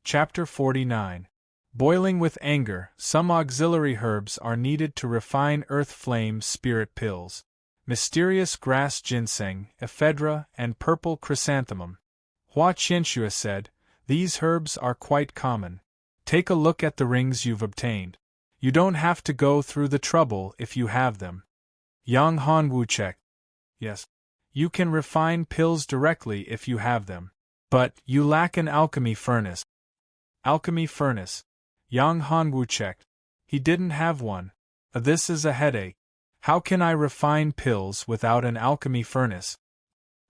Chapter 49. Boiling with anger, some auxiliary herbs are needed to refine earth flame spirit pills. Mysterious grass ginseng, ephedra, and purple chrysanthemum. Hua Qianxue said, these herbs are quite common. Take a look at the rings you've obtained. You don't have to go through the trouble if you have them. Yang Hongwu checked. Yes. You can refine pills directly if you have them. But you lack an alchemy furnace. Alchemy furnace. Yang Hongwu checked. He didn't have one. This is a headache. How can I refine pills without an alchemy furnace?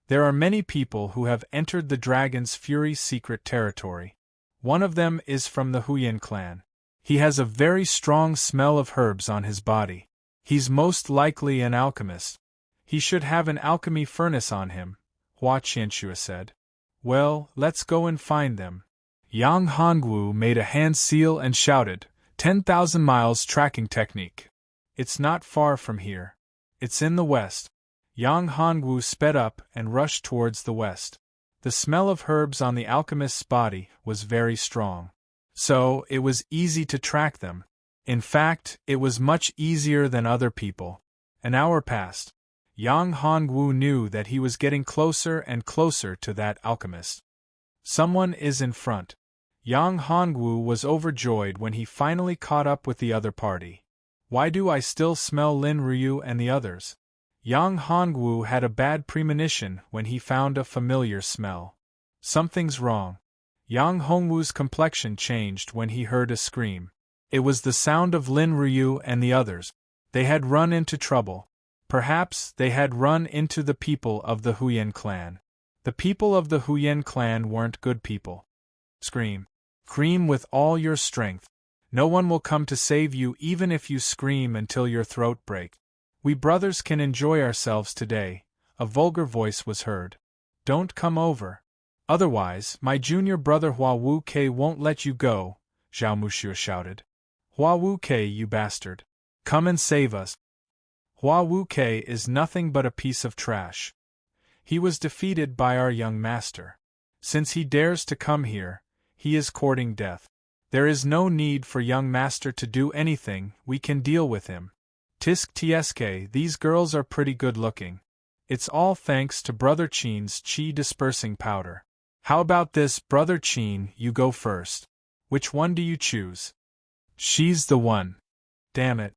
There are many people who have entered the Dragon's Fury secret territory. One of them is from the Huyan clan. He has a very strong smell of herbs on his body. He's most likely an alchemist. He should have an alchemy furnace on him, Hua Qianxue said. Well, let's go and find them. Yang Hongwu made a hand seal and shouted, 10,000 miles tracking technique. It's not far from here. It's in the west. Yang Hongwu sped up and rushed towards the west. The smell of herbs on the alchemist's body was very strong. So, it was easy to track them. In fact, it was much easier than other people. An hour passed. Yang Hongwu knew that he was getting closer and closer to that alchemist. Someone is in front. Yang Hongwu was overjoyed when he finally caught up with the other party. Why do I still smell Lin Ryu and the others? Yang Hongwu had a bad premonition when he found a familiar smell. Something's wrong. Yang Hongwu's complexion changed when he heard a scream. It was the sound of Lin Ryu and the others. They had run into trouble. Perhaps they had run into the people of the Huyan clan. The people of the Huyan clan weren't good people. Scream. Scream with all your strength. No one will come to save you even if you scream until your throat breaks. We brothers can enjoy ourselves today, a vulgar voice was heard. Don't come over. Otherwise, my junior brother Hua Wu Ke won't let you go, Zhao Muxue shouted. Hua Wu Ke, you bastard. Come and save us. Hua Wu Ke is nothing but a piece of trash. He was defeated by our young master. Since he dares to come here, he is courting death. There is no need for young master to do anything, we can deal with him. Tisk tsk, these girls are pretty good looking. It's all thanks to Brother Qin's chi dispersing powder. How about this, Brother Qin, you go first. Which one do you choose? She's the one. Damn it.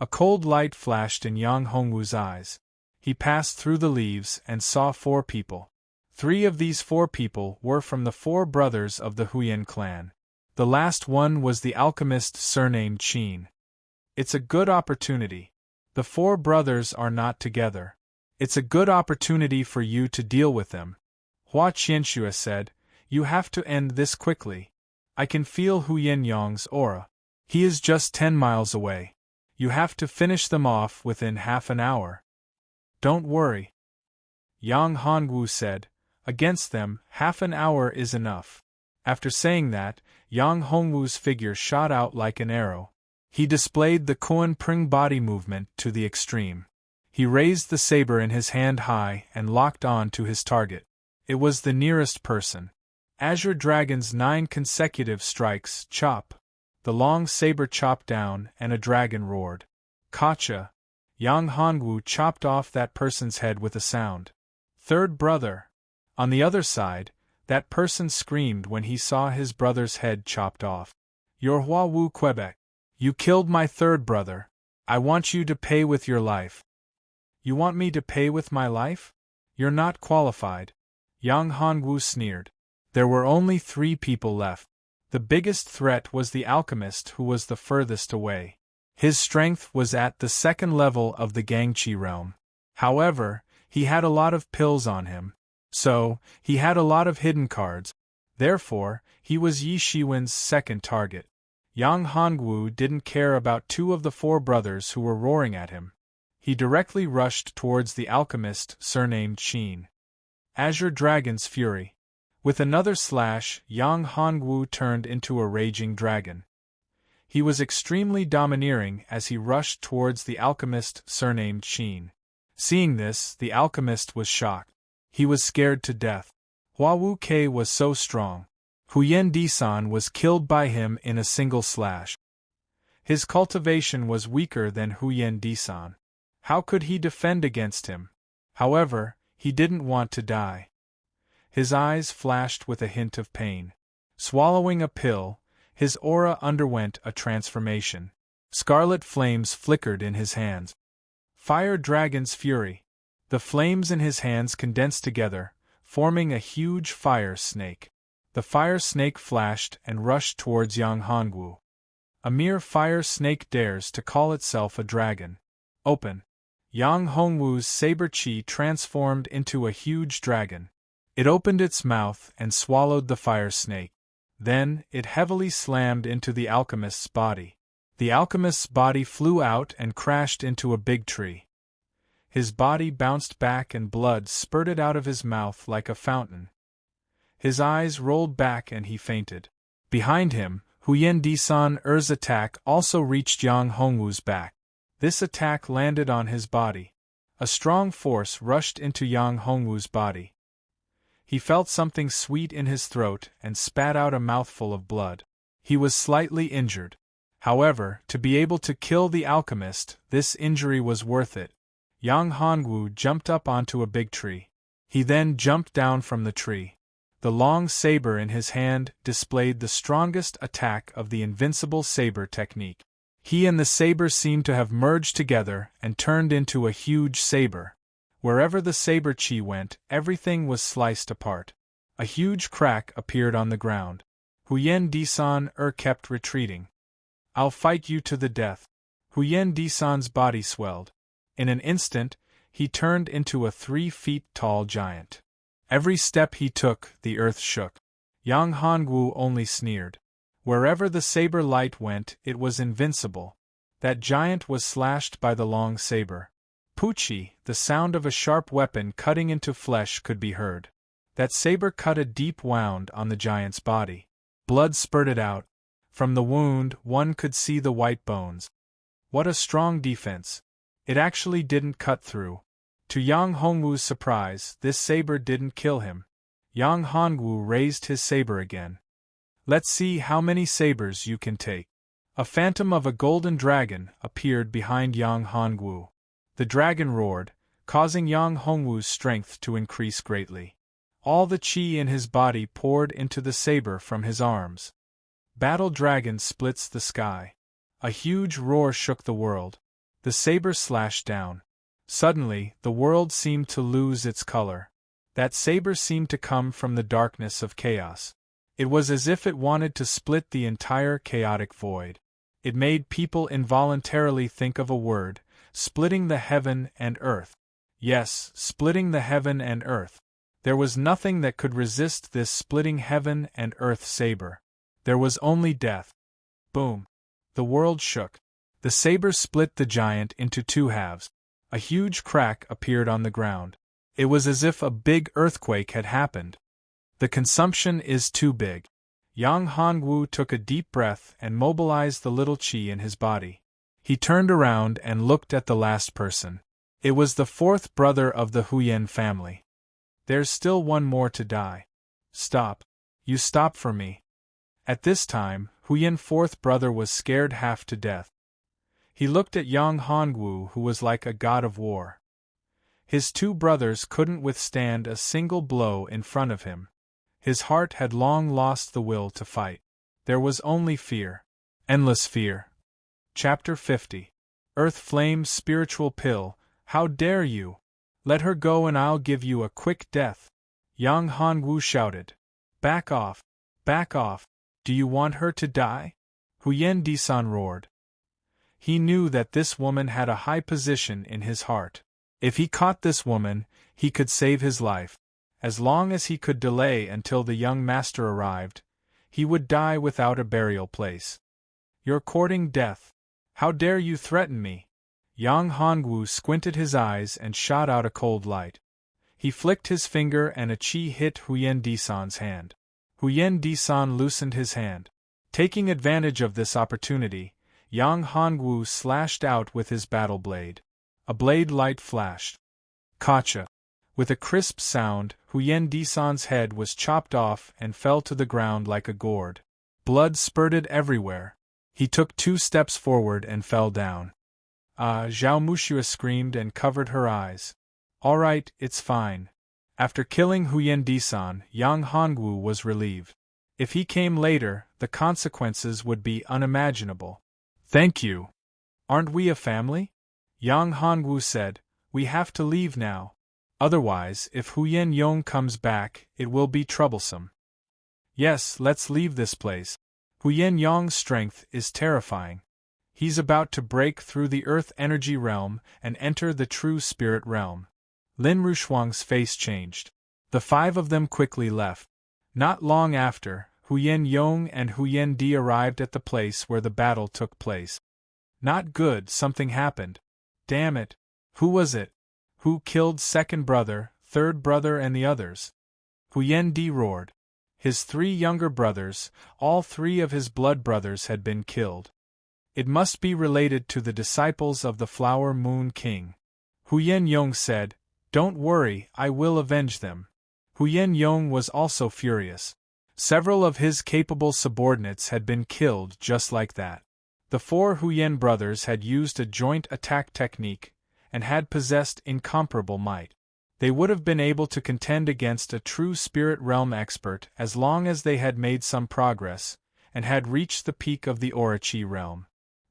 A cold light flashed in Yang Hongwu's eyes. He passed through the leaves and saw 4 people. 3 of these 4 people were from the 4 brothers of the Huyan clan. The last one was the alchemist surnamed Qin. It's a good opportunity. The 4 brothers are not together. It's a good opportunity for you to deal with them. Hua Qianxue said, you have to end this quickly. I can feel Huyan Yang's aura. He is just 10 miles away. You have to finish them off within half an hour. Don't worry. Yang Hongwu said, against them, half an hour is enough. After saying that, Yang Hongwu's figure shot out like an arrow. He displayed the Kuan Pring body movement to the extreme. He raised the saber in his hand high and locked on to his target. It was the nearest person. Azure Dragon's 9 consecutive strikes, chop. The long saber chopped down and a dragon roared. Kacha! Yang Hongwu chopped off that person's head with a sound. Third brother. On the other side, that person screamed when he saw his brother's head chopped off. You're Hua Wu Quebec. You killed my third brother. I want you to pay with your life. You want me to pay with my life? You're not qualified. Yang Hongwu sneered. There were only 3 people left. The biggest threat was the alchemist who was the furthest away. His strength was at the 2nd level of the Gangqi realm. However, he had a lot of pills on him. So, he had a lot of hidden cards. Therefore, he was Yi Shiwen's 2nd target. Yang Hongwu didn't care about 2 of the 4 brothers who were roaring at him. He directly rushed towards the alchemist surnamed Qin. Azure Dragon's Fury. With another slash, Yang Hongwu turned into a raging dragon. He was extremely domineering as he rushed towards the alchemist surnamed Qin. Seeing this, the alchemist was shocked. He was scared to death. Hua Wu Ke was so strong. Huyen Disan was killed by him in a single slash. His cultivation was weaker than Huyen Disan. How could he defend against him? However, he didn't want to die. His eyes flashed with a hint of pain. Swallowing a pill, his aura underwent a transformation. Scarlet flames flickered in his hands. Fire Dragon's Fury. The flames in his hands condensed together, forming a huge fire snake. The fire snake flashed and rushed towards Yang Hongwu. A mere fire snake dares to call itself a dragon. Open. Yang Hongwu's saber chi transformed into a huge dragon. It opened its mouth and swallowed the fire snake. Then, it heavily slammed into the alchemist's body. The alchemist's body flew out and crashed into a big tree. His body bounced back and blood spurted out of his mouth like a fountain. His eyes rolled back and he fainted. Behind him, Huyen Disan-er's attack also reached Yang Hongwu's back. This attack landed on his body. A strong force rushed into Yang Hongwu's body. He felt something sweet in his throat and spat out a mouthful of blood. He was slightly injured. However, to be able to kill the alchemist, this injury was worth it. Yang Hongwu jumped up onto a big tree. He then jumped down from the tree. The long saber in his hand displayed the strongest attack of the invincible saber technique. He and the saber seemed to have merged together and turned into a huge saber. Wherever the saber chi went, everything was sliced apart. A huge crack appeared on the ground. Huyen Disan-er kept retreating. I'll fight you to the death. Huyen Disan's body swelled. In an instant, he turned into a 3 feet tall giant. Every step he took, the earth shook. Yang Hongwu only sneered. Wherever the saber light went, it was invincible. That giant was slashed by the long saber. Poochie, the sound of a sharp weapon cutting into flesh could be heard. That saber cut a deep wound on the giant's body. Blood spurted out. From the wound, one could see the white bones. What a strong defense. It actually didn't cut through. To Yang Hongwu's surprise, this saber didn't kill him. Yang Hongwu raised his saber again. Let's see how many sabers you can take. A phantom of a golden dragon appeared behind Yang Hongwu. The dragon roared, causing Yang Hongwu's strength to increase greatly. All the chi in his body poured into the saber from his arms. Battle Dragon splits the sky. A huge roar shook the world. The saber slashed down. Suddenly, the world seemed to lose its color. That saber seemed to come from the darkness of chaos. It was as if it wanted to split the entire chaotic void. It made people involuntarily think of a word, splitting the heaven and earth. Yes, splitting the heaven and earth. There was nothing that could resist this splitting heaven and earth saber. There was only death. Boom. The world shook. The saber split the giant into 2 halves. A huge crack appeared on the ground. It was as if a big earthquake had happened. The consumption is too big. Yang Hongwu took a deep breath and mobilized the little chi in his body. He turned around and looked at the last person. It was the 4th brother of the Huyen family. There's still one more to die. Stop. You stop for me. At this time, Huyen's 4th brother was scared half to death. He looked at Yang Hongwu, who was like a god of war. His 2 brothers couldn't withstand a single blow in front of him. His heart had long lost the will to fight. There was only fear. Endless fear. Chapter 50. Earth Flame's Spiritual Pill. How dare you? Let her go and I'll give you a quick death. Yang Hongwu shouted. Back off. Back off. Do you want her to die? Huyen Disan roared. He knew that this woman had a high position in his heart. If he caught this woman, he could save his life. As long as he could delay until the young master arrived, he would die without a burial place. You're courting death. How dare you threaten me? Yang Hongwu squinted his eyes and shot out a cold light. He flicked his finger and a chi hit Huyen Disan's hand. Huyen Disan loosened his hand. Taking advantage of this opportunity, Yang Hongwu slashed out with his battle blade. A blade light flashed. Gotcha! With a crisp sound, Huyen Disan's head was chopped off and fell to the ground like a gourd. Blood spurted everywhere. He took 2 steps forward and fell down. Ah, Zhao Muxue screamed and covered her eyes. All right, it's fine. After killing Huyen Disan, Yang Hongwu was relieved. If he came later, the consequences would be unimaginable. Thank you. Aren't we a family? Yang Hongwu said, we have to leave now. Otherwise, if Huyen Yong comes back, it will be troublesome. Yes, let's leave this place. Huyen Yong's strength is terrifying. He's about to break through the earth energy realm and enter the true spirit realm. Lin Rushuang's face changed. The 5 of them quickly left. Not long after, Huyen Yong and Huyen Di arrived at the place where the battle took place. Not good, something happened. Damn it. Who was it? Who killed second brother, third brother and the others? Huyen Di roared. His 3 younger brothers, all 3 of his blood brothers had been killed. It must be related to the disciples of the Flower Moon King. Huyen Yong said, don't worry, I will avenge them. Huyen Yong was also furious. Several of his capable subordinates had been killed just like that. The 4 Huyen brothers had used a joint attack technique, and had possessed incomparable might. They would have been able to contend against a true spirit realm expert as long as they had made some progress, and had reached the peak of the Orochi realm.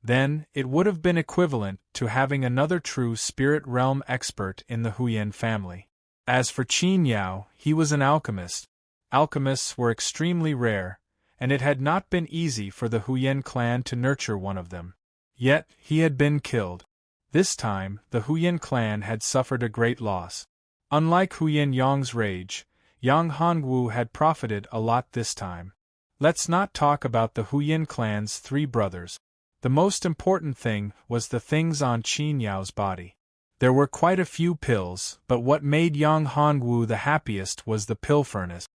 Then, it would have been equivalent to having another true spirit realm expert in the Huyen family. As for Qin Yao, he was an alchemist. Alchemists were extremely rare, and it had not been easy for the Huyen clan to nurture one of them. Yet, he had been killed. This time, the Huyen clan had suffered a great loss. Unlike Huyen Yong's rage, Yang Hongwu had profited a lot this time. Let's not talk about the Huyen clan's 3 brothers. The most important thing was the things on Qin Yao's body. There were quite a few pills, but what made Yang Hongwu the happiest was the pill furnace.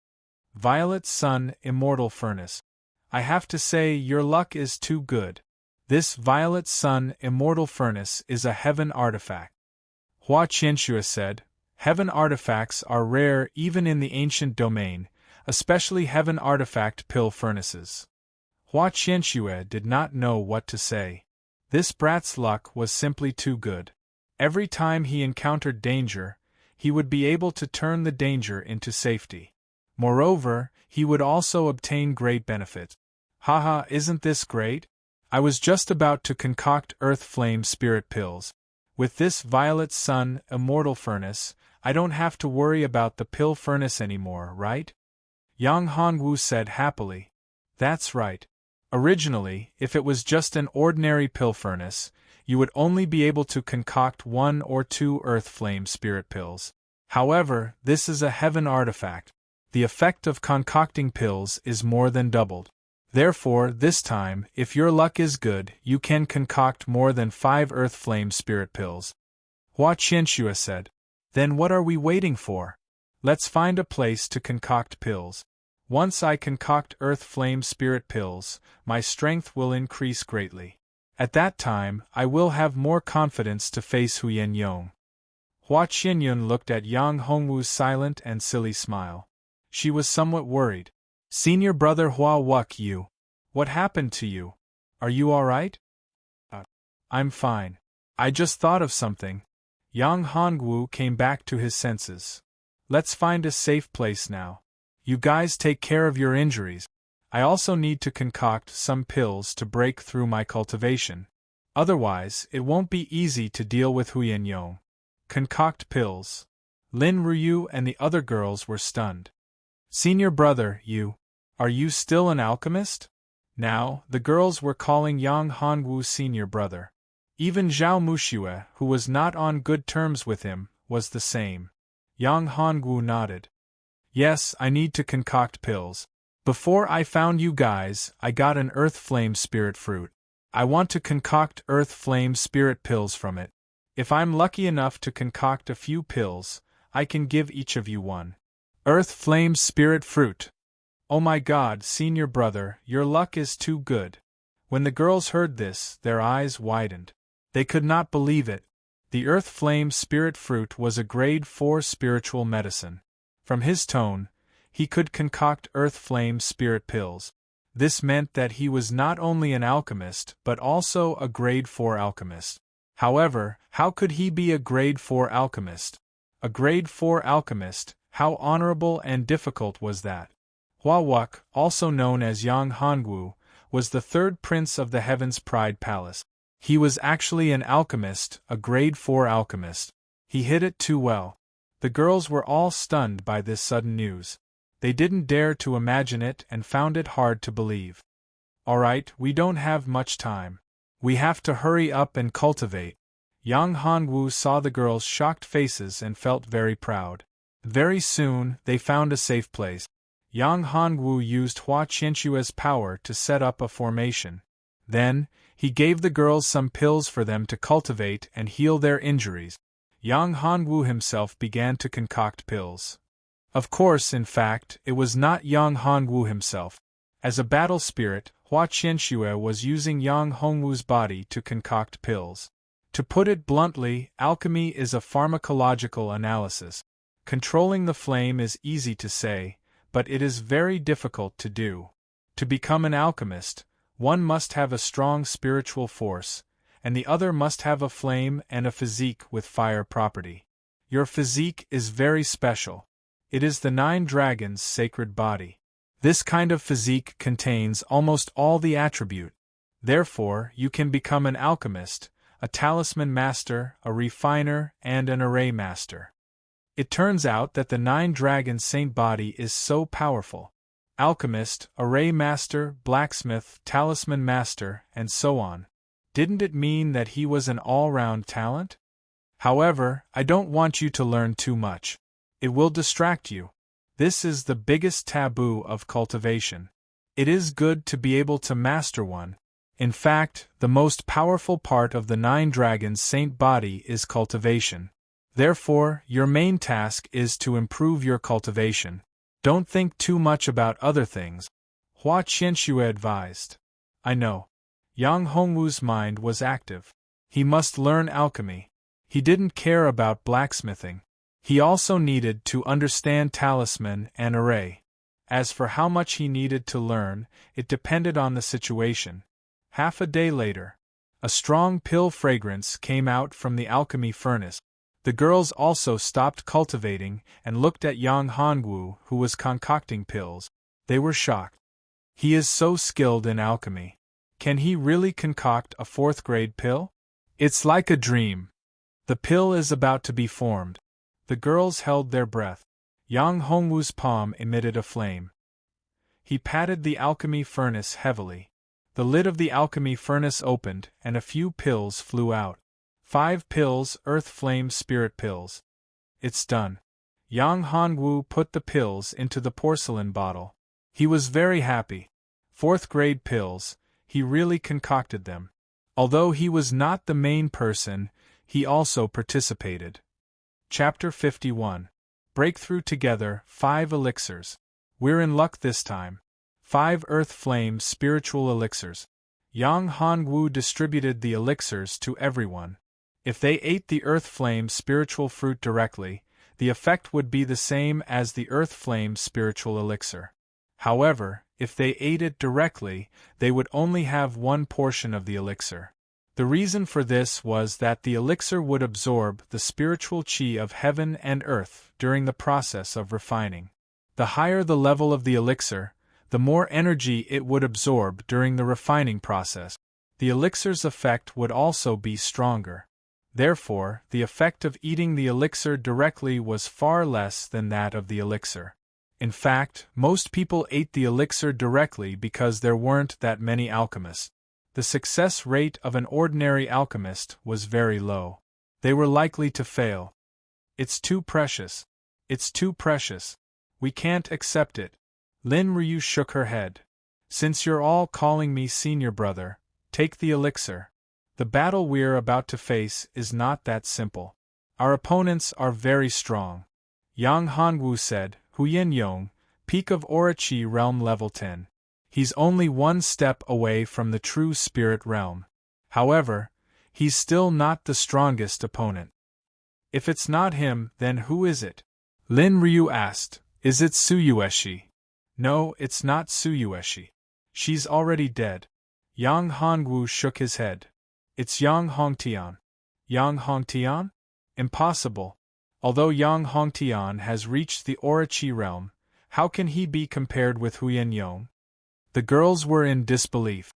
Violet Sun Immortal Furnace. I have to say your luck is too good. This Violet Sun Immortal Furnace is a heaven artifact. Hua Qianxue said, heaven artifacts are rare even in the ancient domain, especially heaven artifact pill furnaces. Hua Qianxue did not know what to say. This brat's luck was simply too good. Every time he encountered danger, he would be able to turn the danger into safety. Moreover, he would also obtain great benefits. Haha, isn't this great? I was just about to concoct Earth Flame Spirit Pills. With this Violet Sun Immortal Furnace, I don't have to worry about the pill furnace anymore, right? Yang Hongwu said happily. That's right. Originally, if it was just an ordinary pill furnace, you would only be able to concoct 1 or 2 Earth Flame Spirit Pills. However, this is a heaven artifact. The effect of concocting pills is more than doubled. Therefore, this time, if your luck is good, you can concoct more than 5 Earth Flame Spirit Pills. Hua Qianxue said. Then what are we waiting for? Let's find a place to concoct pills. Once I concoct Earth Flame Spirit Pills, my strength will increase greatly. At that time, I will have more confidence to face Huyen Yong. Hua Qianyun looked at Yang Hongwu's silent and silly smile. She was somewhat worried. Senior brother Hua Wuk Yu. What happened to you? Are you alright? I'm fine. I just thought of something. Yang Hongwu came back to his senses. Let's find a safe place now. You guys take care of your injuries. I also need to concoct some pills to break through my cultivation. Otherwise, it won't be easy to deal with Huyen Yong. Concoct pills. Lin Ruyu and the other girls were stunned. Senior brother, are you still an alchemist? Now, the girls were calling Yang Hongwu senior brother. Even Zhao Muxue, who was not on good terms with him, was the same. Yang Hongwu nodded. Yes, I need to concoct pills. Before I found you guys, I got an Earth Flame Spirit Fruit. I want to concoct Earth Flame Spirit Pills from it. If I'm lucky enough to concoct a few pills, I can give each of you one. Earth Flame Spirit Fruit. Oh my God, senior brother, your luck is too good. When the girls heard this, their eyes widened. They could not believe it. The earth flame spirit fruit was a grade 4 spiritual medicine. From his tone, he could concoct earth flame spirit pills. This meant that he was not only an alchemist but also a grade 4 alchemist. However, how could he be a grade 4 alchemist? A grade 4 alchemist, how honorable and difficult was that? Hua Wuk, also known as Yang Hongwu, was the third prince of the Heaven's Pride Palace. He was actually an alchemist, a grade 4 alchemist. He hid it too well. The girls were all stunned by this sudden news. They didn't dare to imagine it and found it hard to believe. All right, we don't have much time. We have to hurry up and cultivate. Yang Hongwu saw the girls' shocked faces and felt very proud. Very soon, they found a safe place. Yang Hongwu used Hua Qianxue's power to set up a formation. Then, he gave the girls some pills for them to cultivate and heal their injuries. Yang Hongwu himself began to concoct pills. Of course, in fact, it was not Yang Hongwu himself. As a battle spirit, Hua Qianxue was using Yang Hongwu's body to concoct pills. To put it bluntly, alchemy is a pharmacological analysis. Controlling the flame is easy to say, but it is very difficult to do. To become an alchemist, one must have a strong spiritual force, and the other must have a flame and a physique with fire property. Your physique is very special. It is the 9 dragons' sacred body. This kind of physique contains almost all the attribute. Therefore, you can become an alchemist, a talisman master, a refiner, and an array master. It turns out that the 9 dragons' saint body is so powerful. Alchemist, array master, blacksmith, talisman master, and so on. Didn't it mean that he was an all-round talent? However, I don't want you to learn too much. It will distract you. This is the biggest taboo of cultivation. It is good to be able to master one. In fact, the most powerful part of the 9 dragons' saint body is cultivation. Therefore, your main task is to improve your cultivation. Don't think too much about other things, Hua Qianxue advised. I know. Yang Hongwu's mind was active. He must learn alchemy. He didn't care about blacksmithing. He also needed to understand talisman and array. As for how much he needed to learn, it depended on the situation. Half a day later, a strong pill fragrance came out from the alchemy furnace. The girls also stopped cultivating and looked at Yang Hongwu, who was concocting pills. They were shocked. He is so skilled in alchemy. Can he really concoct a 4th-grade pill? It's like a dream. The pill is about to be formed. The girls held their breath. Yang Hongwu's palm emitted a flame. He patted the alchemy furnace heavily. The lid of the alchemy furnace opened and a few pills flew out. 5 pills, earth flame spirit pills. It's done. Yang Hongwu put the pills into the porcelain bottle. He was very happy. 4th-grade pills, he really concocted them. Although he was not the main person, he also participated. Chapter 51. Breakthrough Together, 5 elixirs. We're in luck this time. 5 earth flame spiritual elixirs. Yang Hongwu distributed the elixirs to everyone. If they ate the earth flame spiritual fruit directly, the effect would be the same as the earth flame spiritual elixir. However, if they ate it directly, they would only have one portion of the elixir. The reason for this was that the elixir would absorb the spiritual qi of heaven and earth during the process of refining. The higher the level of the elixir, the more energy it would absorb during the refining process. The elixir's effect would also be stronger. Therefore, the effect of eating the elixir directly was far less than that of the elixir. In fact, most people ate the elixir directly because there weren't that many alchemists. The success rate of an ordinary alchemist was very low. They were likely to fail. It's too precious. It's too precious. We can't accept it. Lin Ryu shook her head. Since you're all calling me senior brother, take the elixir. The battle we're about to face is not that simple. Our opponents are very strong. Yang Hongwu said, Huyen Yong, peak of Orachi realm level 10. He's only one step away from the true spirit realm. However, He's still not the strongest opponent. If it's not him, then who is it? Lin Ryu asked. Is it Tsuyueshi? No, it's not Tsuyueshi. She's already dead. Yang Hongwu shook his head. It's Yang Hongtian. Yang Hongtian? Impossible. Although Yang Hongtian has reached the Aura-Chi realm, how can he be compared with Huyen Yong? The girls were in disbelief.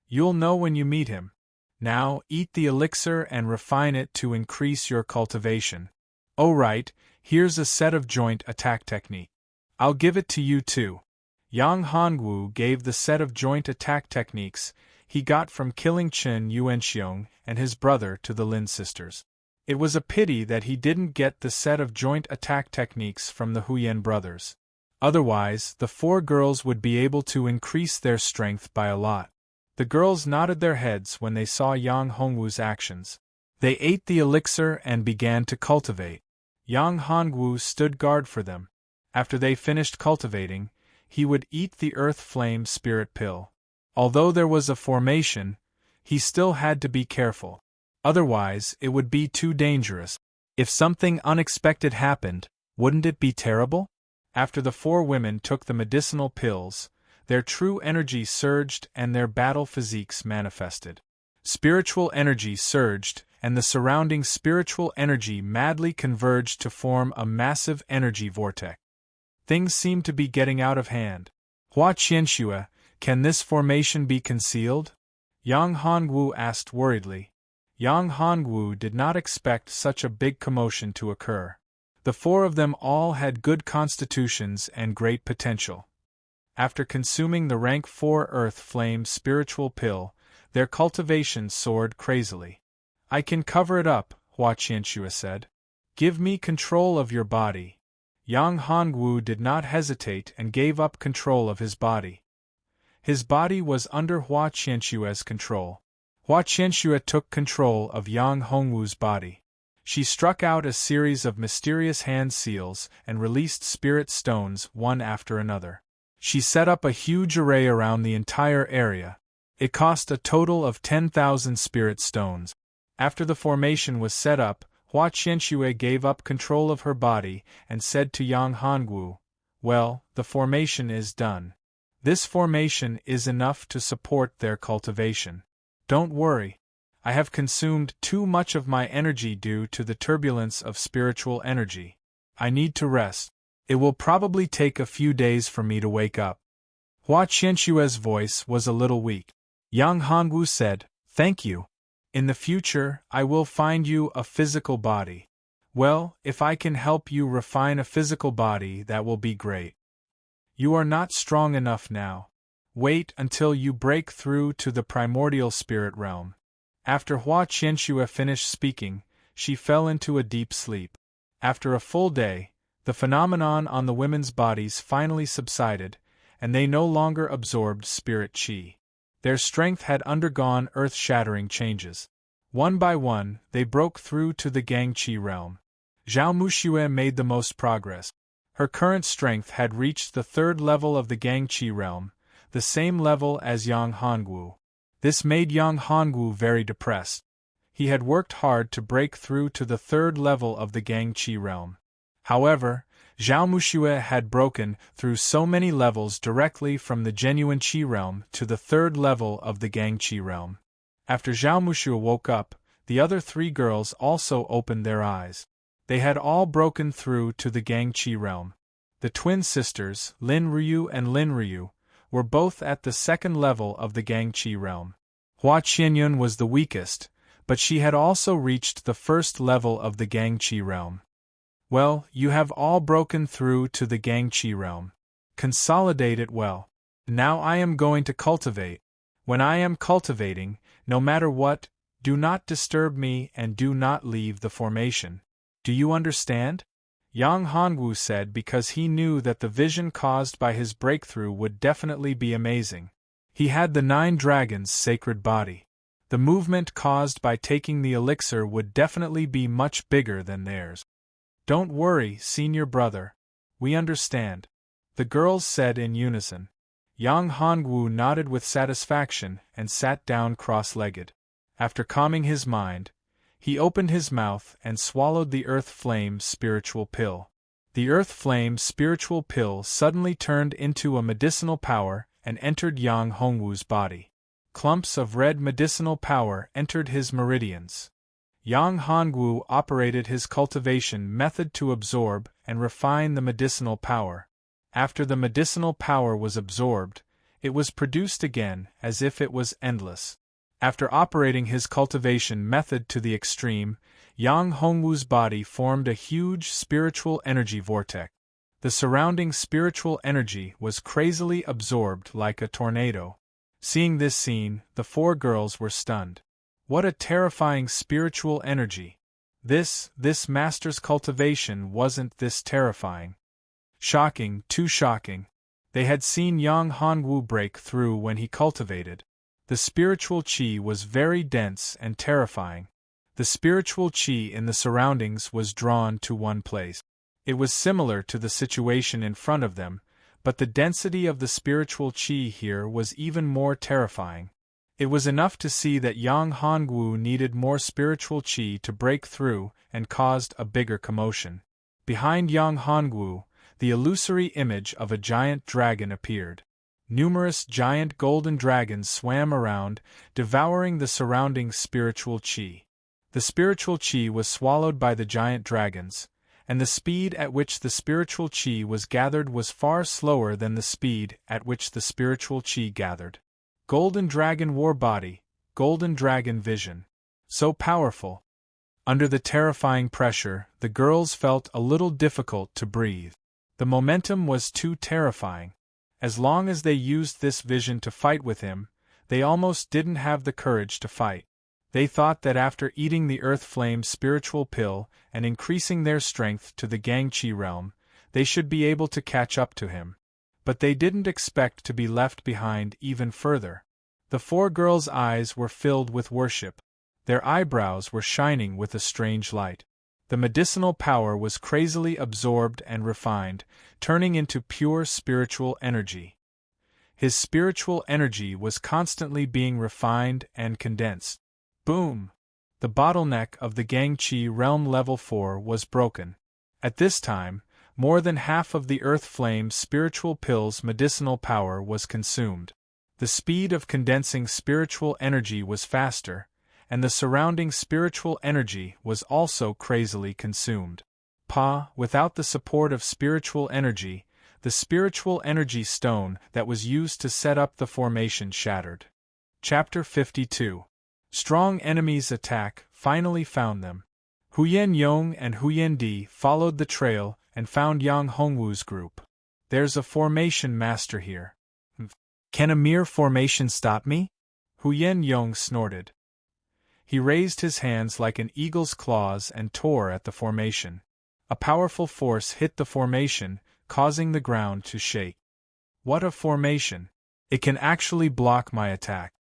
You'll know when you meet him. Now, eat the elixir and refine it to increase your cultivation. Oh right, here's a set of joint attack technique. I'll give it to you too. Yang Hongwu gave the set of joint attack techniques he got from killing Chen Yuanxiong and his brother to the Lin sisters. It was a pity that he didn't get the set of joint attack techniques from the Huyen brothers. Otherwise, the four girls would be able to increase their strength by a lot. The girls nodded their heads when they saw Yang Hongwu's actions. They ate the elixir and began to cultivate. Yang Hongwu stood guard for them. After they finished cultivating, he would eat the earth flame spirit pill. Although there was a formation, he still had to be careful. Otherwise, it would be too dangerous. If something unexpected happened, wouldn't it be terrible? After the four women took the medicinal pills, their true energy surged and their battle physiques manifested. Spiritual energy surged, and the surrounding spiritual energy madly converged to form a massive energy vortex. Things seemed to be getting out of hand. Hua Qianxue, can this formation be concealed? Yang Hongwu asked worriedly. Yang Hongwu did not expect such a big commotion to occur. The four of them all had good constitutions and great potential. After consuming the rank 4 Earth Flame spiritual pill, their cultivation soared crazily. I can cover it up, Hua Qianxue said. Give me control of your body. Yang Hongwu did not hesitate and gave up control of his body. His body was under Hua Qianxue's control. Hua Qianxue took control of Yang Hongwu's body. She struck out a series of mysterious hand seals and released spirit stones one after another. She set up a huge array around the entire area. It cost a total of 10,000 spirit stones. After the formation was set up, Hua Qianxue gave up control of her body and said to Yang Hongwu, well, the formation is done. This formation is enough to support their cultivation. Don't worry. I have consumed too much of my energy due to the turbulence of spiritual energy. I need to rest. It will probably take a few days for me to wake up. Hua Qianxue's voice was a little weak. Yang Hongwu said, thank you. In the future, I will find you a physical body. Well, if I can help you refine a physical body, that will be great. You are not strong enough now. Wait until you break through to the primordial spirit realm. After Hua Qianxue finished speaking, she fell into a deep sleep. After a full day, the phenomenon on the women's bodies finally subsided, and they no longer absorbed spirit qi. Their strength had undergone earth-shattering changes. One by one, they broke through to the Gangqi realm. Zhao Muxue made the most progress. Her current strength had reached the 3rd level of the Gangqi realm, the same level as Yang Hongwu. This made Yang Hongwu very depressed. He had worked hard to break through to the 3rd level of the Gangqi realm. However, Zhao Muxue had broken through so many levels directly from the genuine Qi realm to the 3rd level of the Gangqi realm. After Zhao Muxue woke up, the other 3 girls also opened their eyes. They had all broken through to the Gangqi realm. The twin sisters, Lin Ryu and Lin Ryu, were both at the 2nd level of the Gangqi realm. Hua Qianyun was the weakest, but she had also reached the 1st level of the Gangqi realm. Well, you have all broken through to the Gangqi realm. Consolidate it well. Now I am going to cultivate. When I am cultivating, no matter what, do not disturb me and do not leave the formation. Do you understand? Yang Hongwu said because he knew that the vision caused by his breakthrough would definitely be amazing. He had the 9 dragons' sacred body. The movement caused by taking the elixir would definitely be much bigger than theirs. Don't worry, senior brother. We understand. The girls said in unison. Yang Hongwu nodded with satisfaction and sat down cross-legged. After calming his mind, he opened his mouth and swallowed the Earth Flame spiritual pill. The Earth Flame spiritual pill suddenly turned into a medicinal power and entered Yang Hongwu's body. Clumps of red medicinal power entered his meridians. Yang Hongwu operated his cultivation method to absorb and refine the medicinal power. After the medicinal power was absorbed, it was produced again as if it was endless. After operating his cultivation method to the extreme, Yang Hongwu's body formed a huge spiritual energy vortex. The surrounding spiritual energy was crazily absorbed like a tornado. Seeing this scene, the four girls were stunned. What a terrifying spiritual energy! This master's cultivation wasn't this terrifying. Shocking, too shocking. They had seen Yang Hongwu break through when he cultivated. The spiritual qi was very dense and terrifying. The spiritual qi in the surroundings was drawn to one place. It was similar to the situation in front of them, but the density of the spiritual qi here was even more terrifying. It was enough to see that Yang Hongwu needed more spiritual qi to break through and caused a bigger commotion. Behind Yang Hongwu, the illusory image of a giant dragon appeared. Numerous giant golden dragons swam around, devouring the surrounding spiritual qi. The spiritual qi was swallowed by the giant dragons, and the speed at which the spiritual qi was gathered was far slower than the speed at which the spiritual qi gathered. Golden Dragon War Body, Golden Dragon Vision. So powerful. Under the terrifying pressure, the girls felt a little difficult to breathe. The momentum was too terrifying. As long as they used this vision to fight with him, they almost didn't have the courage to fight. They thought that after eating the Earth Flame spiritual pill and increasing their strength to the Gangqi realm, they should be able to catch up to him. But they didn't expect to be left behind even further. The four girls' eyes were filled with worship. Their eyebrows were shining with a strange light. The medicinal power was crazily absorbed and refined, turning into pure spiritual energy. His spiritual energy was constantly being refined and condensed. Boom! The bottleneck of the Gangqi realm level 4 was broken. At this time, more than half of the Earth Flame spiritual pill's medicinal power was consumed. The speed of condensing spiritual energy was faster, and the surrounding spiritual energy was also crazily consumed. Without the support of spiritual energy, the spiritual energy stone that was used to set up the formation shattered. Chapter 52. Strong enemies attack finally found them. Huyen Yong and Huyen Di followed the trail and found Yang Hongwu's group. There's a formation master here. Can a mere formation stop me? Huyen Yong snorted. He raised his hands like an eagle's claws and tore at the formation. A powerful force hit the formation, causing the ground to shake. What a formation! It can actually block my attack.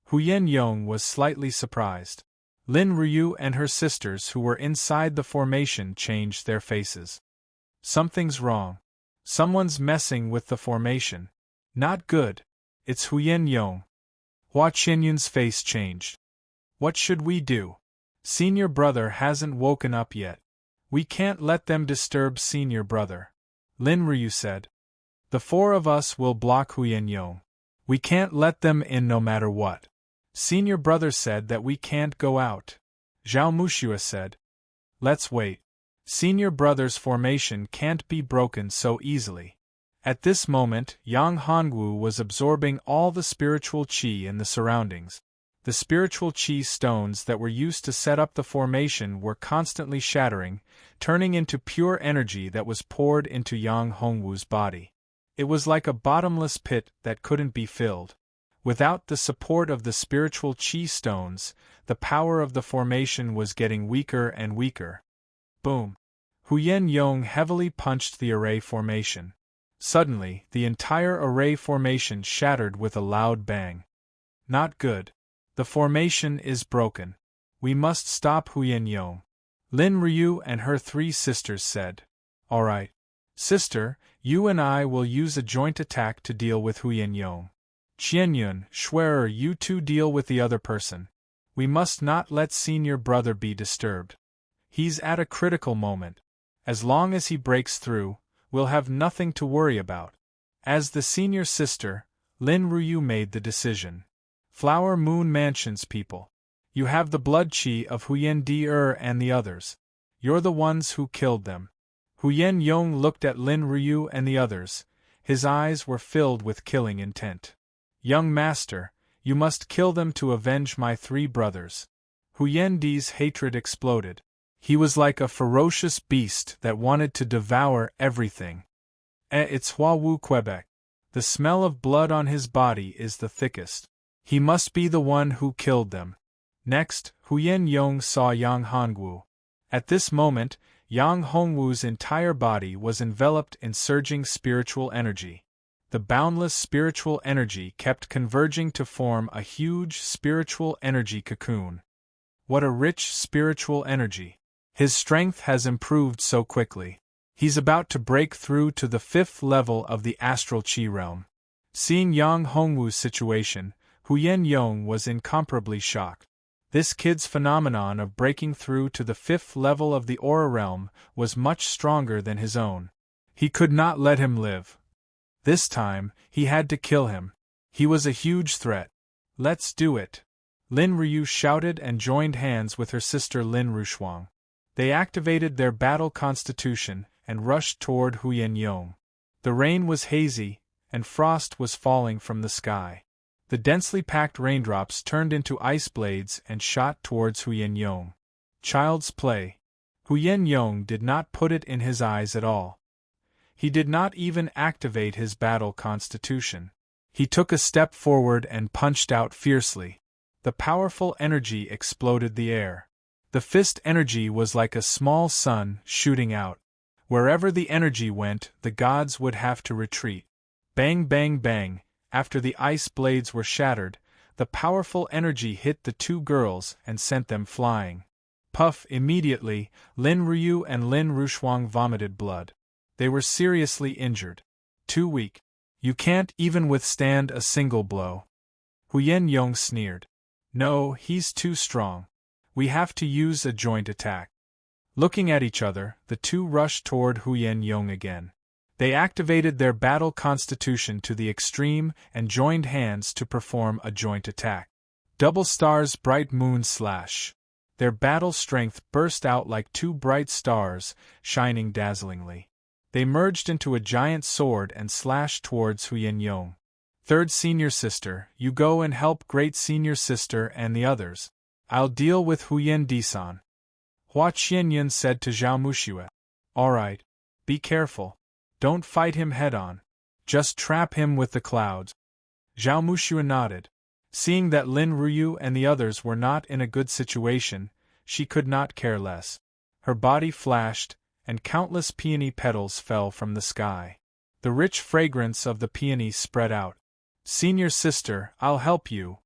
Huyen Yong was slightly surprised. Lin Ryu and her sisters who were inside the formation changed their faces. Something's wrong. Someone's messing with the formation. Not good. It's Huyen Yong. Hua Qinyun's face changed. What should we do? Senior brother hasn't woken up yet. We can't let them disturb senior brother. Lin Ryu said. The four of us will block Huyen Yong. We can't let them in no matter what. Senior brother said that we can't go out. Zhao Mushua said. Let's wait. Senior brother's formation can't be broken so easily. At this moment, Yang Hongwu was absorbing all the spiritual qi in the surroundings. The spiritual qi stones that were used to set up the formation were constantly shattering, turning into pure energy that was poured into Yang Hongwu's body. It was like a bottomless pit that couldn't be filled. Without the support of the spiritual qi stones, the power of the formation was getting weaker and weaker. Boom! Huyen Yong heavily punched the array formation. Suddenly, the entire array formation shattered with a loud bang. Not good. The formation is broken. We must stop Huyen Yong. Lin Ryu and her three sisters said. All right. Sister, you and I will use a joint attack to deal with Huyen Yong. Qianyun, Schwerer, you two deal with the other person. We must not let senior brother be disturbed. He's at a critical moment. As long as he breaks through, we'll have nothing to worry about. As the senior sister, Lin Ruyu made the decision. Flower Moon Mansion's people. You have the blood chi of Huyen De and the others. You're the ones who killed them. Huyen Yong looked at Lin Ruyu and the others. His eyes were filled with killing intent. Young master, you must kill them to avenge my 3 brothers. Huyen De's hatred exploded. He was like a ferocious beast that wanted to devour everything. It's Hua Wu Quebec. The smell of blood on his body is the thickest. He must be the one who killed them. Next, Huyen Yong saw Yang Hongwu. At this moment, Yang Hongwu's entire body was enveloped in surging spiritual energy. The boundless spiritual energy kept converging to form a huge spiritual energy cocoon. What a rich spiritual energy! His strength has improved so quickly. He's about to break through to the 5th level of the astral chi realm. Seeing Yang Hongwu's situation, Huyen Yong was incomparably shocked. This kid's phenomenon of breaking through to the 5th level of the aura realm was much stronger than his own. He could not let him live. This time, he had to kill him. He was a huge threat. Let's do it! Lin Ruyu shouted and joined hands with her sister Lin Rushuang. They activated their battle constitution and rushed toward Huyen Yong. The rain was hazy, and frost was falling from the sky. The densely packed raindrops turned into ice blades and shot towards Huyen Yong. Child's play. Huyen Yong did not put it in his eyes at all. He did not even activate his battle constitution. He took a step forward and punched out fiercely. The powerful energy exploded the air. The fist energy was like a small sun shooting out. Wherever the energy went, the gods would have to retreat. Bang, bang, bang. After the ice blades were shattered, the powerful energy hit the 2 girls and sent them flying. Puff! Immediately, Lin Ruyu and Lin Rushuang vomited blood. They were seriously injured. Too weak. You can't even withstand a single blow. Huyen Yong sneered. No, he's too strong. We have to use a joint attack. Looking at each other, the 2 rushed toward Huyen Yong again. They activated their battle constitution to the extreme and joined hands to perform a joint attack. Double stars, bright moon slash. Their battle strength burst out like 2 bright stars, shining dazzlingly. They merged into a giant sword and slashed towards Huyen Yong. 3rd senior sister, you go and help great senior sister and the others. I'll deal with Huyen De-san. Hua Qianyan said to Zhao Muxue. All right. Be careful. Don't fight him head-on. Just trap him with the clouds. Zhao Muxue nodded. Seeing that Lin Ruyu and the others were not in a good situation, she could not care less. Her body flashed, and countless peony petals fell from the sky. The rich fragrance of the peony spread out. Senior sister, I'll help you.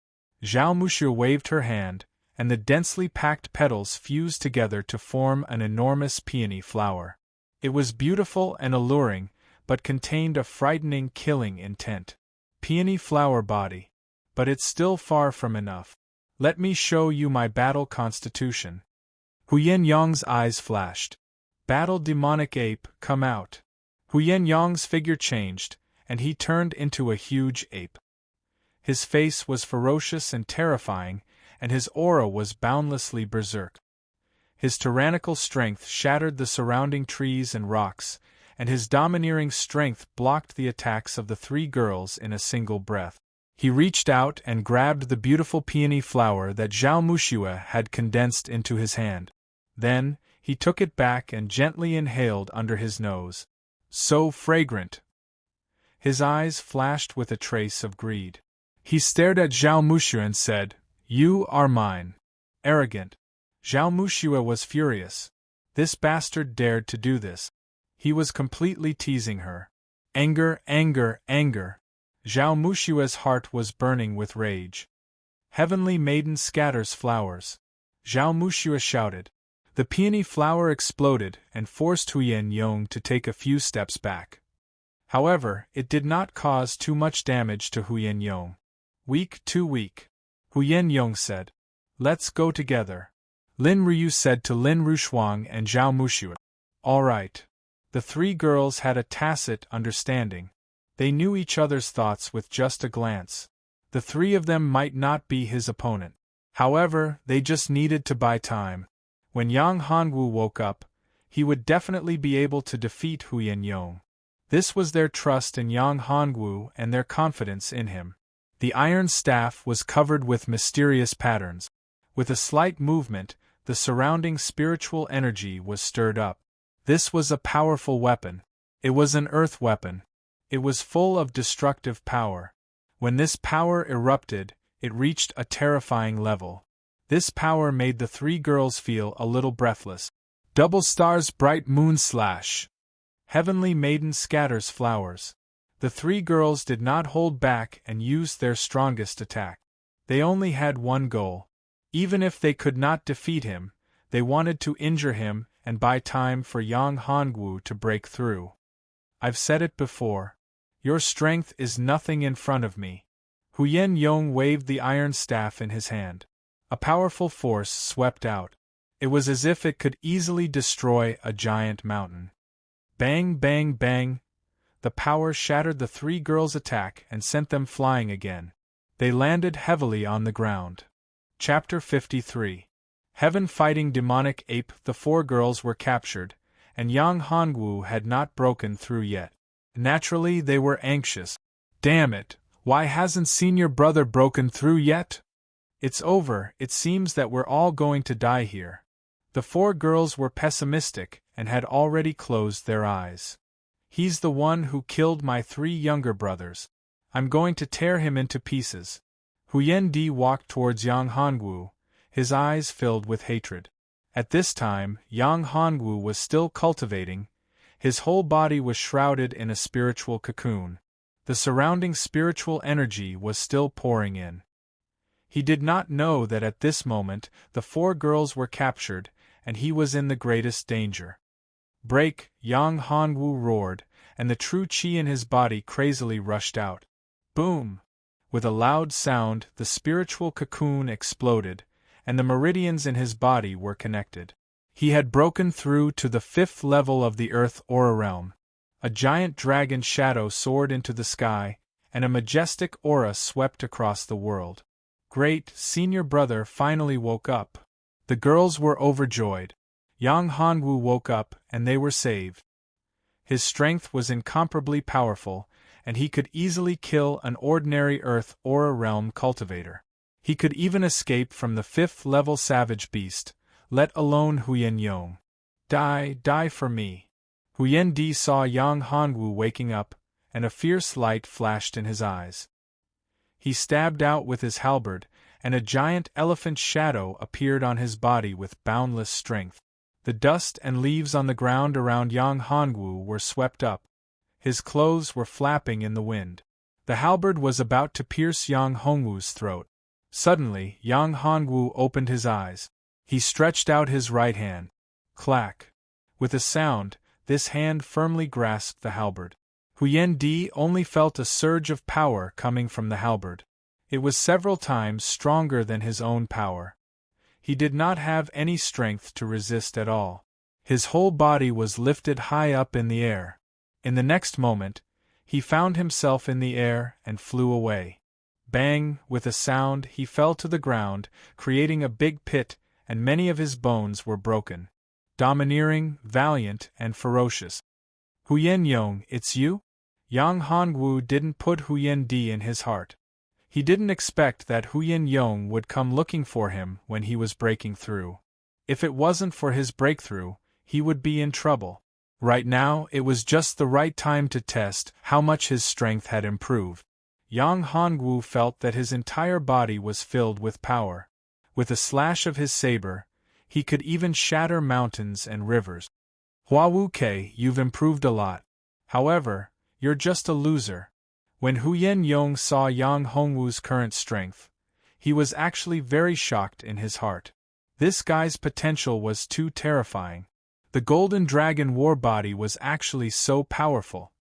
Zhao Muxue waved her hand, and the densely packed petals fused together to form an enormous peony flower. It was beautiful and alluring, but contained a frightening killing intent. Peony flower body. But it's still far from enough. Let me show you my battle constitution. Huyen Yong's eyes flashed. Battle demonic ape, come out. Huyen Yong's figure changed, and he turned into a huge ape. His face was ferocious and terrifying, and his aura was boundlessly berserk. His tyrannical strength shattered the surrounding trees and rocks, and his domineering strength blocked the attacks of the 3 girls in a single breath. He reached out and grabbed the beautiful peony flower that Zhao Muxue had condensed into his hand. Then, he took it back and gently inhaled under his nose. So fragrant! His eyes flashed with a trace of greed. He stared at Zhao Muxue and said, You are mine. Arrogant. Zhao Muxue was furious. This bastard dared to do this. He was completely teasing her. Anger, anger, anger. Zhao Mushue's heart was burning with rage. Heavenly Maiden scatters flowers. Zhao Muxue shouted. The peony flower exploded and forced Huyen Yong to take a few steps back. However, it did not cause too much damage to Huyen Yong. Weak, too weak. Huyen Yong said. Let's go together. Lin Ryu said to Lin Rushuang and Zhao Mushu. All right. The three girls had a tacit understanding. They knew each other's thoughts with just a glance. The three of them might not be his opponent. However, they just needed to buy time. When Yang Hongwu woke up, he would definitely be able to defeat Huyen Yong. This was their trust in Yang Hongwu and their confidence in him. The iron staff was covered with mysterious patterns. With a slight movement, the surrounding spiritual energy was stirred up. This was a powerful weapon. It was an earth weapon. It was full of destructive power. When this power erupted, it reached a terrifying level. This power made the three girls feel a little breathless. Double stars, bright moon slash. Heavenly maiden scatters flowers. The three girls did not hold back and used their strongest attack. They only had one goal. Even if they could not defeat him, they wanted to injure him and buy time for Yang Hongwu to break through. I've said it before. Your strength is nothing in front of me. Huyen Yong waved the iron staff in his hand. A powerful force swept out. It was as if it could easily destroy a giant mountain. Bang, bang, bang. The power shattered the three girls' attack and sent them flying again. They landed heavily on the ground. Chapter 53. Heaven fighting demonic ape. The four girls were captured, and Yang Hongwu had not broken through yet. Naturally, they were anxious. Damn it, why hasn't senior brother broken through yet? It's over, it seems that we're all going to die here. The four girls were pessimistic and had already closed their eyes. He's the one who killed my three younger brothers. I'm going to tear him into pieces. Huyen Di walked towards Yang Hongwu, his eyes filled with hatred. At this time, Yang Hongwu was still cultivating. His whole body was shrouded in a spiritual cocoon. The surrounding spiritual energy was still pouring in. He did not know that at this moment the four girls were captured, and he was in the greatest danger. Break! Yang Hongwu roared, and the true qi in his body crazily rushed out. Boom! With a loud sound, the spiritual cocoon exploded, and the meridians in his body were connected. He had broken through to the 5th level of the Earth Aura realm. A giant dragon shadow soared into the sky, and a majestic aura swept across the world. Great, senior brother finally woke up. The girls were overjoyed. Yang Hongwu woke up, and they were saved. His strength was incomparably powerful, and he could easily kill an ordinary Earth Aura realm cultivator. He could even escape from the 5th level savage beast, let alone Huyen Yong. Die for me. Huyen Di saw Yang Hongwu waking up, and a fierce light flashed in his eyes. He stabbed out with his halberd, and a giant elephant shadow appeared on his body with boundless strength. The dust and leaves on the ground around Yang Hongwu were swept up. His clothes were flapping in the wind. The halberd was about to pierce Yang Hongwu's throat. Suddenly, Yang Hongwu opened his eyes. He stretched out his right hand. Clack! With a sound, this hand firmly grasped the halberd. Huyen Di only felt a surge of power coming from the halberd. It was several times stronger than his own power. He did not have any strength to resist at all. His whole body was lifted high up in the air. In the next moment, he found himself in the air and flew away. Bang! With a sound, he fell to the ground, creating a big pit, and many of his bones were broken. Domineering, valiant, and ferocious. Huyen Yong, it's you? Yang Hongwu didn't put Huyen Di in his heart. He didn't expect that Huyen Yong would come looking for him when he was breaking through. If it wasn't for his breakthrough, he would be in trouble. Right now, it was just the right time to test how much his strength had improved. Yang Hongwu felt that his entire body was filled with power. With a slash of his saber, he could even shatter mountains and rivers. Hua Wu Kei, you've improved a lot. However, you're just a loser. When Huyen Yong saw Yang Hongwu's current strength, he was actually very shocked in his heart. This guy's potential was too terrifying. The Golden Dragon war body was actually so powerful.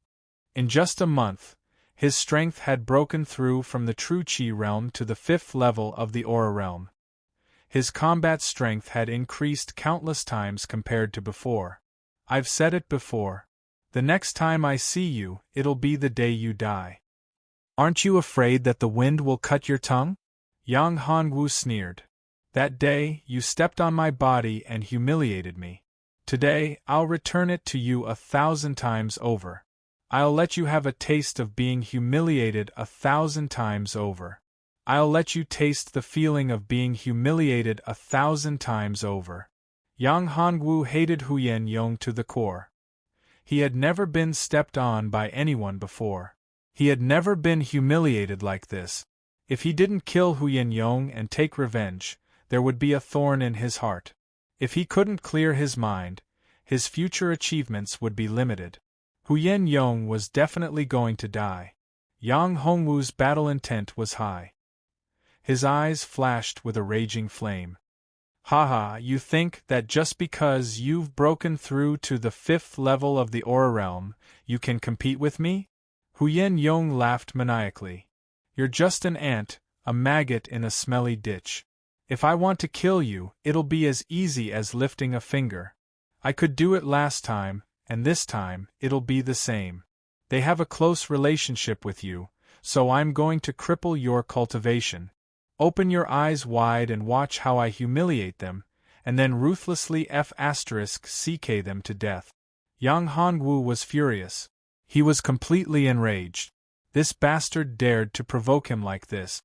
In just a month, his strength had broken through from the True Qi realm to the 5th level of the Aura realm. His combat strength had increased countless times compared to before. I've said it before. The next time I see you, it'll be the day you die. Aren't you afraid that the wind will cut your tongue? Yang Hongwu sneered. That day, you stepped on my body and humiliated me. Today, I'll return it to you 1,000 times over. I'll let you have a taste of being humiliated 1,000 times over. I'll let you taste the feeling of being humiliated 1,000 times over. Yang Hongwu hated Huyen Yong to the core. He had never been stepped on by anyone before. He had never been humiliated like this. If he didn't kill Huyen Yong and take revenge, there would be a thorn in his heart. If he couldn't clear his mind, his future achievements would be limited. Huyen Yong was definitely going to die. Yang Hongwu's battle intent was high. His eyes flashed with a raging flame. Haha, you think that just because you've broken through to the 5th level of the Aura Realm, you can compete with me? Huyen Yong laughed maniacally. You're just an ant, a maggot in a smelly ditch. If I want to kill you, it'll be as easy as lifting a finger. I could do it last time, and this time, it'll be the same. They have a close relationship with you, so I'm going to cripple your cultivation. Open your eyes wide and watch how I humiliate them, and then ruthlessly CK them to death. Yang Hongwu was furious. He was completely enraged. This bastard dared to provoke him like this.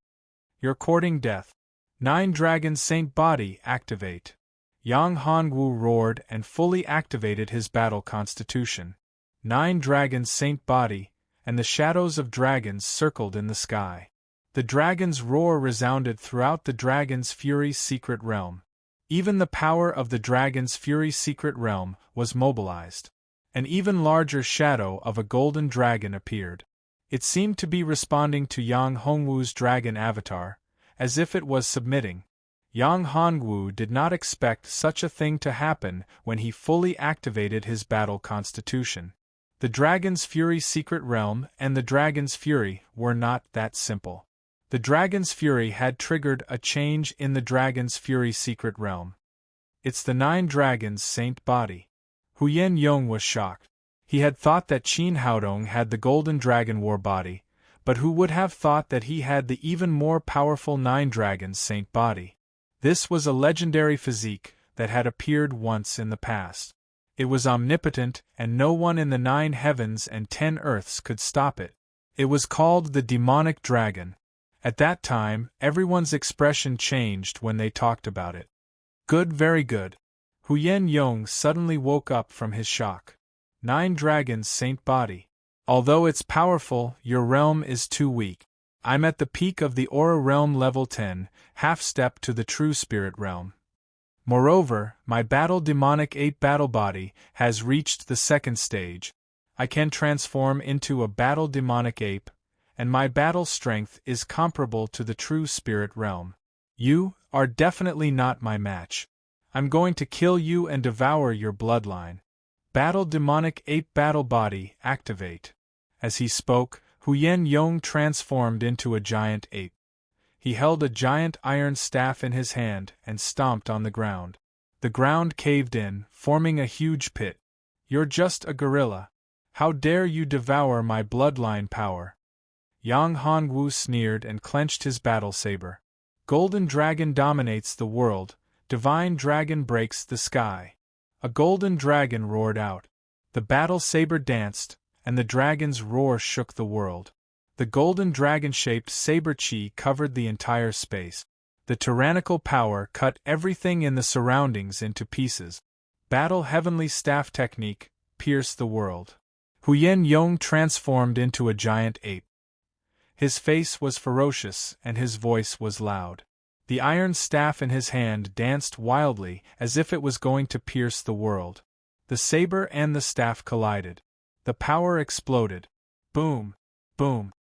You're courting death. 9 Dragon Saint Body, activate. Yang Hongwu roared and fully activated his battle constitution. 9 Dragon Saint Body, and the shadows of dragons circled in the sky. The dragon's roar resounded throughout the Dragon's Fury secret realm. Even the power of the Dragon's Fury secret realm was mobilized. An even larger shadow of a golden dragon appeared. It seemed to be responding to Yang Hongwu's dragon avatar, as if it was submitting. Yang Hongwu did not expect such a thing to happen when he fully activated his battle constitution. The Dragon's Fury secret realm and the Dragon's Fury were not that simple. The Dragon's Fury had triggered a change in the Dragon's Fury secret realm. It's the 9 Dragons Saint Body. Huyen Yong was shocked. He had thought that Qin Haodong had the Golden Dragon War Body, but who would have thought that he had the even more powerful 9 Dragons Saint Body? This was a legendary physique that had appeared once in the past. It was omnipotent, and no one in the 9 heavens and 10 earths could stop it. It was called the Demonic Dragon. At that time, everyone's expression changed when they talked about it. Good, very good. Huyen Yong suddenly woke up from his shock. 9 Dragons Saint Body. Although it's powerful, your realm is too weak. I'm at the peak of the Aura Realm level 10, half step to the true Spirit Realm. Moreover, my Battle Demonic Ape Battle Body has reached the 2nd stage. I can transform into a Battle Demonic Ape, and my battle strength is comparable to the true Spirit Realm. You are definitely not my match. I'm going to kill you and devour your bloodline. Battle Demonic Ape Battle Body, activate. As he spoke, Huyen Yong transformed into a giant ape. He held a giant iron staff in his hand and stomped on the ground. The ground caved in, forming a huge pit. You're just a gorilla. How dare you devour my bloodline power? Yang Hongwu sneered and clenched his battle saber. Golden Dragon dominates the world, Divine Dragon breaks the sky. A golden dragon roared out. The battle saber danced, and the dragon's roar shook the world. The golden dragon-shaped saber chi covered the entire space. The tyrannical power cut everything in the surroundings into pieces. Battle Heavenly Staff technique pierced the world. Huyen Yong transformed into a giant ape. His face was ferocious and his voice was loud. The iron staff in his hand danced wildly as if it was going to pierce the world. The saber and the staff collided. The power exploded. Boom! Boom!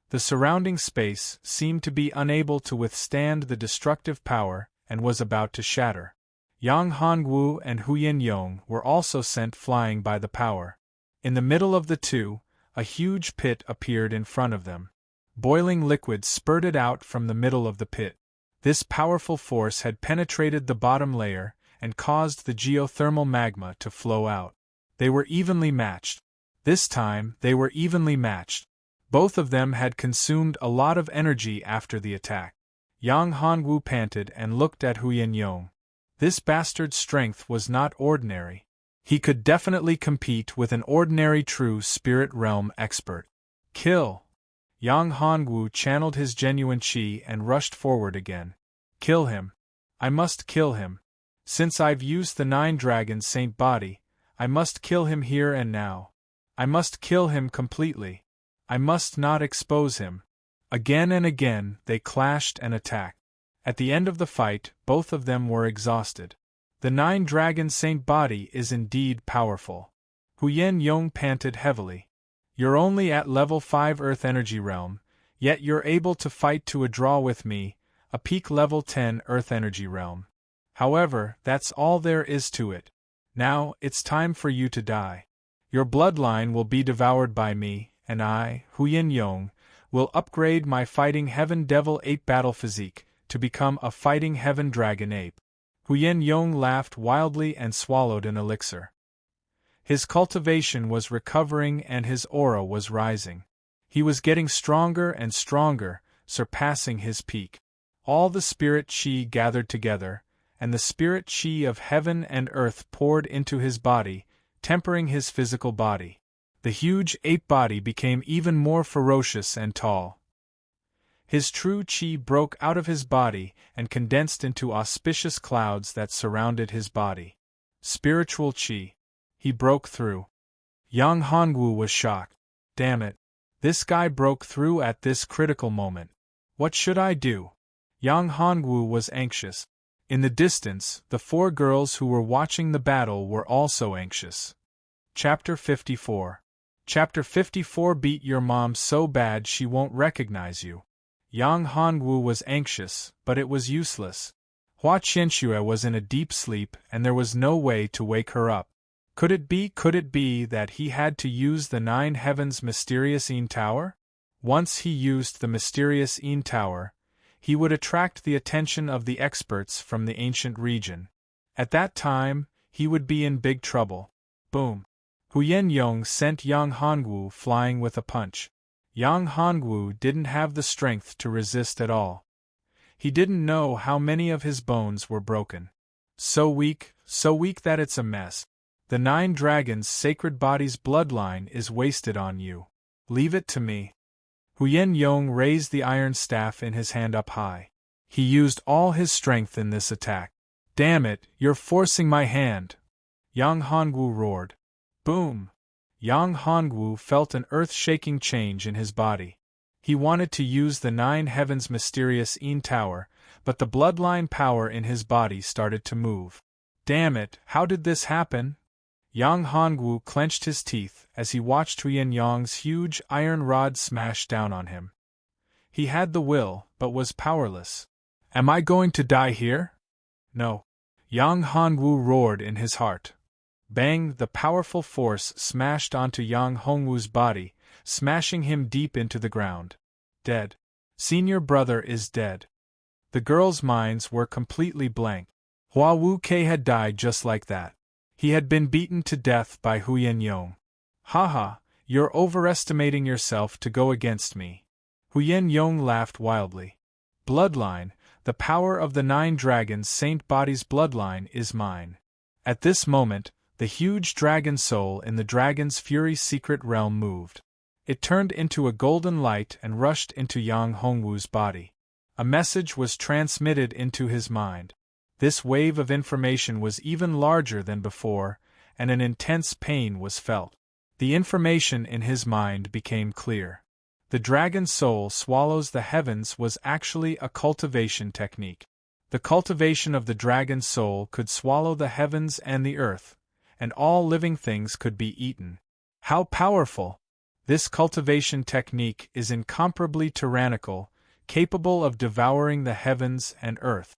The surrounding space seemed to be unable to withstand the destructive power and was about to shatter. Yang Hongwu and Huyen Yong were also sent flying by the power. In the middle of the two, a huge pit appeared in front of them. Boiling liquid spurted out from the middle of the pit. This powerful force had penetrated the bottom layer and caused the geothermal magma to flow out. They were evenly matched. This time, they were evenly matched. Both of them had consumed a lot of energy after the attack. Yang Hongwu panted and looked at Huyen Yong. This bastard's strength was not ordinary. He could definitely compete with an ordinary true spirit realm expert. Kill! Yang Hongwu channeled his genuine qi and rushed forward again. Kill him. I must kill him. Since I've used the 9 Dragon Saint body, I must kill him here and now. I must kill him completely. I must not expose him. Again and again, they clashed and attacked. At the end of the fight, both of them were exhausted. The 9 Dragon Saint body is indeed powerful. Huyen Yong panted heavily. You're only at level 5 Earth Energy Realm, yet you're able to fight to a draw with me, a peak level 10 Earth Energy Realm. However, that's all there is to it. Now, it's time for you to die. Your bloodline will be devoured by me, and I, Huyen Yong, will upgrade my Fighting Heaven Devil Ape battle physique to become a Fighting Heaven Dragon Ape. Huyen Yong laughed wildly and swallowed an elixir. His cultivation was recovering and his aura was rising. He was getting stronger and stronger, surpassing his peak. All the spirit qi gathered together, and the spirit qi of heaven and earth poured into his body, tempering his physical body. The huge ape body became even more ferocious and tall. His true qi broke out of his body and condensed into auspicious clouds that surrounded his body. Spiritual qi. He broke through. Yang Hongwu was shocked. Damn it. This guy broke through at this critical moment. What should I do? Yang Hongwu was anxious. In the distance, the 4 girls who were watching the battle were also anxious. Chapter 54. Chapter 54. Beat your mom so bad she won't recognize you. Yang Hongwu was anxious, but it was useless. Hua Qianxue was in a deep sleep and there was no way to wake her up. Could it be that he had to use the 9 Heavens mysterious Yin Tower? Once he used the mysterious Yin Tower, he would attract the attention of the experts from the ancient region. At that time, he would be in big trouble. Boom! Huyen Yong sent Yang Hongwu flying with a punch. Yang Hongwu didn't have the strength to resist at all. He didn't know how many of his bones were broken. So weak that it's a mess. The 9 Dragons' sacred body's bloodline is wasted on you. Leave it to me. Huyen Yong raised the iron staff in his hand up high. He used all his strength in this attack. Damn it, you're forcing my hand! Yang Hongwu roared. Boom! Yang Hongwu felt an earth-shaking change in his body. He wanted to use the 9 Heavens mysterious Yin Tower, but the bloodline power in his body started to move. Damn it, how did this happen? Yang Hongwu clenched his teeth as he watched Huyen Yong's huge iron rod smash down on him. He had the will, but was powerless. Am I going to die here? No. Yang Hongwu roared in his heart. Bang! The powerful force smashed onto Yang Hongwu's body, smashing him deep into the ground. Dead. Senior brother is dead. The girls' minds were completely blank. Hua Wuke had died just like that. He had been beaten to death by Huyen Yong. Haha, you're overestimating yourself to go against me. Huyen Yong laughed wildly. Bloodline, the power of the 9 Dragons Saint Body's bloodline is mine. At this moment, the huge dragon soul in the Dragon's Fury secret realm moved. It turned into a golden light and rushed into Yang Hongwu's body. A message was transmitted into his mind. This wave of information was even larger than before, and an intense pain was felt. The information in his mind became clear. The dragon soul swallows the heavens was actually a cultivation technique. The cultivation of the dragon soul could swallow the heavens and the earth, and all living things could be eaten. How powerful! This cultivation technique is incomparably tyrannical, capable of devouring the heavens and earth.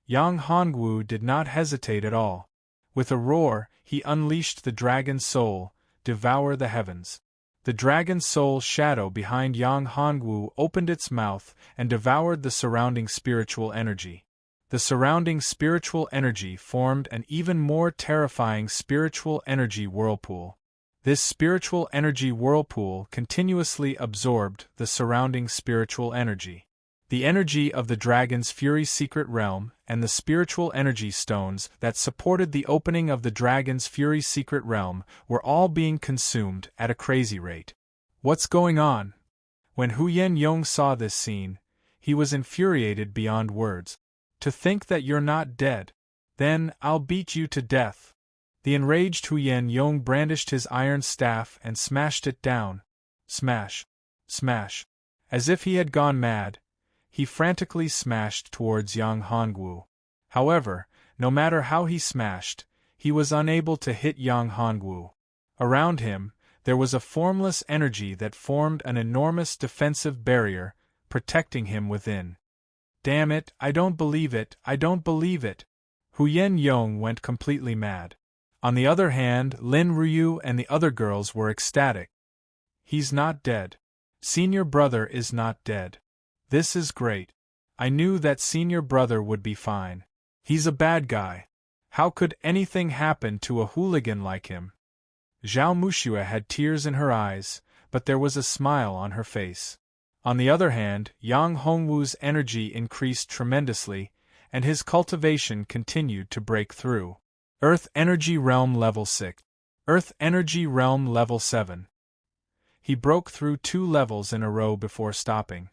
Yang Hongwu did not hesitate at all. With a roar, he unleashed the dragon soul, devour the heavens. The dragon soul shadow behind Yang Hongwu opened its mouth and devoured the surrounding spiritual energy. The surrounding spiritual energy formed an even more terrifying spiritual energy whirlpool. This spiritual energy whirlpool continuously absorbed the surrounding spiritual energy. The energy of the dragon's fury secret realm and the spiritual energy stones that supported the opening of the dragon's fury secret realm were all being consumed at a crazy rate. What's going on? When Huyen Yong saw this scene, he was infuriated beyond words. To think that you're not dead. Then I'll beat you to death. The enraged Huyen Yong brandished his iron staff and smashed it down. Smash. Smash. As if he had gone mad, he frantically smashed towards Yang Hongwu. However, no matter how he smashed, he was unable to hit Yang Hongwu. Around him, there was a formless energy that formed an enormous defensive barrier, protecting him within. Damn it, I don't believe it, I don't believe it. Huyen Yong went completely mad. On the other hand, Lin Ruyu and the other girls were ecstatic. He's not dead. Senior brother is not dead. This is great. I knew that senior brother would be fine. He's a bad guy. How could anything happen to a hooligan like him? Zhao Muxue had tears in her eyes, but there was a smile on her face. On the other hand, Yang Hongwu's energy increased tremendously, and his cultivation continued to break through. Earth Energy Realm Level 6. Earth Energy Realm Level 7. He broke through 2 levels in a row before stopping.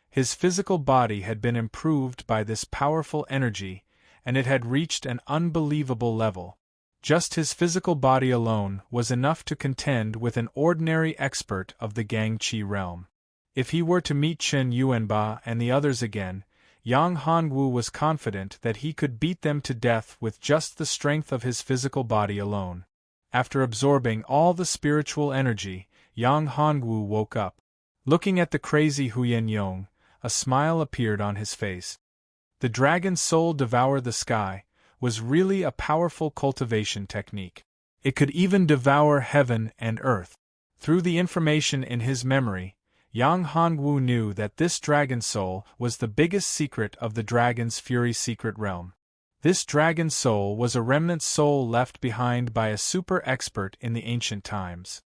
His physical body had been improved by this powerful energy, and it had reached an unbelievable level. Just his physical body alone was enough to contend with an ordinary expert of the Gangqi realm. If he were to meet Chen Yuanba and the others again, Yang Hongwu was confident that he could beat them to death with just the strength of his physical body alone. After absorbing all the spiritual energy, Yang Hongwu woke up. Looking at the crazy Huyen Yong, a smile appeared on his face. The dragon's soul devour the sky was really a powerful cultivation technique. It could even devour heaven and earth. Through the information in his memory, Yang Hongwu knew that this dragon soul was the biggest secret of the dragon's fury secret realm. This dragon soul was a remnant soul left behind by a super expert in the ancient times.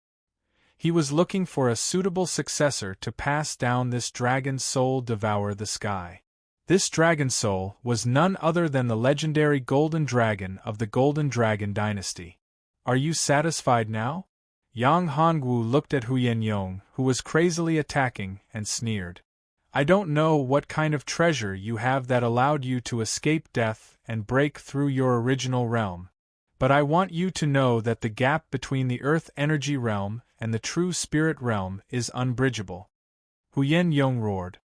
He was looking for a suitable successor to pass down this dragon soul devour the sky. This dragon soul was none other than the legendary Golden Dragon of the Golden Dragon dynasty. Are you satisfied now? Yang Hongwu looked at Huyen Yong, who was crazily attacking, and sneered. I don't know what kind of treasure you have that allowed you to escape death and break through your original realm. But I want you to know that the gap between the Earth Energy Realm and the true Spirit Realm is unbridgeable. Huyen Yong roared.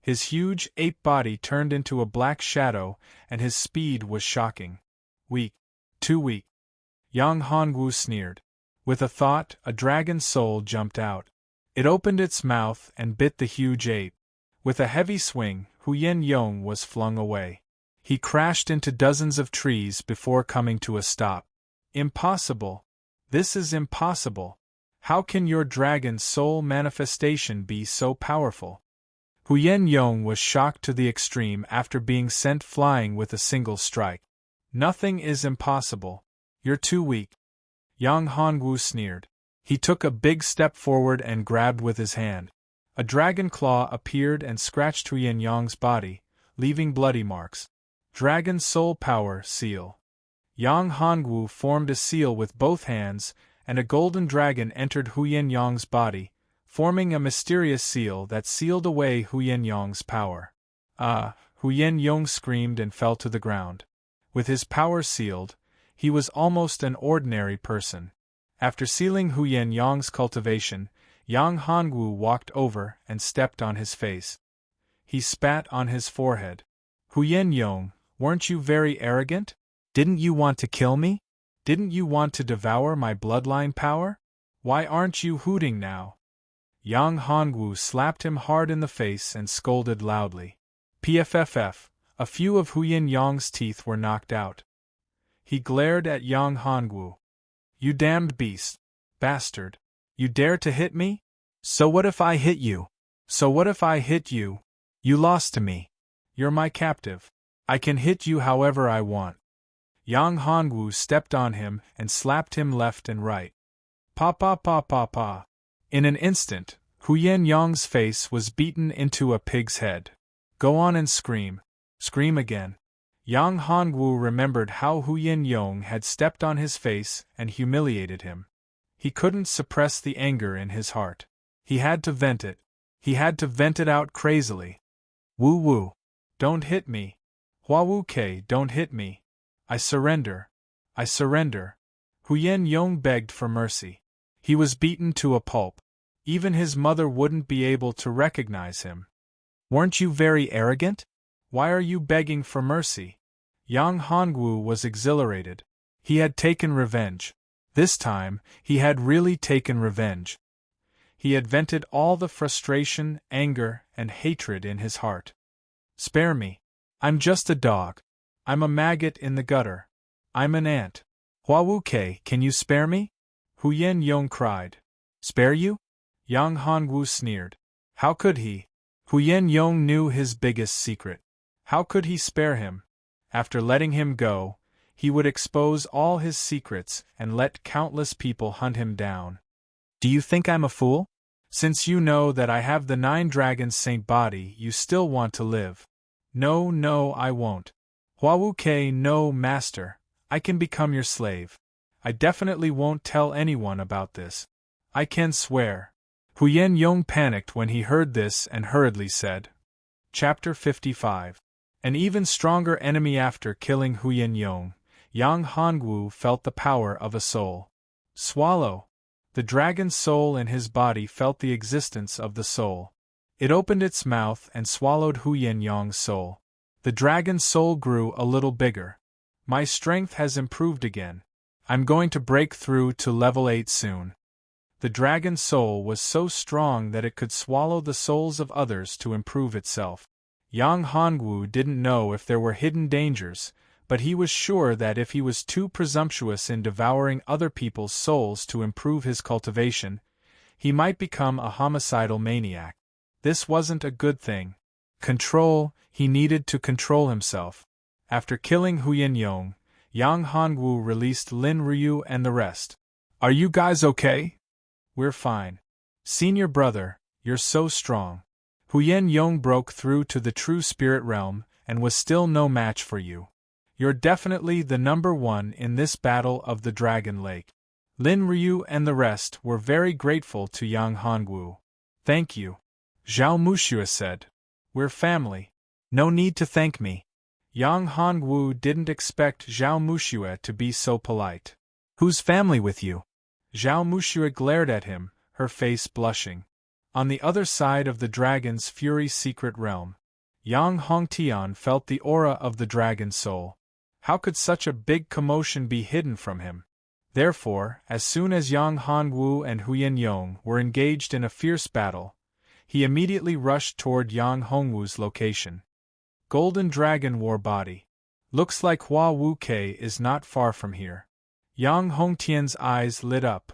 His huge ape body turned into a black shadow, and his speed was shocking. Weak. Too weak. Yang Hongwu sneered. With a thought, a dragon soul jumped out. It opened its mouth and bit the huge ape. With a heavy swing, Huyen Yong was flung away. He crashed into dozens of trees before coming to a stop. Impossible. This is impossible. How can your dragon soul manifestation be so powerful? Huyen Yong was shocked to the extreme after being sent flying with a single strike. Nothing is impossible. You're too weak. Yang Hongwu sneered. He took a big step forward and grabbed with his hand. A dragon claw appeared and scratched Huyen Yong's body, leaving bloody marks. Dragon Soul Power Seal. Yang Hongwu formed a seal with both hands, and a golden dragon entered Huyen Yong's body, forming a mysterious seal that sealed away Huyen Yong's power. Ah! Huyen Yong screamed and fell to the ground. With his power sealed, he was almost an ordinary person. After sealing Huyen Yong's cultivation, Yang Hongwu walked over and stepped on his face. He spat on his forehead. Huyen Yong, weren't you very arrogant? Didn't you want to kill me? Didn't you want to devour my bloodline power? Why aren't you hooting now? Yang Hongwu slapped him hard in the face and scolded loudly. Pfff, a few of Huyen Yong's teeth were knocked out. He glared at Yang Hongwu. You damned beast. Bastard. You dare to hit me? So what if I hit you? So what if I hit you? You lost to me. You're my captive. I can hit you however I want. Yang Hongwu stepped on him and slapped him left and right. Pa pa pa pa pa. In an instant, Huyen Yong's face was beaten into a pig's head. Go on and scream. Scream again. Yang Hongwu remembered how Huyen Yong had stepped on his face and humiliated him. He couldn't suppress the anger in his heart. He had to vent it. He had to vent it out crazily. Wu Wu. Don't hit me. Hua Wu Ke, don't hit me. I surrender. I surrender. Huyen Yong begged for mercy. He was beaten to a pulp. Even his mother wouldn't be able to recognize him. Weren't you very arrogant? Why are you begging for mercy? Yang Hongwu was exhilarated. He had taken revenge. This time, he had really taken revenge. He had vented all the frustration, anger, and hatred in his heart. Spare me. I'm just a dog. I'm a maggot in the gutter. I'm an ant. Hua Wu Ke, can you spare me? Huyen Yong cried. Spare you? Yang Hongwu sneered. How could he? Huyen Yong knew his biggest secret. How could he spare him? After letting him go, he would expose all his secrets and let countless people hunt him down. Do you think I'm a fool? Since you know that I have the 9 dragons' saint body, you still want to live. No, no, I won't. Hua Wu Ke, no, master. I can become your slave. I definitely won't tell anyone about this. I can swear. Huyen Yong panicked when he heard this and hurriedly said. Chapter 55. An even stronger enemy. After killing Huyen Yong, Yang Hongwu felt the power of a soul. Swallow. The dragon's soul in his body felt the existence of the soul. It opened its mouth and swallowed Huyen Yong's soul. The dragon's soul grew a little bigger. My strength has improved again. I'm going to break through to level 8 soon. The dragon's soul was so strong that it could swallow the souls of others to improve itself. Yang Hongwu didn't know if there were hidden dangers, but he was sure that if he was too presumptuous in devouring other people's souls to improve his cultivation, he might become a homicidal maniac. This wasn't a good thing. Control, he needed to control himself. After killing Huyen Yong, Yang Hongwu released Lin Ryu and the rest. Are you guys okay? We're fine. Senior brother, you're so strong. Huyen Yong broke through to the true spirit realm and was still no match for you. You're definitely the number 1 in this battle of the Dragon Lake. Lin Ryu and the rest were very grateful to Yang Hongwu. Thank you. Zhao Muxue said. We're family. No need to thank me. Yang Hongwu didn't expect Zhao Muxue to be so polite. Who's family with you? Zhao Muxue glared at him, her face blushing. On the other side of the dragon's fury secret realm, Yang Hongtian felt the aura of the dragon's soul. How could such a big commotion be hidden from him? Therefore, as soon as Yang Hongwu and Huyen Yong were engaged in a fierce battle, he immediately rushed toward Yang Hongwu's location. Golden Dragon War Body. Looks like Hua Wu Ke is not far from here. Yang Hongtian's eyes lit up.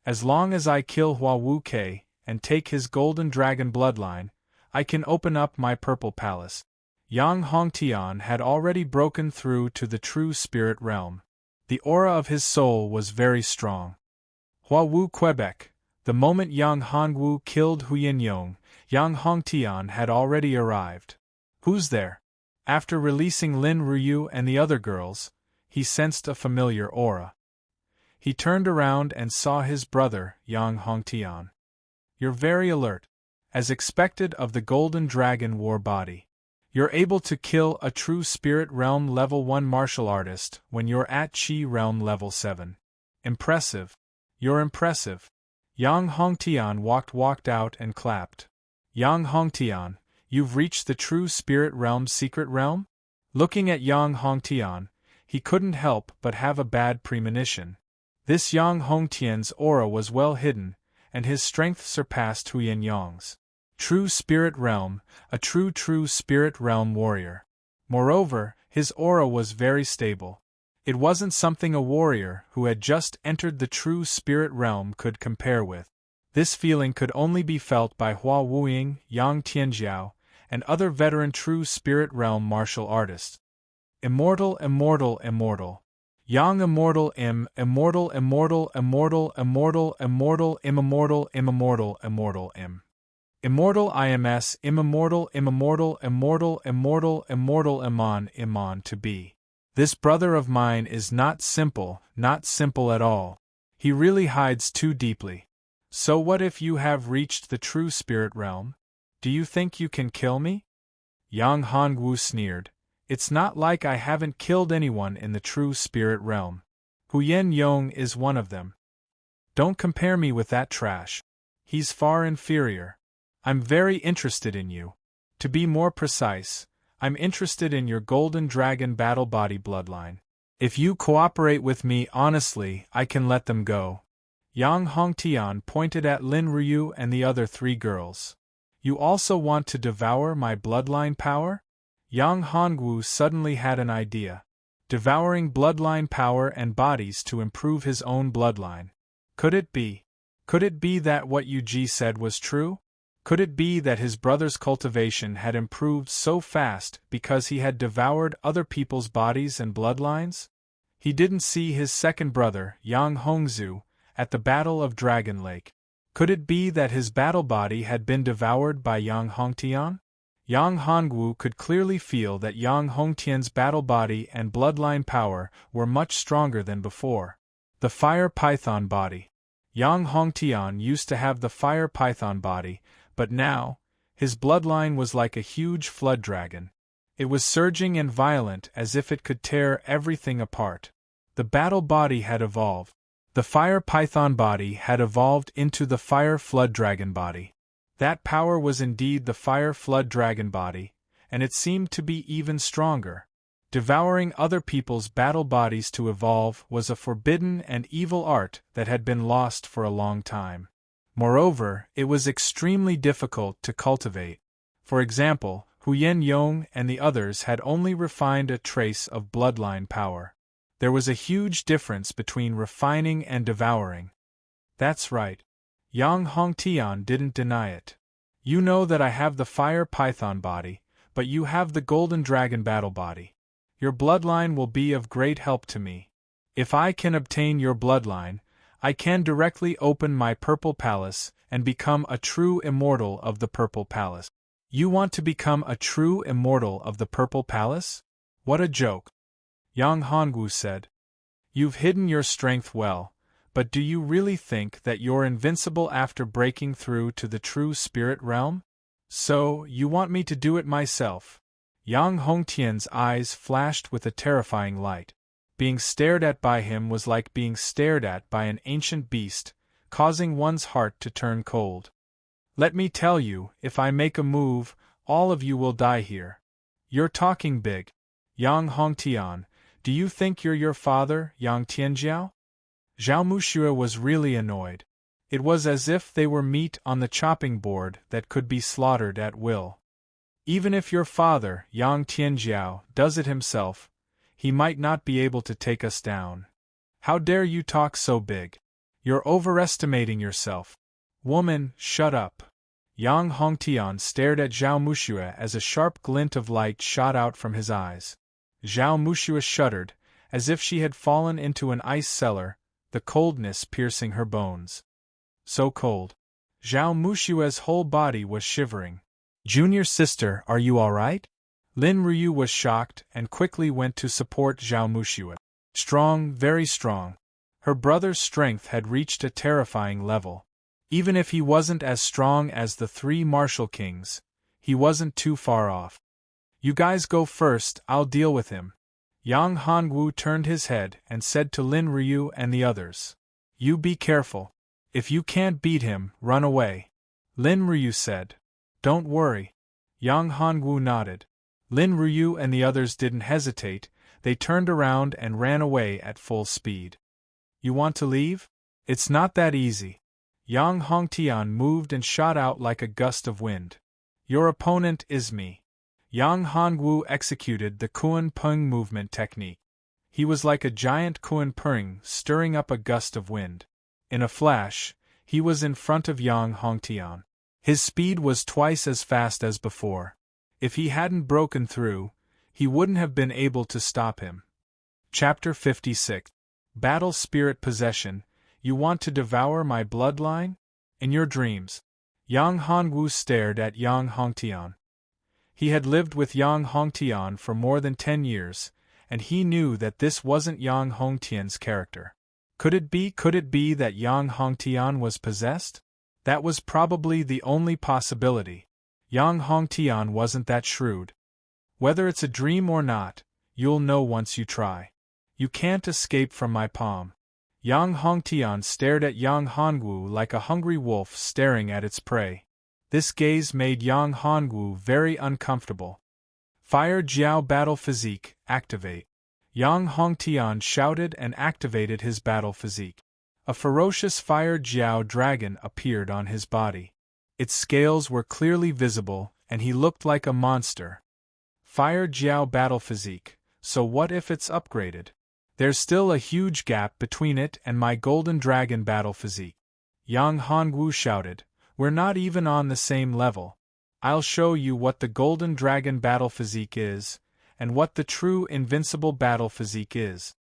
As long as I kill Hua Wu Ke and take his golden dragon bloodline, I can open up my purple palace. Yang Hongtian had already broken through to the true spirit realm. The aura of his soul was very strong. Hua Wu Quebec. The moment Yang Hongwu killed Huyen Yong, Yang Hongtian had already arrived. Who's there? After releasing Lin Ryu and the other girls, he sensed a familiar aura. He turned around and saw his brother, Yang Hongtian. You're very alert. As expected of the Golden Dragon War Body. You're able to kill a true Spirit Realm Level 1 martial artist when you're at Chi Realm Level 7. Impressive. You're impressive. Yang Hongtian walked out and clapped. Yang Hongtian, you've reached the true Spirit Realm Secret Realm? Looking at Yang Hongtian, he couldn't help but have a bad premonition. This Yang Hongtian's aura was well hidden, and his strength surpassed Huyen Yong's. True Spirit Realm, a true Spirit Realm warrior. Moreover, his aura was very stable. It wasn't something a warrior who had just entered the true Spirit Realm could compare with. This feeling could only be felt by Hua Wuying, Yang Tianjiao, and other veteran true spirit realm martial artists. Immortal, immortal, immortal. Yang immortal, immortal, immortal, immortal, immortal, immortal, immortal, immortal, immortal, Immortal IMS, immortal, immortal, immortal, immortal, immortal, Iman to be. This brother of mine is not simple at all. He really hides too deeply. So what if you have reached the true spirit realm? Do you think you can kill me? Yang Hongwu sneered. It's not like I haven't killed anyone in the true spirit realm. Huyen Yong is one of them. Don't compare me with that trash. He's far inferior. I'm very interested in you. To be more precise, I'm interested in your golden dragon battle body bloodline. If you cooperate with me honestly, I can let them go. Yang Hongtian pointed at Lin Ruyu and the other 3 girls. You also want to devour my bloodline power? Yang Hongwu suddenly had an idea. Devouring bloodline power and bodies to improve his own bloodline. Could it be that what Yuji said was true? Could it be that his brother's cultivation had improved so fast because he had devoured other people's bodies and bloodlines? He didn't see his second brother, Yang Hongzhu, at the Battle of Dragon Lake. Could it be that his battle body had been devoured by Yang Hongtian? Yang Hongwu could clearly feel that Yang Hongtian's battle body and bloodline power were much stronger than before. The fire python body. Yang Hongtian used to have the fire python body, but now, his bloodline was like a huge flood dragon. It was surging and violent as if it could tear everything apart. The battle body had evolved. The fire python body had evolved into the fire flood dragon body. That power was indeed the fire flood dragon body, and it seemed to be even stronger. Devouring other people's battle bodies to evolve was a forbidden and evil art that had been lost for a long time. Moreover, it was extremely difficult to cultivate. For example, Huyen Yong and the others had only refined a trace of bloodline power. There was a huge difference between refining and devouring. That's right. Yang Hongtian didn't deny it. You know that I have the fire python body, but you have the golden dragon battle body. Your bloodline will be of great help to me. If I can obtain your bloodline, I can directly open my Purple Palace and become a true immortal of the Purple Palace. You want to become a true immortal of the Purple Palace? What a joke. Yang Hongwu said. You've hidden your strength well, but do you really think that you're invincible after breaking through to the true spirit realm? So, you want me to do it myself? Yang Hongtian's eyes flashed with a terrifying light. Being stared at by him was like being stared at by an ancient beast, causing one's heart to turn cold. Let me tell you, if I make a move, all of you will die here. You're talking big. Yang Hongtian, do you think you're your father, Yang Tianjiao? Zhao Muxue was really annoyed. It was as if they were meat on the chopping board that could be slaughtered at will. Even if your father, Yang Tianjiao, does it himself, he might not be able to take us down. How dare you talk so big? You're overestimating yourself. Woman, shut up. Yang Hongtian stared at Zhao Muxue as a sharp glint of light shot out from his eyes. Zhao Muxue shuddered, as if she had fallen into an ice cellar, the coldness piercing her bones. So cold. Zhao Mushue's whole body was shivering. Junior sister, are you all right? Lin Ruyu was shocked and quickly went to support Zhao Muxue. Strong, very strong. Her brother's strength had reached a terrifying level. Even if he wasn't as strong as the 3 martial kings, he wasn't too far off. You guys go first, I'll deal with him. Yang Hongwu turned his head and said to Lin Ruyu and the others. You be careful. If you can't beat him, run away. Lin Ruyu said. Don't worry. Yang Hongwu nodded. Lin Ruyu and the others didn't hesitate, they turned around and ran away at full speed. You want to leave? It's not that easy. Yang Hongtian moved and shot out like a gust of wind. Your opponent is me. Yang Hongwu executed the Kuan Peng movement technique. He was like a giant Kuan Peng stirring up a gust of wind. In a flash, he was in front of Yang Hongtian. His speed was twice as fast as before. If he hadn't broken through, he wouldn't have been able to stop him. Chapter 56. Battle Spirit Possession. You want to devour my bloodline? In your dreams. Yang Hongwu stared at Yang Hongtian. He had lived with Yang Hongtian for more than 10 years, and he knew that this wasn't Yang Hongtian's character. Could it be that Yang Hongtian was possessed? That was probably the only possibility. Yang Hongtian wasn't that shrewd. Whether it's a dream or not, you'll know once you try. You can't escape from my palm. Yang Hongtian stared at Yang Hongwu like a hungry wolf staring at its prey. This gaze made Yang Hongwu very uncomfortable. Fire Jiao Battle Physique, activate. Yang Hongtian shouted and activated his battle physique. A ferocious fire Jiao dragon appeared on his body. Its scales were clearly visible, and he looked like a monster. Fire Jiao Battle Physique, so what if it's upgraded? There's still a huge gap between it and my Golden Dragon Battle Physique. Yang Hongwu shouted, we're not even on the same level. I'll show you what the Golden Dragon Battle Physique is, and what the true Invincible Battle Physique is.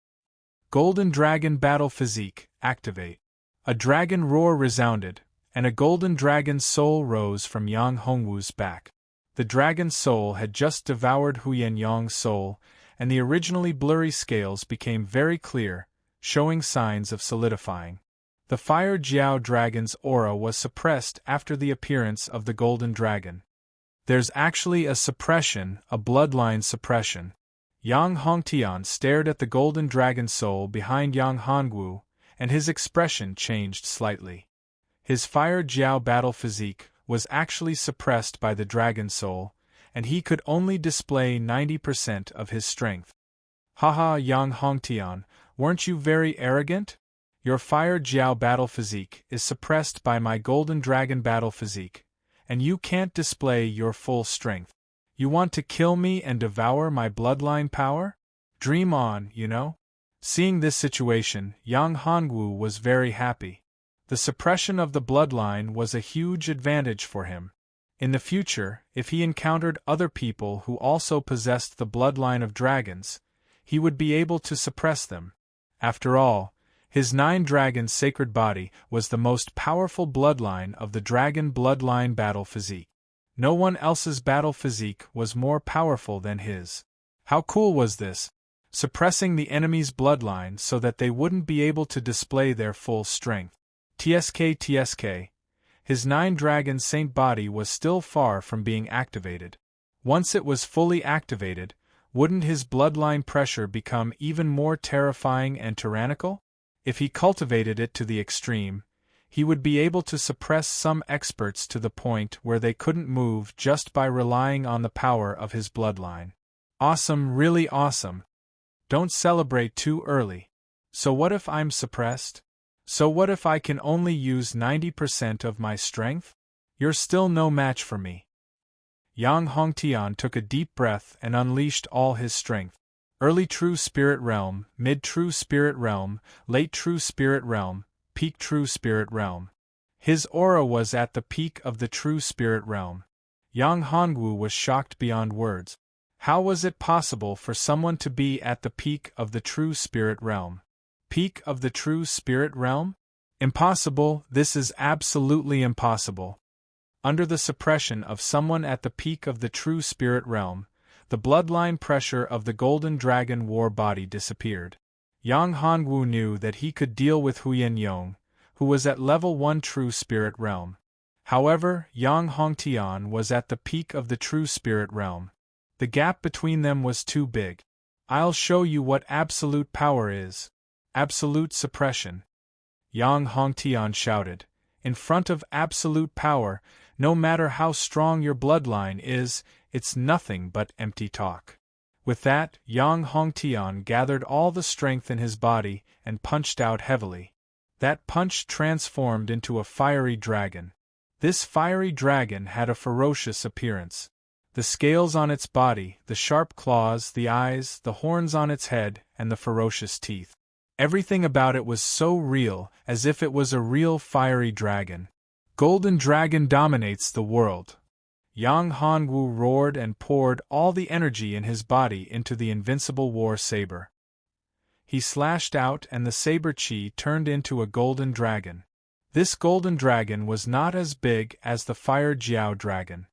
Golden Dragon Battle Physique, activate. A dragon roar resounded, and a golden dragon's soul rose from Yang Hongwu's back. The dragon's soul had just devoured Huyen Yang's soul, and the originally blurry scales became very clear, showing signs of solidifying. The Fire Jiao dragon's aura was suppressed after the appearance of the golden dragon. There's actually a suppression, a bloodline suppression. Yang Hongtian stared at the golden dragon soul behind Yang Hongwu, and his expression changed slightly. His Fire Jiao Battle Physique was actually suppressed by the dragon soul, and he could only display 90% of his strength. Haha, Yang Hongtian, weren't you very arrogant? Your Fire Jiao Battle Physique is suppressed by my Golden Dragon Battle Physique, and you can't display your full strength. You want to kill me and devour my bloodline power? Dream on, you know? Seeing this situation, Yang Hongwu was very happy. The suppression of the bloodline was a huge advantage for him. In the future, if he encountered other people who also possessed the bloodline of dragons, he would be able to suppress them. After all, his 9-dragon sacred body was the most powerful bloodline of the dragon bloodline battle physique. No one else's battle physique was more powerful than his. How cool was this? Suppressing the enemy's bloodline so that they wouldn't be able to display their full strength. TSK. His 9-dragon saint body was still far from being activated. Once it was fully activated, wouldn't his bloodline pressure become even more terrifying and tyrannical? If he cultivated it to the extreme, he would be able to suppress some experts to the point where they couldn't move just by relying on the power of his bloodline. Awesome, really awesome. Don't celebrate too early. So what if I'm suppressed? So what if I can only use 90% of my strength? You're still no match for me. Yang Hongtian took a deep breath and unleashed all his strength. Early True Spirit Realm, Mid True Spirit Realm, Late True Spirit Realm, Peak True Spirit Realm. His aura was at the peak of the True Spirit Realm. Yang Hongwu was shocked beyond words. How was it possible for someone to be at the peak of the True Spirit Realm? Peak of the True Spirit Realm? Impossible, this is absolutely impossible. Under the suppression of someone at the peak of the True Spirit Realm, the bloodline pressure of the Golden Dragon War body disappeared. Yang Hongwu knew that he could deal with Huyen Yong, who was at level 1 True Spirit Realm. However, Yang Hongtian was at the peak of the True Spirit Realm. The gap between them was too big. I'll show you what absolute power is. Absolute suppression. Yang Hongtian shouted. In front of absolute power, no matter how strong your bloodline is, it's nothing but empty talk. With that, Yang Hongtian gathered all the strength in his body and punched out heavily. That punch transformed into a fiery dragon. This fiery dragon had a ferocious appearance. The scales on its body, the sharp claws, the eyes, the horns on its head, and the ferocious teeth. Everything about it was so real, as if it was a real fiery dragon. Golden Dragon dominates the world. Yang Hongwu roared and poured all the energy in his body into the invincible war saber. He slashed out and the saber chi turned into a golden dragon. This golden dragon was not as big as the fire Jiao dragon.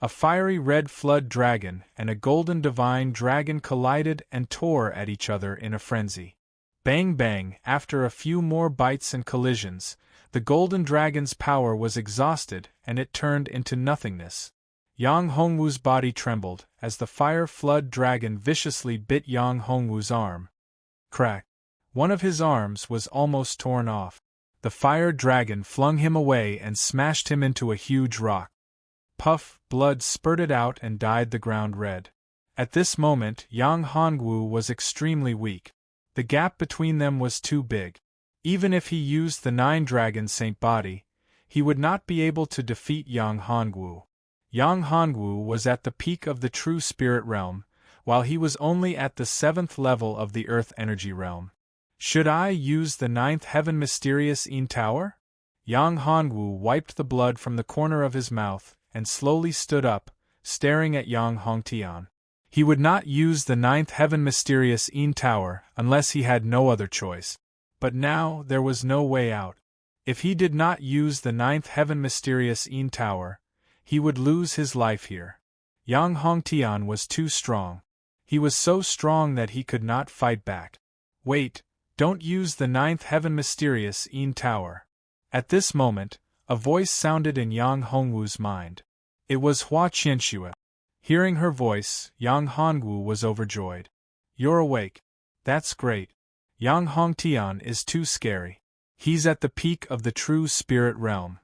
A fiery red flood dragon and a golden divine dragon collided and tore at each other in a frenzy. Bang bang, after a few more bites and collisions, the golden dragon's power was exhausted and it turned into nothingness. Yang Hongwu's body trembled as the fire flood dragon viciously bit Yang Hongwu's arm. Crack! One of his arms was almost torn off. The fire dragon flung him away and smashed him into a huge rock. Puff, blood spurted out and dyed the ground red. At this moment Yang Hongwu was extremely weak. The gap between them was too big. Even if he used the 9-dragon Saint body, he would not be able to defeat Yang Hongwu. Yang Hongwu was at the peak of the true spirit realm, while he was only at the 7th level of the earth energy realm. Should I use the 9th heaven mysterious Yin Tower? Yang Hongwu wiped the blood from the corner of his mouth and slowly stood up, staring at Yang Hongtian. He would not use the 9th heaven mysterious Yin Tower unless he had no other choice. But now there was no way out. If he did not use the 9th heaven mysterious Yin Tower, he would lose his life here. Yang Hongtian was too strong. He was so strong that he could not fight back. Wait, don't use the 9th heaven mysterious Yin Tower. At this moment, a voice sounded in Yang Hongwu's mind. It was Hua Qianxue. Hearing her voice, Yang Hongwu was overjoyed. You're awake. That's great. Yang Hongtian is too scary. He's at the peak of the true spirit realm.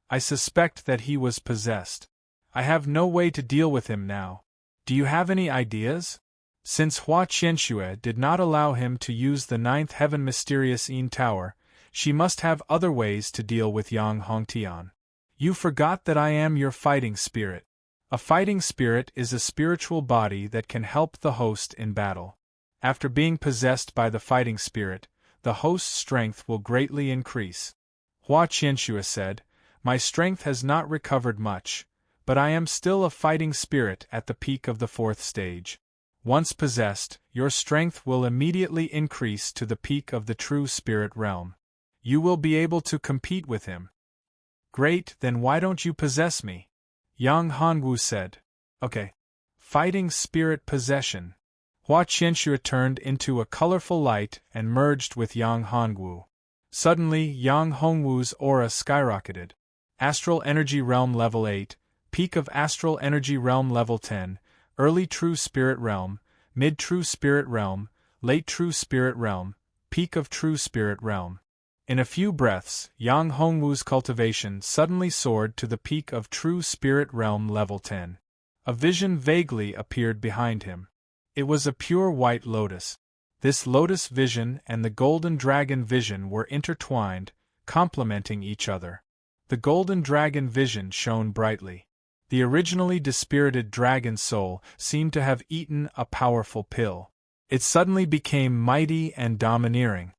I suspect that he was possessed. I have no way to deal with him now. Do you have any ideas? Since Hua Qianxue did not allow him to use the 9th heaven mysterious Yin Tower, she must have other ways to deal with Yang Hongtian. You forgot that I am your fighting spirit. A fighting spirit is a spiritual body that can help the host in battle. After being possessed by the fighting spirit, the host's strength will greatly increase. Hua Qianxue said, My strength has not recovered much, but I am still a fighting spirit at the peak of the 4th stage. Once possessed, your strength will immediately increase to the peak of the true spirit realm. You will be able to compete with him. Great, then why don't you possess me? Yang Hongwu said. Okay. Fighting spirit possession. Hua Qianxue turned into a colorful light and merged with Yang Hongwu. Suddenly, Yang Hongwu's aura skyrocketed. Astral Energy Realm Level 8, Peak of Astral Energy Realm Level 10, Early True Spirit Realm, Mid True Spirit Realm, Late True Spirit Realm, Peak of True Spirit Realm. In a few breaths, Yang Hongwu's cultivation suddenly soared to the peak of True Spirit Realm Level 10. A vision vaguely appeared behind him. It was a pure white lotus. This lotus vision and the golden dragon vision were intertwined, complementing each other. The golden dragon vision shone brightly. The originally dispirited dragon soul seemed to have eaten a powerful pill. It suddenly became mighty and domineering.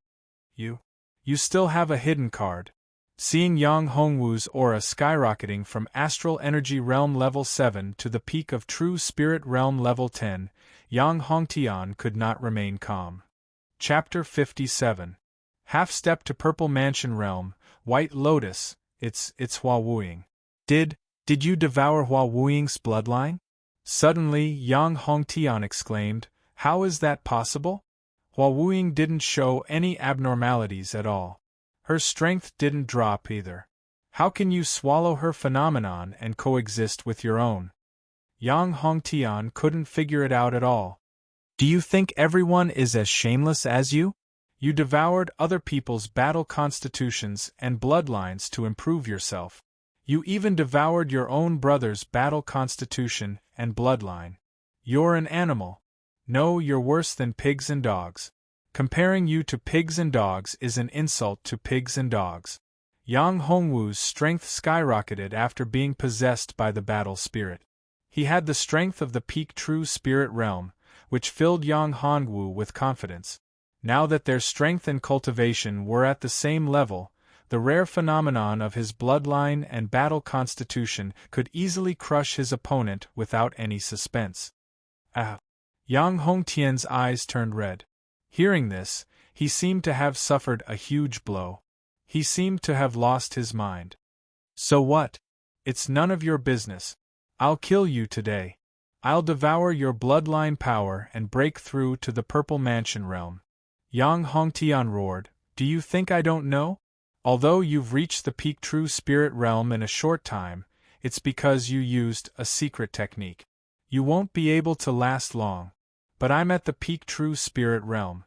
You still have a hidden card. Seeing Yang Hongwu's aura skyrocketing from Astral Energy Realm Level 7 to the peak of True Spirit Realm Level 10, Yang Hongtian could not remain calm. Chapter 57. Half-step to Purple Mansion Realm, White Lotus, it's Hua Wuying. Did you devour Hua Wuying's bloodline? Suddenly, Yang Hongtian exclaimed, How is that possible? Hua Wuying didn't show any abnormalities at all. Her strength didn't drop either. How can you swallow her phenomenon and coexist with your own? Yang Hongtian couldn't figure it out at all. Do you think everyone is as shameless as you? You devoured other people's battle constitutions and bloodlines to improve yourself. You even devoured your own brother's battle constitution and bloodline. You're an animal. No, you're worse than pigs and dogs. Comparing you to pigs and dogs is an insult to pigs and dogs. Yang Hongwu's strength skyrocketed after being possessed by the battle spirit. He had the strength of the peak true spirit realm, which filled Yang Hongwu with confidence. Now that their strength and cultivation were at the same level, the rare phenomenon of his bloodline and battle constitution could easily crush his opponent without any suspense. Ah! Yang Hongtian's eyes turned red. Hearing this, he seemed to have suffered a huge blow. He seemed to have lost his mind. So what? It's none of your business. I'll kill you today. I'll devour your bloodline power and break through to the Purple Mansion realm. Yang Hongtian roared, Do you think I don't know? Although you've reached the peak true spirit realm in a short time, it's because you used a secret technique. You won't be able to last long. But I'm at the peak true spirit realm.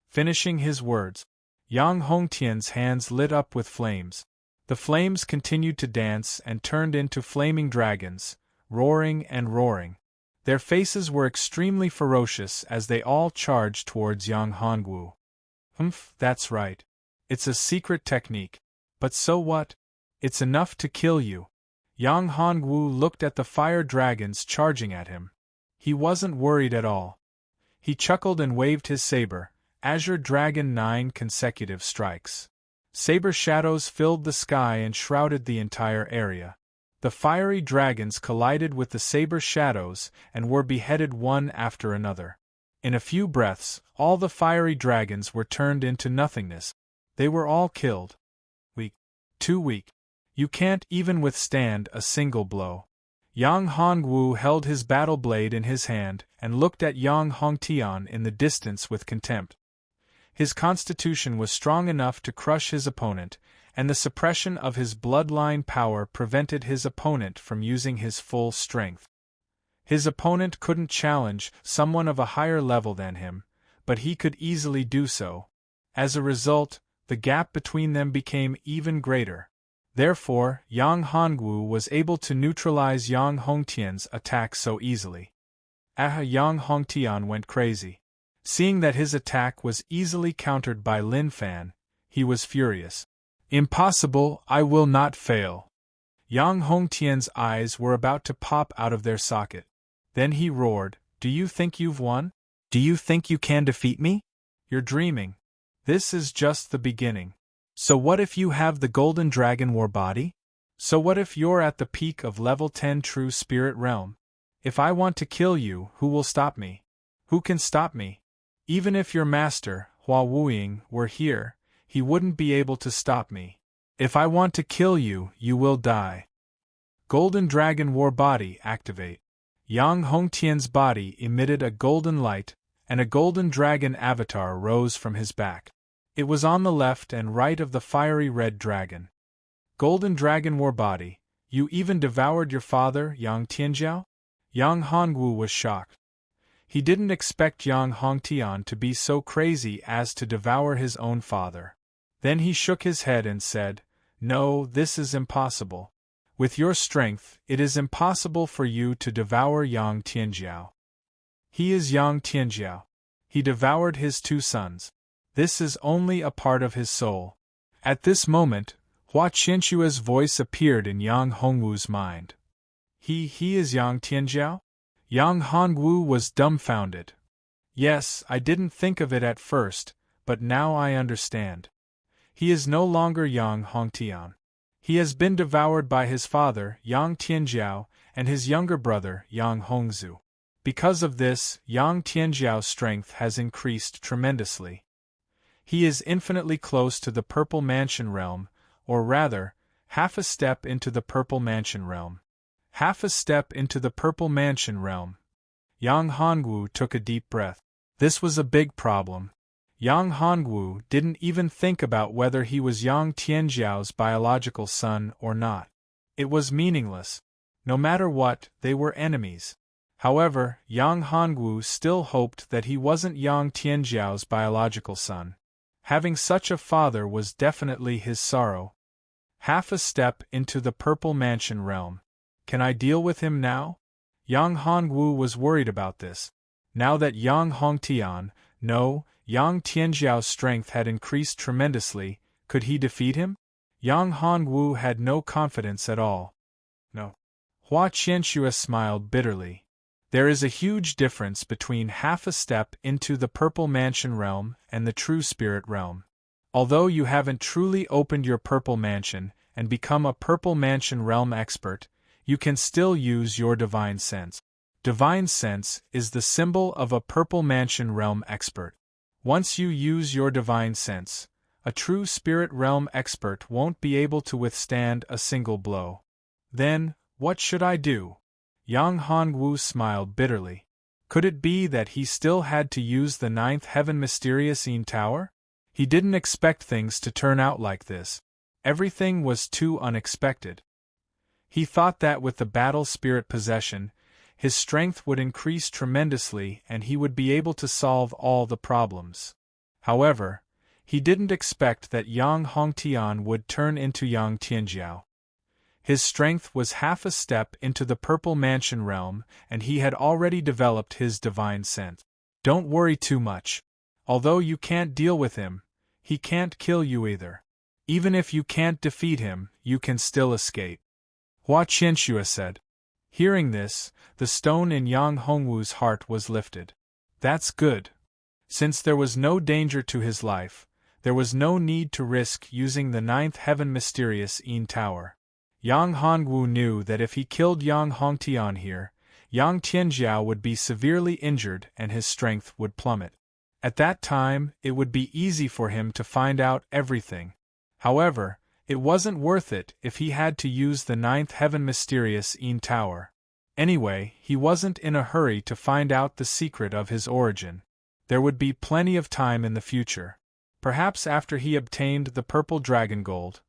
Finishing his words, Yang Hongtian's hands lit up with flames. The flames continued to dance and turned into flaming dragons, roaring and roaring. Their faces were extremely ferocious as they all charged towards Yang Hongwu. That's right. It's a secret technique. But so what? It's enough to kill you. Yang Hongwu looked at the fire dragons charging at him. He wasn't worried at all. He chuckled and waved his saber, Azure Dragon 9 consecutive strikes. Saber shadows filled the sky and shrouded the entire area. The fiery dragons collided with the saber shadows and were beheaded one after another. In a few breaths, all the fiery dragons were turned into nothingness. They were all killed. Weak. Too weak. You can't even withstand a single blow. Yang Hongwu held his battle blade in his hand and looked at Yang Hongtian in the distance with contempt. His constitution was strong enough to crush his opponent, and the suppression of his bloodline power prevented his opponent from using his full strength. His opponent couldn't challenge someone of a higher level than him, but he could easily do so. As a result, the gap between them became even greater. Therefore, Yang Hongwu was able to neutralize Yang Hongtian's attack so easily. Yang Hongtian went crazy. Seeing that his attack was easily countered by Lin Fan, he was furious. Impossible, I will not fail. Yang Hongtian's eyes were about to pop out of their socket. Then he roared, Do you think you've won? Do you think you can defeat me? You're dreaming. This is just the beginning. So what if you have the Golden Dragon War body? So what if you're at the peak of level 10 true spirit realm? If I want to kill you, who will stop me? Who can stop me? Even if your master, Hua Wuying, were here, he wouldn't be able to stop me. If I want to kill you, you will die. Golden Dragon War body activate. Yang Hongtian's body emitted a golden light, and a golden dragon avatar rose from his back. It was on the left and right of the fiery red dragon. Golden Dragon War body, you even devoured your father, Yang Tianjiao? Yang Hongwu was shocked. He didn't expect Yang Hongtian to be so crazy as to devour his own father. Then he shook his head and said, No, this is impossible. With your strength, it is impossible for you to devour Yang Tianjiao. He is Yang Tianjiao. He devoured his two sons. This is only a part of his soul. At this moment, Hua Qianxua's voice appeared in Yang Hongwu's mind. He is Yang Tianjiao? Yang Hongwu was dumbfounded. Yes, I didn't think of it at first, but now I understand. He is no longer Yang Hongtian. He has been devoured by his father, Yang Tianjiao, and his younger brother, Yang Hongzu. Because of this, Yang Tianjiao's strength has increased tremendously. He is infinitely close to the Purple Mansion realm, or rather, half a step into the Purple Mansion realm. Half a step into the Purple Mansion realm. Yang Hongwu took a deep breath. This was a big problem. Yang Hongwu didn't even think about whether he was Yang Tianjiao's biological son or not. It was meaningless. No matter what, they were enemies. However, Yang Hongwu still hoped that he wasn't Yang Tianjiao's biological son. Having such a father was definitely his sorrow. Half a step into the Purple Mansion realm. Can I deal with him now? Yang Hongwu was worried about this. Now that Yang Hongtian, no, Yang Tianjiao's strength had increased tremendously, could he defeat him? Yang Hongwu had no confidence at all. No. Hua Qianxua smiled bitterly. There is a huge difference between half a step into the Purple Mansion realm and the true spirit realm. Although you haven't truly opened your Purple Mansion and become a Purple Mansion realm expert, you can still use your divine sense. Divine sense is the symbol of a Purple Mansion realm expert. Once you use your divine sense, a true spirit realm expert won't be able to withstand a single blow. Then, what should I do? Yang Hongwu smiled bitterly. Could it be that he still had to use the ninth heaven mysterious Yin Tower? He didn't expect things to turn out like this. Everything was too unexpected. He thought that with the battle spirit possession, his strength would increase tremendously and he would be able to solve all the problems. However, he didn't expect that Yang Hongtian would turn into Yang Tianjiao. His strength was half a step into the Purple Mansion realm, and he had already developed his divine sense. Don't worry too much. Although you can't deal with him, he can't kill you either. Even if you can't defeat him, you can still escape. Hua Qianxue said. Hearing this, the stone in Yang Hongwu's heart was lifted. That's good. Since there was no danger to his life, there was no need to risk using the ninth heaven mysterious Yin Tower. Yang Hongwu knew that if he killed Yang Hongtian here, Yang Tianjiao would be severely injured and his strength would plummet. At that time, it would be easy for him to find out everything. However, it wasn't worth it if he had to use the ninth heaven mysterious Yin Tower. Anyway, he wasn't in a hurry to find out the secret of his origin. There would be plenty of time in the future. Perhaps after he obtained the purple dragon gold,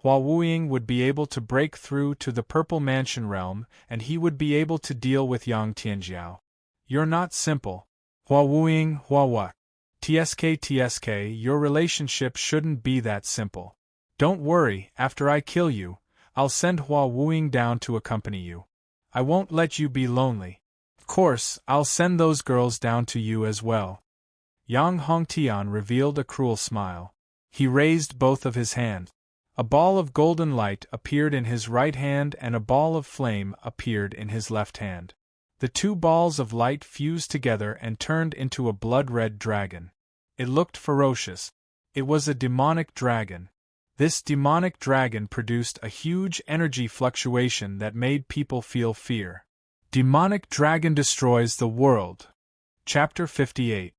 Hua Wuying would be able to break through to the Purple Mansion realm and he would be able to deal with Yang Tianjiao. You're not simple. Hua Wuying, Hua what? TSK, your relationship shouldn't be that simple. Don't worry, after I kill you, I'll send Hua Wuying down to accompany you. I won't let you be lonely. Of course, I'll send those girls down to you as well. Yang Hongtian revealed a cruel smile. He raised both of his hands. A ball of golden light appeared in his right hand and a ball of flame appeared in his left hand. The two balls of light fused together and turned into a blood-red dragon. It looked ferocious. It was a demonic dragon. This demonic dragon produced a huge energy fluctuation that made people feel fear. Demonic dragon destroys the world. Chapter 58.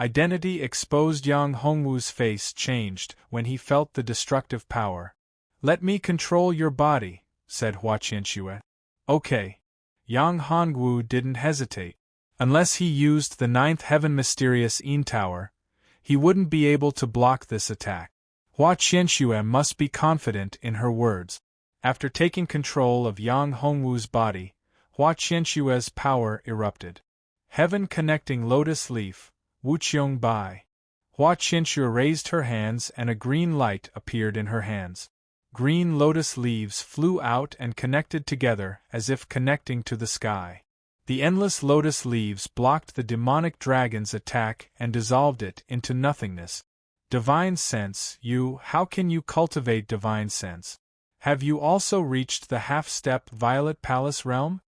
Identity exposed. Yang Hongwu's face changed when he felt the destructive power. Let me control your body, said Hua Qianxue. Okay. Yang Hongwu didn't hesitate. Unless he used the ninth heaven mysterious Yin Tower, he wouldn't be able to block this attack. Hua Qianxue must be confident in her words. After taking control of Yang Hongwu's body, Hua Qianxue's power erupted. Heaven connecting lotus leaf, Wuqiong Bai. Hua Qianxue raised her hands and a green light appeared in her hands. Green lotus leaves flew out and connected together as if connecting to the sky. The endless lotus leaves blocked the demonic dragon's attack and dissolved it into nothingness. Divine sense, how can you cultivate divine sense? Have you also reached the half-step Violet Palace realm?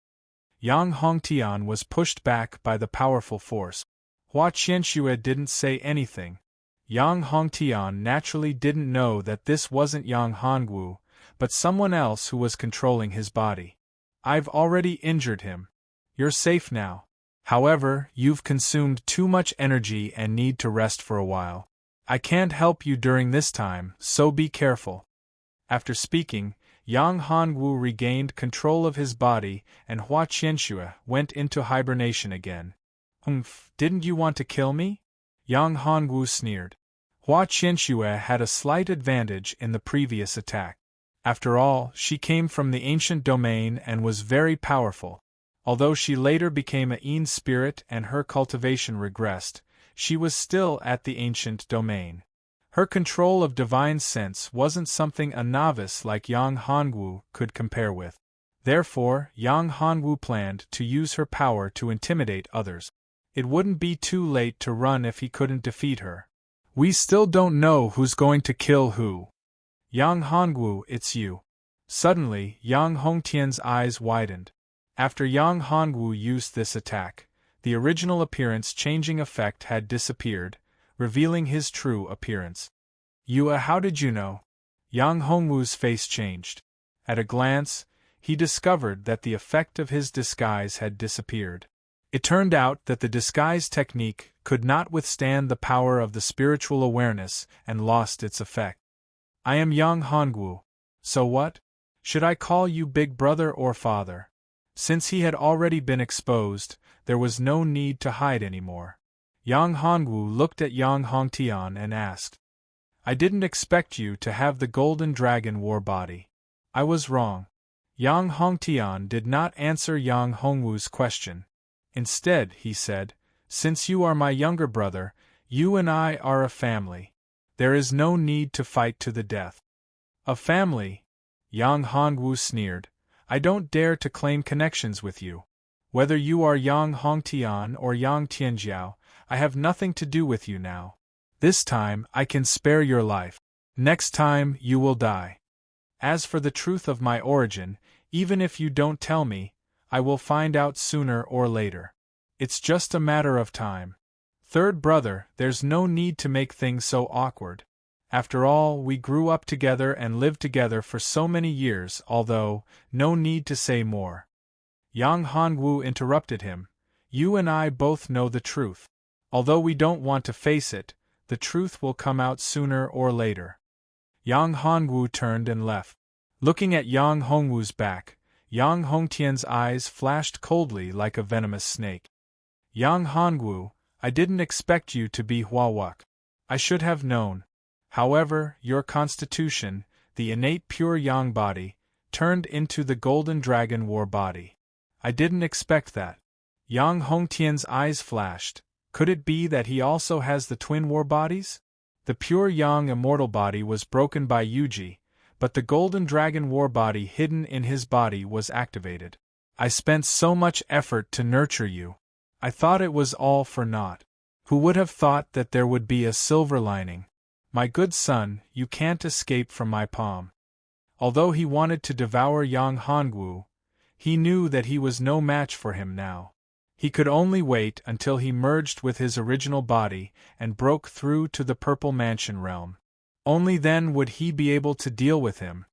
Yang Hongtian was pushed back by the powerful force. Hua Qianxue didn't say anything. Yang Hongtian naturally didn't know that this wasn't Yang Hongwu, but someone else who was controlling his body. I've already injured him. You're safe now. However, you've consumed too much energy and need to rest for a while. I can't help you during this time, so be careful. After speaking, Yang Hongwu regained control of his body and Hua Qianxue went into hibernation again. Didn't you want to kill me? Yang Hongwu sneered. Hua Qianxue had a slight advantage in the previous attack. After all, she came from the ancient domain and was very powerful. Although she later became a Yin spirit and her cultivation regressed, she was still at the ancient domain. Her control of divine sense wasn't something a novice like Yang Hongwu could compare with. Therefore, Yang Hongwu planned to use her power to intimidate others. It wouldn't be too late to run if he couldn't defeat her. We still don't know who's going to kill who. Yang Hongwu, it's you. Suddenly, Yang Hongtian's eyes widened. After Yang Hongwu used this attack, the original appearance-changing effect had disappeared, revealing his true appearance. How did you know? Yang Hongwu's face changed. At a glance, he discovered that the effect of his disguise had disappeared. It turned out that the disguise technique could not withstand the power of the spiritual awareness and lost its effect. I am Yang Hongwu. So what? Should I call you big brother or father? Since he had already been exposed, there was no need to hide anymore. Yang Hongwu looked at Yang Hongtian and asked, I didn't expect you to have the golden dragon war body. I was wrong. Yang Hongtian did not answer Yang Hongwu's question. Instead, he said, since you are my younger brother, you and I are a family. There is no need to fight to the death. A family? Yang Hongwu sneered. I don't dare to claim connections with you. Whether you are Yang Hongtian or Yang Tianjiao, I have nothing to do with you now. This time I can spare your life. Next time you will die. As for the truth of my origin, even if you don't tell me, I will find out sooner or later. It's just a matter of time. Third brother, there's no need to make things so awkward. After all, we grew up together and lived together for so many years, although, no need to say more. Yang Hongwu interrupted him. You and I both know the truth. Although we don't want to face it, the truth will come out sooner or later. Yang Hongwu turned and left. Looking at Yang Hongwu's back, Yang Hongtian's eyes flashed coldly like a venomous snake. Yang Hongwu, I didn't expect you to be Huawuk. I should have known. However, your constitution, the innate pure Yang body, turned into the golden dragon war body. I didn't expect that. Yang Hongtian's eyes flashed. Could it be that he also has the twin war bodies? The pure Yang immortal body was broken by Yuji, but the golden dragon war body hidden in his body was activated. I spent so much effort to nurture you. I thought it was all for naught. Who would have thought that there would be a silver lining? My good son, you can't escape from my palm. Although he wanted to devour Yang Hongwu, he knew that he was no match for him now. He could only wait until he merged with his original body and broke through to the Purple Mansion realm. Only then would he be able to deal with him.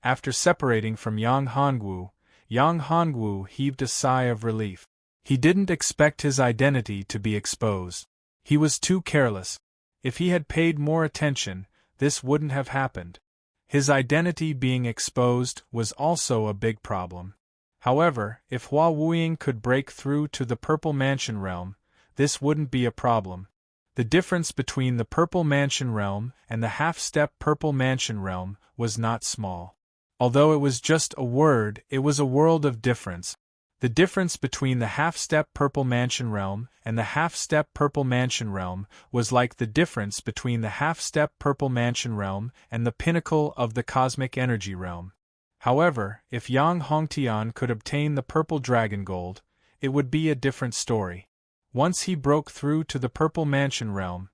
After separating from Yang Hongwu heaved a sigh of relief. He didn't expect his identity to be exposed. He was too careless. If he had paid more attention, this wouldn't have happened. His identity being exposed was also a big problem. However, if Hua Wuying could break through to the Purple Mansion realm, this wouldn't be a problem. The difference between the Purple Mansion realm and the half-step Purple Mansion realm was not small. Although it was just a word, it was a world of difference. The difference between the half-step Purple Mansion realm and the half-step Purple Mansion realm was like the difference between the half-step Purple Mansion realm and the pinnacle of the cosmic energy realm. However, if Yang Hongtian could obtain the Purple Dragon Gold, it would be a different story. Once he broke through to the Purple Mansion realm,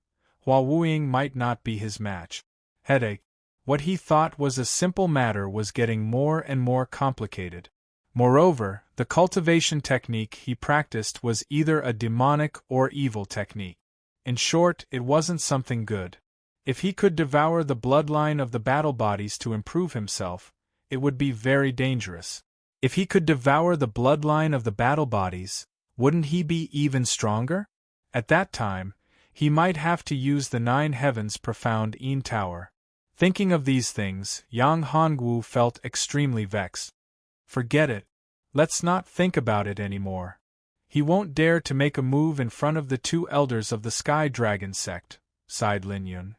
Hua Wuying might not be his match. Headache. What he thought was a simple matter was getting more and more complicated. Moreover, the cultivation technique he practiced was either a demonic or evil technique. In short, it wasn't something good. If he could devour the bloodline of the battle bodies to improve himself, it would be very dangerous. If he could devour the bloodline of the battle bodies, wouldn't he be even stronger? At that time, he might have to use the Nine Heavens Profound Een Tower. Thinking of these things, Yang Hongwu felt extremely vexed. Forget it. Let's not think about it anymore. He won't dare to make a move in front of the two elders of the Sky Dragon sect, sighed Lin Yun.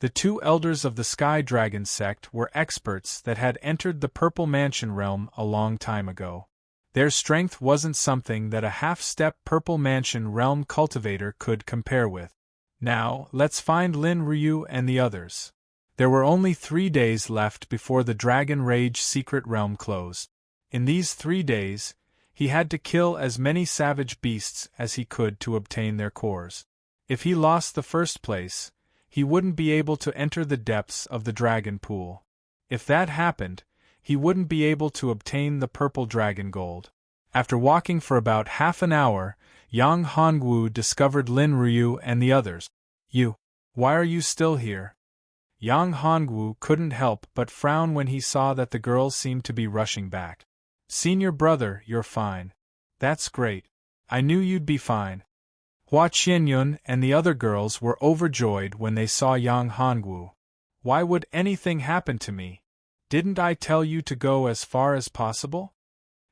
The two elders of the Sky Dragon sect were experts that had entered the Purple Mansion realm a long time ago. Their strength wasn't something that a half-step Purple Mansion realm cultivator could compare with. Now, let's find Lin Ryu and the others. There were only 3 days left before the Dragon Rage secret realm closed. In these 3 days, he had to kill as many savage beasts as he could to obtain their cores. If he lost the first place, he wouldn't be able to enter the depths of the dragon pool. If that happened, he wouldn't be able to obtain the Purple Dragon Gold. After walking for about half an hour, Yang Hongwu discovered Lin Ryu and the others. Why are you still here? Yang Hongwu couldn't help but frown when he saw that the girls seemed to be rushing back. Senior brother, you're fine. That's great. I knew you'd be fine. Hua Qianyun and the other girls were overjoyed when they saw Yang Hongwu. Why would anything happen to me? Didn't I tell you to go as far as possible?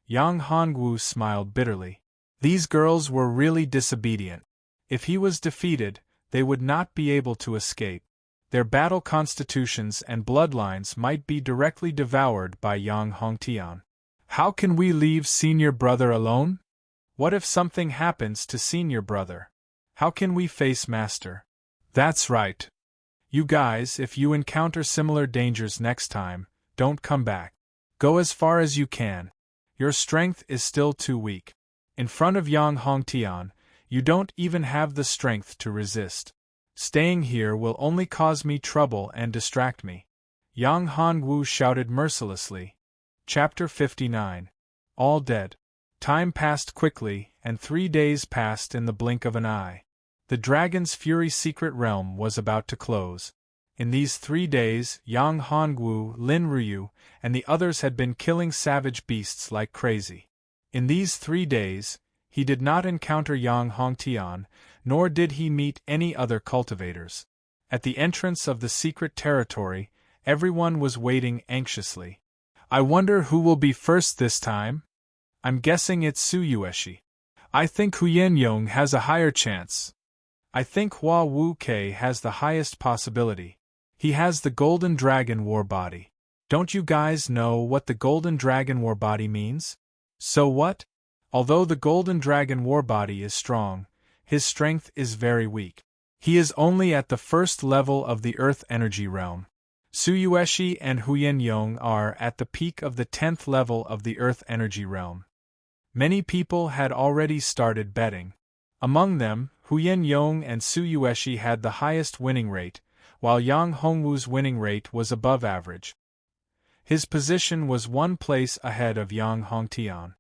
Yang Hongwu smiled bitterly. These girls were really disobedient. If he was defeated, they would not be able to escape. Their battle constitutions and bloodlines might be directly devoured by Yang Hongtian. How can we leave senior brother alone? What if something happens to senior brother? How can we face master? That's right. You guys, if you encounter similar dangers next time, don't come back. Go as far as you can. Your strength is still too weak. In front of Yang Hongtian, you don't even have the strength to resist. Staying here will only cause me trouble and distract me. Yang Hongwu shouted mercilessly. Chapter 59. All dead. Time passed quickly, and 3 days passed in the blink of an eye. The Dragon's Fury secret realm was about to close. In these 3 days, Yang Hongwu, Lin Ryu, and the others had been killing savage beasts like crazy. In these 3 days, he did not encounter Yang Hongtian, nor did he meet any other cultivators. At the entrance of the secret territory, everyone was waiting anxiously. I wonder who will be first this time? I'm guessing it's Su Yueshi. I think Huyen Yong has a higher chance. I think Hua Wu Kei has the highest possibility. He has the Golden Dragon War Body. Don't you guys know what the Golden Dragon War Body means? So what? Although the Golden Dragon War Body is strong, his strength is very weak. He is only at the first level of the Earth Energy Realm. Su Yueshi and Huyen Yong are at the peak of the 10th level of the Earth Energy Realm. Many people had already started betting. Among them, Huyen Yong and Su Yueshi had the highest winning rate, while Yang Hongwu's winning rate was above average. His position was 1 place ahead of Yang Hongtian.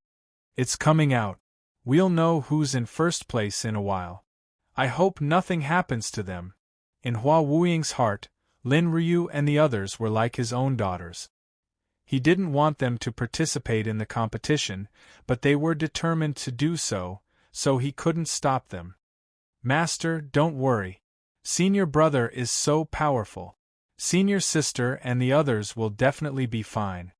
It's coming out. We'll know who's in first place in a while. I hope nothing happens to them. In Hua Wuying's heart, Lin Ryu and the others were like his own daughters. He didn't want them to participate in the competition, but they were determined to do so, so he couldn't stop them. Master, don't worry. Senior brother is so powerful. Senior sister and the others will definitely be fine.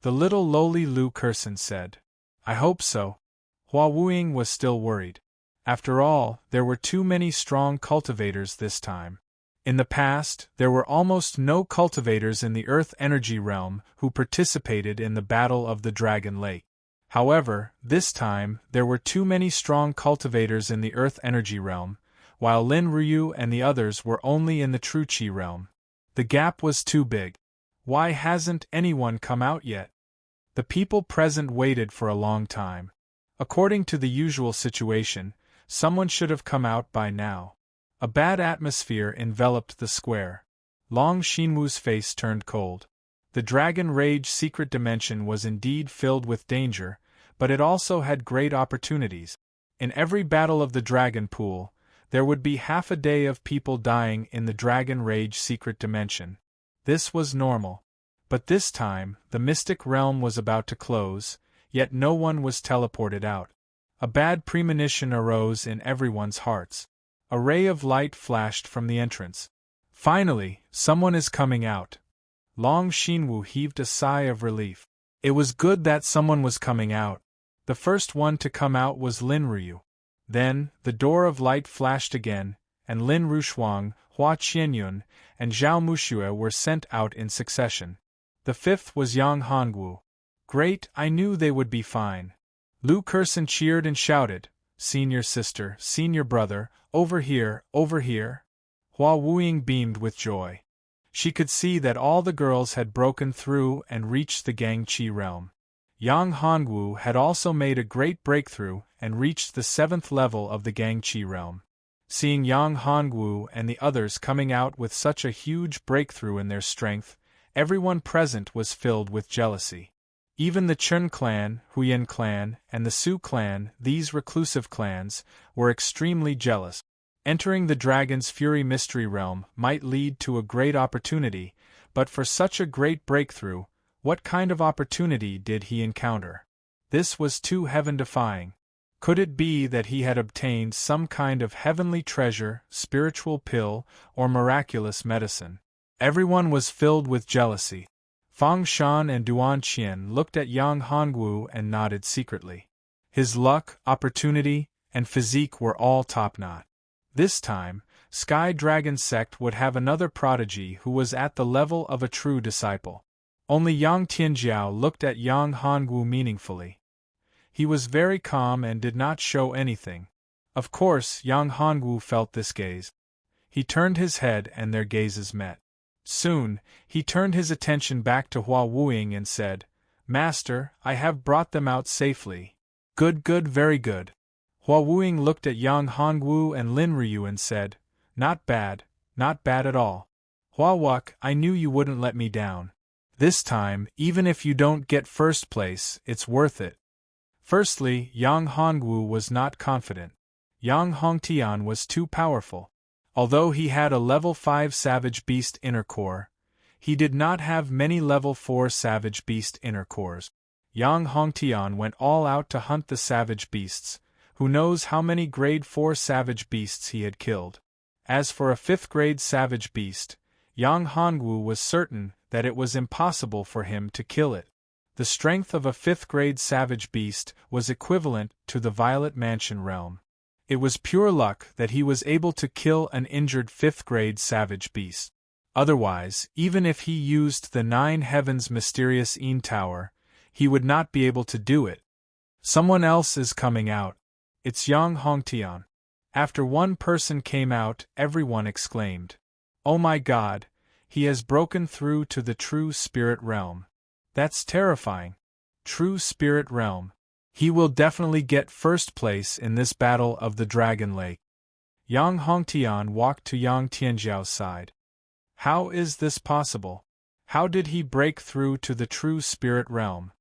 The little lowly Lu Kursen said. I hope so. Hua Wuying was still worried. After all, there were too many strong cultivators this time. In the past, there were almost no cultivators in the Earth Energy Realm who participated in the Battle of the Dragon Lake. However, this time, there were too many strong cultivators in the Earth Energy Realm, while Lin Ryu and the others were only in the True Qi Realm. The gap was too big. Why hasn't anyone come out yet? The people present waited for a long time. According to the usual situation, someone should have come out by now. A bad atmosphere enveloped the square. Long Xinwu's face turned cold. The Dragon Rage secret dimension was indeed filled with danger, but it also had great opportunities. In every battle of the Dragon Pool, there would be half a day of people dying in the Dragon Rage secret dimension. This was normal. But this time, the Mystic Realm was about to close, yet no one was teleported out. A bad premonition arose in everyone's hearts. A ray of light flashed from the entrance. Finally, someone is coming out. Long Xinwu heaved a sigh of relief. It was good that someone was coming out. The first one to come out was Lin Ryu. Then, the door of light flashed again, and Lin Rushuang, Hua Qianyun, and Zhao Muxue were sent out in succession. The fifth was Yang Hongwu. Great, I knew they would be fine. Lu Kursen cheered and shouted, Senior sister, senior brother, over here, over here. Hua Wuying beamed with joy. She could see that all the girls had broken through and reached the Gangqi realm. Yang Hongwu had also made a great breakthrough and reached the 7th level of the Gangqi realm. Seeing Yang Hongwu and the others coming out with such a huge breakthrough in their strength, everyone present was filled with jealousy. Even the Chun clan, Huyen clan, and the Su clan, these reclusive clans, were extremely jealous. Entering the Dragon's Fury Mystery Realm might lead to a great opportunity, but for such a great breakthrough, what kind of opportunity did he encounter? This was too heaven-defying. Could it be that he had obtained some kind of heavenly treasure, spiritual pill, or miraculous medicine? Everyone was filled with jealousy. Fang Shan and Duan Qian looked at Yang Hongwu and nodded secretly. His luck, opportunity, and physique were all top-notch. This time, Sky Dragon Sect would have another prodigy who was at the level of a true disciple. Only Yang Tianjiao looked at Yang Hongwu meaningfully. He was very calm and did not show anything. Of course, Yang Hongwu felt this gaze. He turned his head and their gazes met. Soon, he turned his attention back to Hua Wuying and said, "Master, I have brought them out safely." "Good, good, very good." Hua Wuying looked at Yang Hongwu and Lin Ryu and said, not bad at all. Hua Wuk, I knew you wouldn't let me down. This time, even if you don't get first place, it's worth it." Firstly, Yang Hongwu was not confident. Yang Hongtian was too powerful. Although he had a level 5 Savage Beast inner core, he did not have many level 4 Savage Beast inner cores. Yang Hongtian went all out to hunt the Savage Beasts. Who knows how many grade 4 Savage Beasts he had killed. As for a 5th grade Savage Beast, Yang Hongwu was certain that it was impossible for him to kill it. The strength of a 5th grade Savage Beast was equivalent to the Violet Mansion realm. It was pure luck that he was able to kill an injured 5th grade Savage Beast. Otherwise, even if he used the 9 Heavens Mysterious Een Tower, he would not be able to do it. Someone else is coming out. It's Yang Hongtian. After one person came out, everyone exclaimed, "Oh my God, he has broken through to the True Spirit Realm. That's terrifying. True Spirit Realm. He will definitely get first place in this battle of the Dragon Lake." Yang Hongtian walked to Yang Tianjiao's side. "How is this possible? How did he break through to the True Spirit Realm?"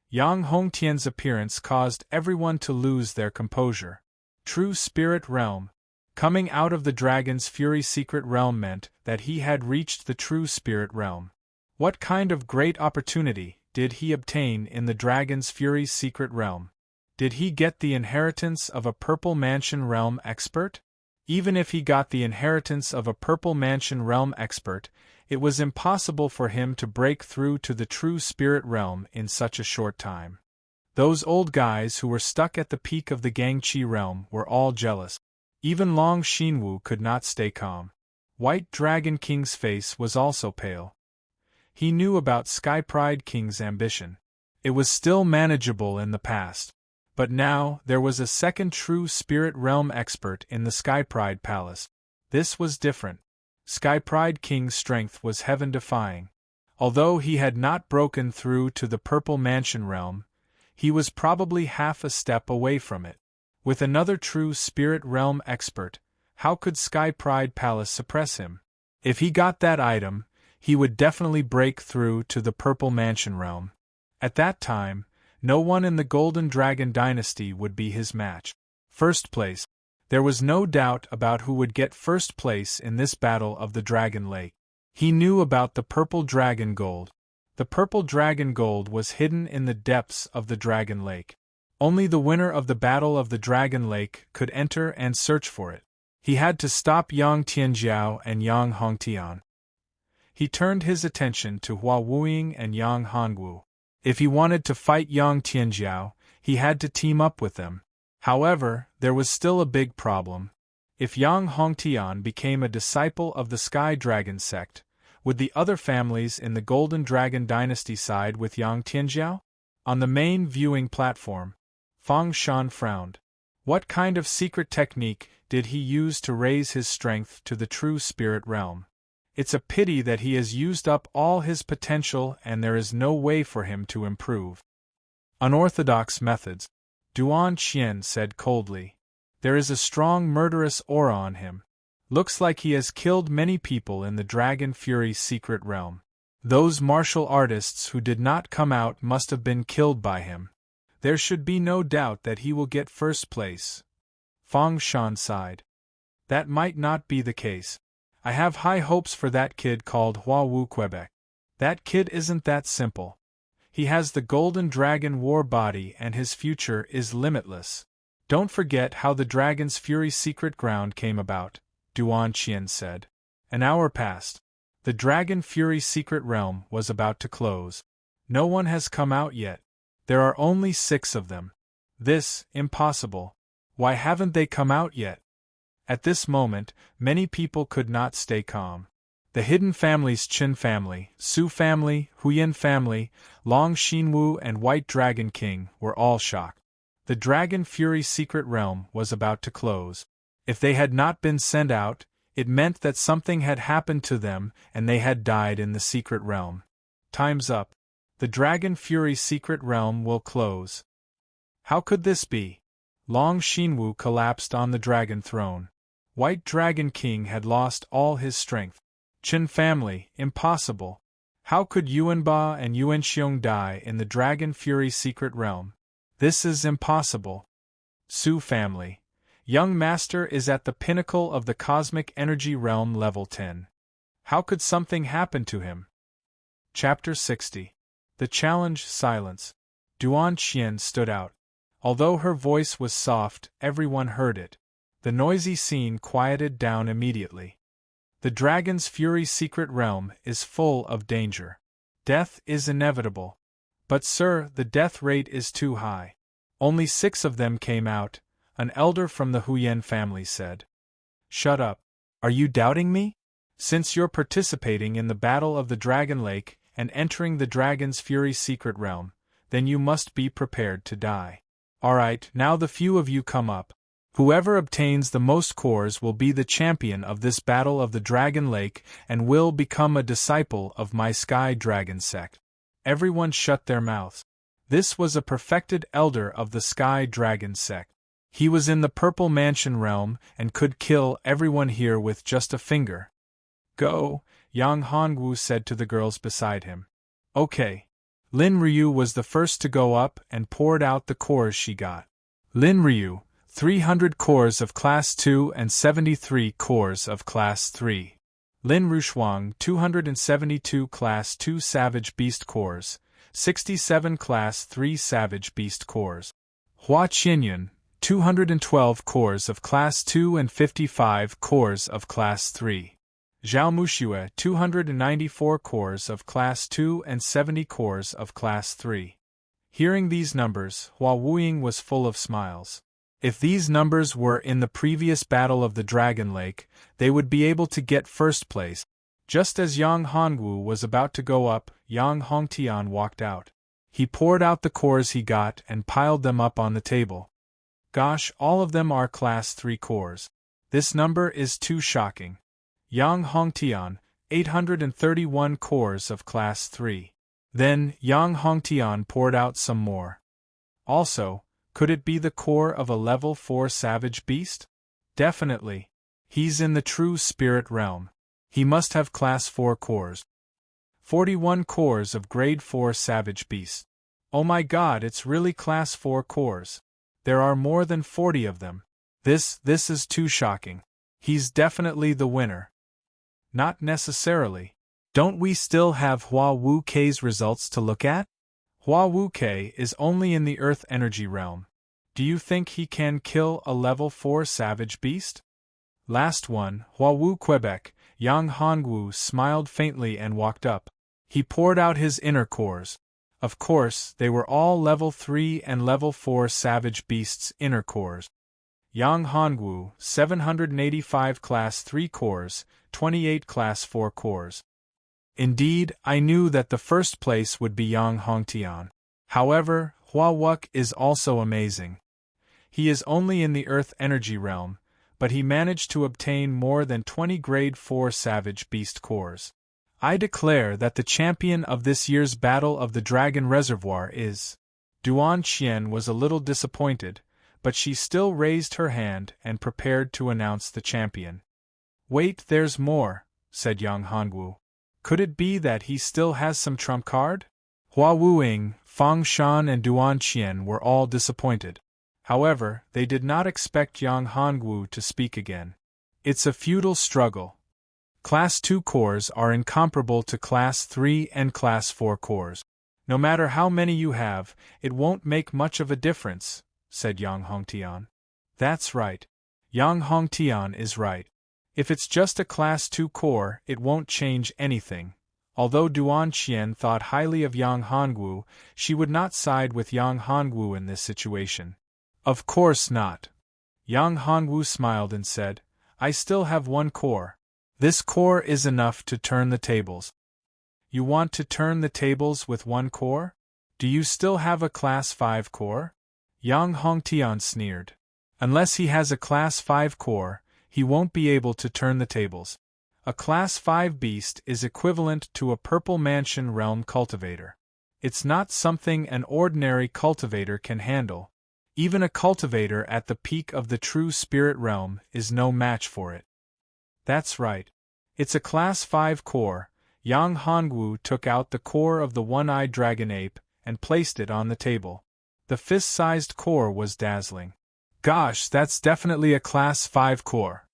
Yang Hongtian's appearance caused everyone to lose their composure. True Spirit Realm. Coming out of the Dragon's Fury Secret Realm meant that he had reached the True Spirit Realm. What kind of great opportunity did he obtain in the Dragon's Fury Secret Realm? Did he get the inheritance of a Purple Mansion Realm expert? Even if he got the inheritance of a Purple Mansion Realm expert, it was impossible for him to break through to the True Spirit Realm in such a short time. Those old guys who were stuck at the peak of the Gangqi realm were all jealous. Even Long Xinwu could not stay calm. White Dragon King's face was also pale. He knew about Sky Pride King's ambition. It was still manageable in the past. But now, there was a second True Spirit Realm expert in the Sky Pride Palace. This was different. Sky Pride King's strength was heaven-defying. Although he had not broken through to the Purple Mansion Realm, he was probably half a step away from it. With another True Spirit Realm expert, how could Sky Pride Palace suppress him? If he got that item, he would definitely break through to the Purple Mansion Realm. At that time, no one in the Golden Dragon Dynasty would be his match. First place. There was no doubt about who would get first place in this battle of the Dragon Lake. He knew about the Purple Dragon Gold. The Purple Dragon Gold was hidden in the depths of the Dragon Lake. Only the winner of the Battle of the Dragon Lake could enter and search for it. He had to stop Yang Tianjiao and Yang Hongtian. He turned his attention to Hua Wuying and Yang Hongwu. If he wanted to fight Yang Tianjiao, he had to team up with them. However, there was still a big problem. If Yang Hongtian became a disciple of the Sky Dragon Sect, would the other families in the Golden Dragon Dynasty side with Yang Tianjiao? On the main viewing platform, Fang Shan frowned. What kind of secret technique did he use to raise his strength to the True Spirit Realm? It's a pity that he has used up all his potential and there is no way for him to improve. Unorthodox methods. Duan Qian said coldly. There is a strong murderous aura on him. Looks like he has killed many people in the Dragon Fury Secret Realm. Those martial artists who did not come out must have been killed by him. There should be no doubt that he will get first place. Fang Shan sighed. That might not be the case. I have high hopes for that kid called Hua Wu Quebec. That kid isn't that simple. He has the Golden Dragon War body and his future is limitless. Don't forget how the Dragon's Fury secret ground came about, Duan Qian said. An hour passed. The Dragon Fury secret realm was about to close. No one has come out yet. There are only 6 of them. This, impossible. Why haven't they come out yet? At this moment, many people could not stay calm. The hidden families Qin family, Su family, Huyan family, Long Xinwu and White Dragon King were all shocked. The Dragon Fury secret realm was about to close. If they had not been sent out, it meant that something had happened to them and they had died in the secret realm. Time's up. The Dragon Fury secret realm will close. How could this be? Long Xinwu collapsed on the dragon throne. White Dragon King had lost all his strength. Qin family, impossible. How could Yuanba and Yuanxiong die in the Dragon Fury secret realm? This is impossible. Su family. Young Master is at the pinnacle of the cosmic energy realm level 10. How could something happen to him? Chapter 60. The challenge silence. Duan Qian stood out. Although her voice was soft, everyone heard it. The noisy scene quieted down immediately. The Dragon's Fury secret realm is full of danger. Death is inevitable. But sir, the death rate is too high. Only 6 of them came out, an elder from the Huyan family said. Shut up. Are you doubting me? Since you're participating in the Battle of the Dragon Lake and entering the Dragon's Fury secret realm, then you must be prepared to die. Alright, now the few of you come up. Whoever obtains the most cores will be the champion of this Battle of the Dragon Lake and will become a disciple of my Sky Dragon sect. Everyone shut their mouths. This was a perfected elder of the Sky Dragon sect. He was in the Purple Mansion realm and could kill everyone here with just a finger. Go, Yang Hongwu said to the girls beside him. Okay. Lin Ryu was the first to go up and poured out the cores she got. Lin Ryu, 300 cores of Class 2 and 73 cores of Class 3. Lin Rushuang, 272 Class 2 Savage Beast cores, 67 Class 3 Savage Beast cores. Hua Qinyun, 212 cores of Class 2 and 55 cores of Class 3. Zhao Muxue, 294 cores of Class 2 and 70 cores of Class 3. Hearing these numbers, Hua Wuying was full of smiles. If these numbers were in the previous Battle of the Dragon Lake, they would be able to get first place. Just as Yang Hongwu was about to go up, Yang Hongtian walked out. He poured out the cores he got and piled them up on the table. Gosh, all of them are Class 3 cores. This number is too shocking. Yang Hongtian, 831 cores of Class 3. Then, Yang Hongtian poured out some more. Also, could it be the core of a level 4 savage beast? Definitely. He's in the true spirit realm. He must have Class 4 cores. 41 cores of Grade 4 savage beast. Oh my god, it's really Class 4 cores. There are more than 40 of them. This is too shocking. He's definitely the winner. Not necessarily. Don't we still have Hua Wu Kei's results to look at? Hua Wu Kei is only in the Earth Energy realm. Do you think he can kill a level 4 savage beast? Last one, Hua Wu Quebec. Yang Hongwu smiled faintly and walked up. He poured out his inner cores. Of course, they were all level 3 and level 4 savage beasts' inner cores. Yang Hongwu, 785 Class 3 cores, 28 Class 4 cores. Indeed, I knew that the first place would be Yang Hongtian. However, Hua Wuk is also amazing. He is only in the Earth Energy realm, but he managed to obtain more than 20 Grade 4 Savage Beast cores. I declare that the champion of this year's Battle of the Dragon Reservoir is... Duan Qian was a little disappointed, but she still raised her hand and prepared to announce the champion. Wait, there's more, said Yang Hongwu. Could it be that he still has some trump card? Hua Wuing, Fang Shan and Duan Qian were all disappointed. However, they did not expect Yang Hongwu to speak again. It's a futile struggle. Class 2 cores are incomparable to Class 3 and Class 4 cores. No matter how many you have, it won't make much of a difference, said Yang Hongtian. That's right. Yang Hongtian is right. If it's just a Class 2 core, it won't change anything. Although Duan Qian thought highly of Yang Hongwu, she would not side with Yang Hongwu in this situation. Of course not. Yang Hongwu smiled and said, I still have one core. This core is enough to turn the tables. You want to turn the tables with one core? Do you still have a Class 5 core? Yang Hongtian sneered. Unless he has a Class 5 core, he won't be able to turn the tables. A Class 5 beast is equivalent to a Purple Mansion Realm cultivator. It's not something an ordinary cultivator can handle. Even a cultivator at the peak of the true spirit realm is no match for it. That's right. It's a Class 5 core. Yang Hongwu took out the core of the one-eyed dragon ape and placed it on the table. The fist-sized core was dazzling. Gosh, that's definitely a Class 5 core.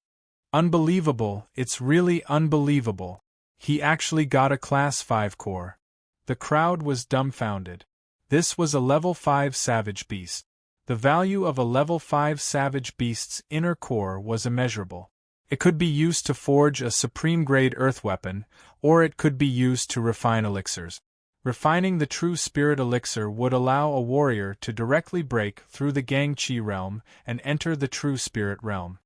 Unbelievable, it's really unbelievable. He actually got a Class 5 core. The crowd was dumbfounded. This was a Level 5 savage beast. The value of a Level 5 savage beast's inner core was immeasurable. It could be used to forge a supreme-grade earth weapon, or it could be used to refine elixirs. Refining the true spirit elixir would allow a warrior to directly break through the Gangqi realm and enter the true spirit realm.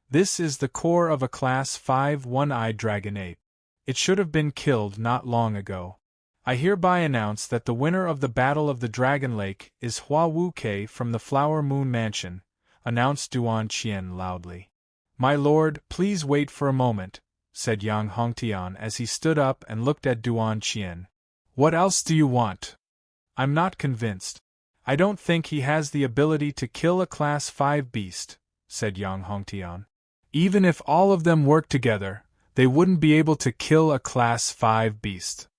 This is the core of a Class 5 one-eyed dragon ape. It should have been killed not long ago. I hereby announce that the winner of the Battle of the Dragon Lake is Hua Wuke from the Flower Moon Mansion, announced Duan Qian loudly. My lord, please wait for a moment, said Yang Hongtian as he stood up and looked at Duan Qian. What else do you want? I'm not convinced. I don't think he has the ability to kill a Class 5 beast, said Yang Hongtian. Even if all of them worked together, they wouldn't be able to kill a Class 5 beast.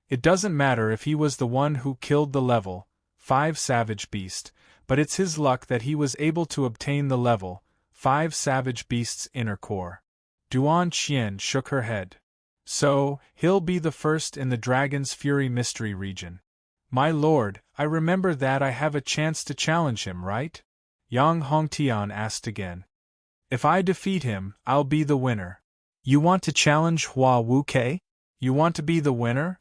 It doesn't matter if he was the one who killed the Level 5 savage beast, but it's his luck that he was able to obtain the Level 5 savage beast's inner core. Duan Qian shook her head. So, he'll be the first in the Dragon's Fury Mystery region. My lord, I remember that I have a chance to challenge him, right? Yang Hongtian asked again. If I defeat him, I'll be the winner. You want to challenge Hua Wuke? You want to be the winner?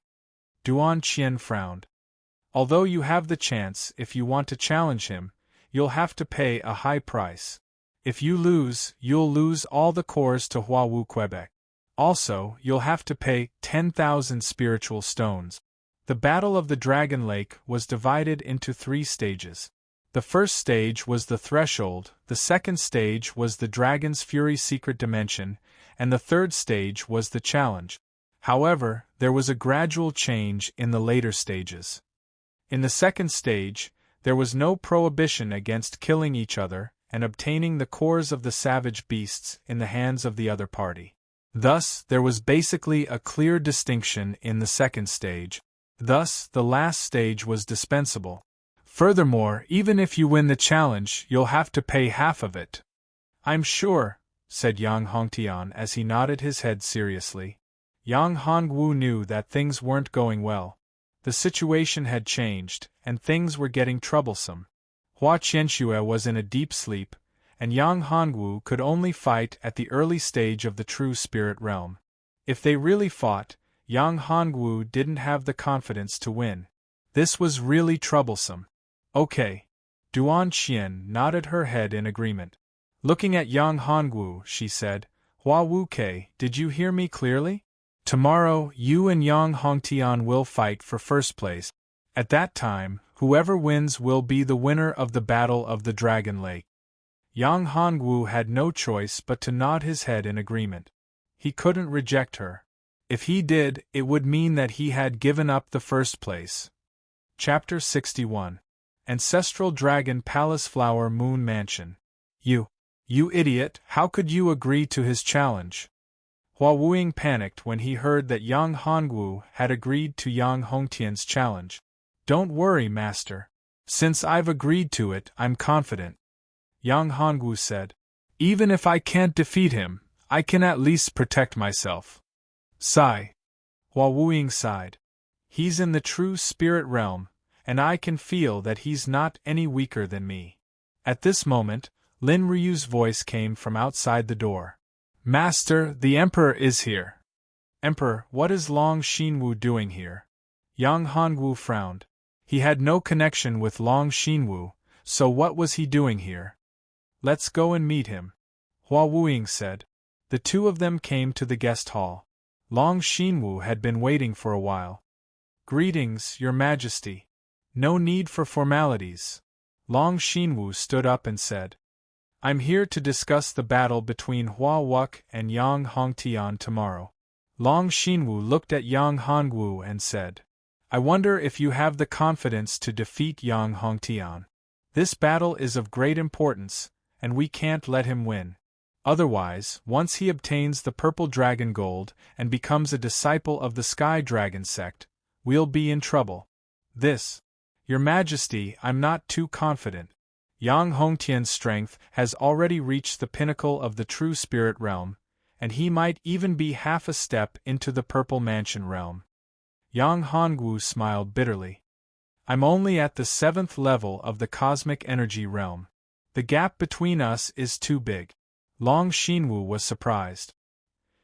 Duan Qian frowned. Although you have the chance, if you want to challenge him, you'll have to pay a high price. If you lose, you'll lose all the cores to Hua Wu Quebec. Also, you'll have to pay 10,000 spiritual stones. The Battle of the Dragon Lake was divided into 3 stages. The first stage was the Threshold, the second stage was the Dragon's Fury Secret Dimension, and the third stage was the Challenge. However, there was a gradual change in the later stages. In the second stage, there was no prohibition against killing each other and obtaining the cores of the savage beasts in the hands of the other party. Thus, there was basically a clear distinction in the second stage. Thus, the last stage was dispensable. Furthermore, even if you win the challenge, you'll have to pay half of it. I'm sure, said Yang Hongtian as he nodded his head seriously. Yang Hongwu knew that things weren't going well. The situation had changed, and things were getting troublesome. Hua Qianxue was in a deep sleep, and Yang Hongwu could only fight at the early stage of the true spirit realm. If they really fought, Yang Hongwu didn't have the confidence to win. This was really troublesome. Okay. Duan Qian nodded her head in agreement. Looking at Yang Hongwu, she said, Hua Wuke, did you hear me clearly? Tomorrow, you and Yang Hongtian will fight for first place. At that time, whoever wins will be the winner of the Battle of the Dragon Lake. Yang Hongwu had no choice but to nod his head in agreement. He couldn't reject her. If he did, it would mean that he had given up the first place. Chapter 61. Ancestral Dragon Palace Flower Moon Mansion. You idiot, how could you agree to his challenge? Hua Wuing panicked when he heard that Yang Hongwu had agreed to Yang Hongtian's challenge. Don't worry, master. Since I've agreed to it, I'm confident, Yang Hongwu said. Even if I can't defeat him, I can at least protect myself. Sigh. Hua Wuing sighed. He's in the true spirit realm, and I can feel that he's not any weaker than me. At this moment, Lin Ryu's voice came from outside the door. Master, the Emperor is here. Emperor, what is Long Xinwu doing here? Yang Hongwu frowned. He had no connection with Long Xinwu, so what was he doing here? Let's go and meet him, Hua Wuing said. The two of them came to the guest hall. Long Xinwu had been waiting for a while. Greetings, Your Majesty. No need for formalities. Long Xinwu stood up and said, I'm here to discuss the battle between Hua Wuk and Yang Hongtian tomorrow. Long Xinwu looked at Yang Hongwu and said, I wonder if you have the confidence to defeat Yang Hongtian. This battle is of great importance, and we can't let him win. Otherwise, once he obtains the purple dragon gold and becomes a disciple of the Sky Dragon sect, we'll be in trouble. This, Your Majesty, I'm not too confident. Yang Hongtian's strength has already reached the pinnacle of the true spirit realm, and he might even be half a step into the purple mansion realm. Yang Hongwu smiled bitterly. I'm only at the 7th level of the cosmic energy realm. The gap between us is too big. Long Xinwu was surprised.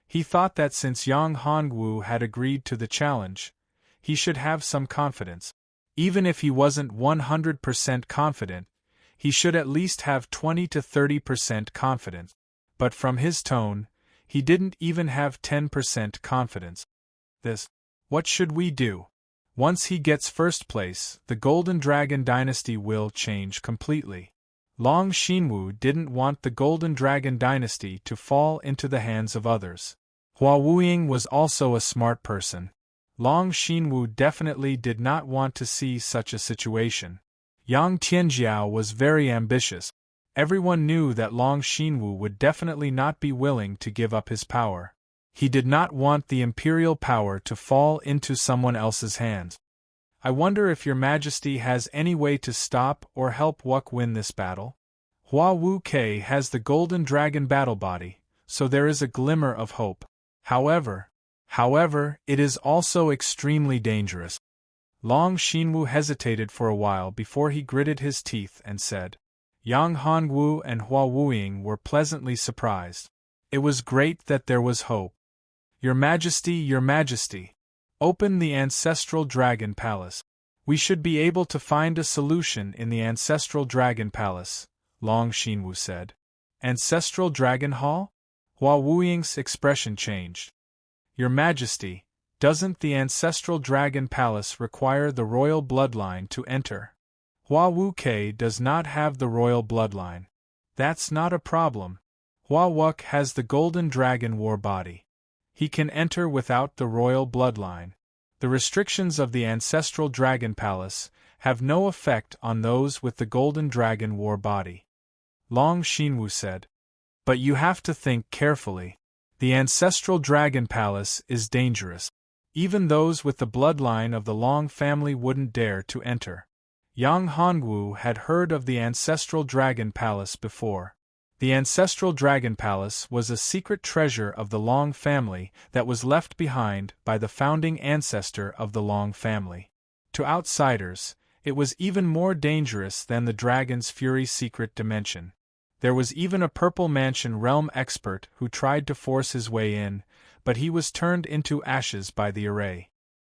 He thought that since Yang Hongwu had agreed to the challenge, he should have some confidence. Even if he wasn't 100% confident, he should at least have 20 to 30% confidence. But from his tone, he didn't even have 10% confidence. What should we do? Once he gets first place, the Golden Dragon dynasty will change completely. Long Xinwu didn't want the Golden Dragon dynasty to fall into the hands of others. Hua Wuing was also a smart person. Long Xinwu definitely did not want to see such a situation. Yang Tianjiao was very ambitious. Everyone knew that Long Xinwu would definitely not be willing to give up his power. He did not want the imperial power to fall into someone else's hands. I wonder if Your Majesty has any way to stop or help Wuk win this battle? Hua Wuke has the Golden Dragon battle body, so there is a glimmer of hope. However, it is also extremely dangerous. Long Xinwu hesitated for a while before he gritted his teeth and said, Yang Hongwu and Hua Wuing were pleasantly surprised. It was great that there was hope. Your Majesty, open the Ancestral Dragon Palace. We should be able to find a solution in the Ancestral Dragon Palace, Long Xinwu said. Ancestral Dragon Hall? Hua Wuing's expression changed. Your Majesty, doesn't the Ancestral Dragon Palace require the royal bloodline to enter? Hua Wuke does not have the royal bloodline. That's not a problem. Hua Wuk has the Golden Dragon war body. He can enter without the royal bloodline. The restrictions of the Ancestral Dragon Palace have no effect on those with the Golden Dragon war body. Long Xinwu said. But you have to think carefully. The Ancestral Dragon Palace is dangerous. Even those with the bloodline of the Long family wouldn't dare to enter. Yang Hongwu had heard of the Ancestral Dragon Palace before. The Ancestral Dragon Palace was a secret treasure of the Long family that was left behind by the founding ancestor of the Long family. To outsiders, it was even more dangerous than the Dragon's Fury secret dimension. There was even a Purple Mansion realm expert who tried to force his way in, but he was turned into ashes by the array.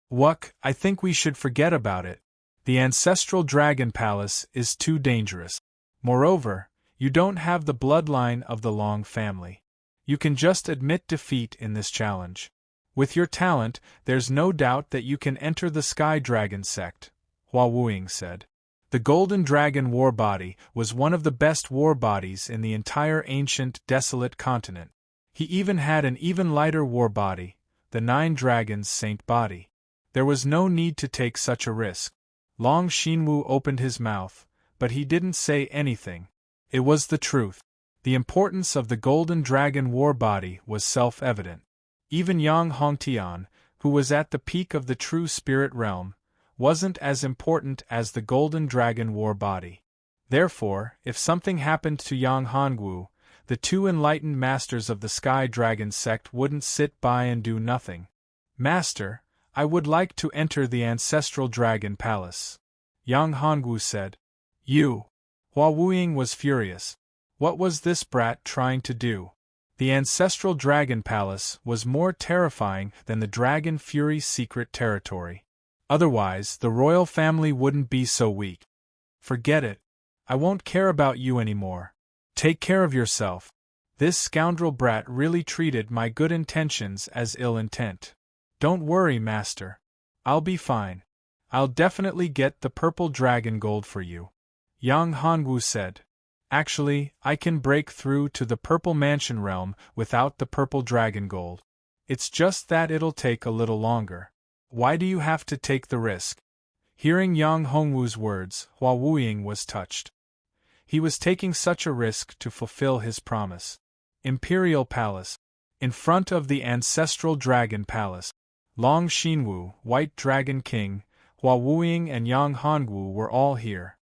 Wuk, I think we should forget about it. The Ancestral Dragon Palace is too dangerous. Moreover, you don't have the bloodline of the Long family. You can just admit defeat in this challenge. With your talent, there's no doubt that you can enter the Sky Dragon sect, Hua Wuing said. The Golden Dragon war body was one of the best war bodies in the entire ancient, desolate continent. He even had an even lighter war body, the Nine Dragons Saint body. There was no need to take such a risk. Long Xinwu opened his mouth, but he didn't say anything. It was the truth. The importance of the Golden Dragon war body was self-evident. Even Yang Hongtian, who was at the peak of the true spirit realm, wasn't as important as the Golden Dragon war body. Therefore, if something happened to Yang Hongwu, the two enlightened masters of the Sky Dragon sect wouldn't sit by and do nothing. Master, I would like to enter the Ancestral Dragon Palace, Yang Hongwu said. You! Hua Wuying was furious. What was this brat trying to do? The Ancestral Dragon Palace was more terrifying than the Dragon Fury's secret territory. Otherwise, the royal family wouldn't be so weak. Forget it. I won't care about you anymore. Take care of yourself. This scoundrel brat really treated my good intentions as ill intent. Don't worry, master. I'll be fine. I'll definitely get the purple dragon gold for you, Yang Hongwu said. Actually, I can break through to the Purple Mansion realm without the purple dragon gold. It's just that it'll take a little longer. Why do you have to take the risk? Hearing Yang Hongwu's words, Hua Wuying was touched. He was taking such a risk to fulfill his promise. Imperial Palace. In front of the Ancestral Dragon Palace, Long Xinwu, White Dragon King, Hua Wuying and Yang Hongwu were all here.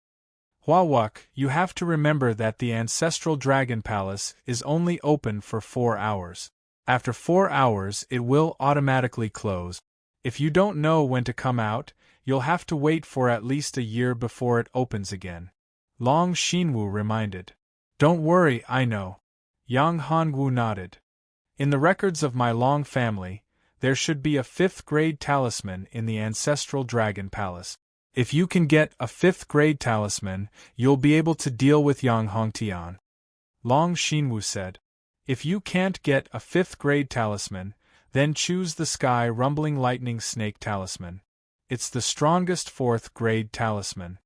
Hua Wuk, you have to remember that the Ancestral Dragon Palace is only open for 4 hours. After 4 hours it will automatically close. If you don't know when to come out, you'll have to wait for at least a year before it opens again, Long Xinwu reminded. Don't worry, I know. Yang Hongwu nodded. In the records of my Long family, there should be a 5th grade talisman in the Ancestral Dragon Palace. If you can get a 5th grade talisman, you'll be able to deal with Yang Hongtian, Long Xinwu said. If you can't get a 5th grade talisman, then choose the Sky Rumbling Lightning Snake talisman. It's the strongest 4th grade talisman.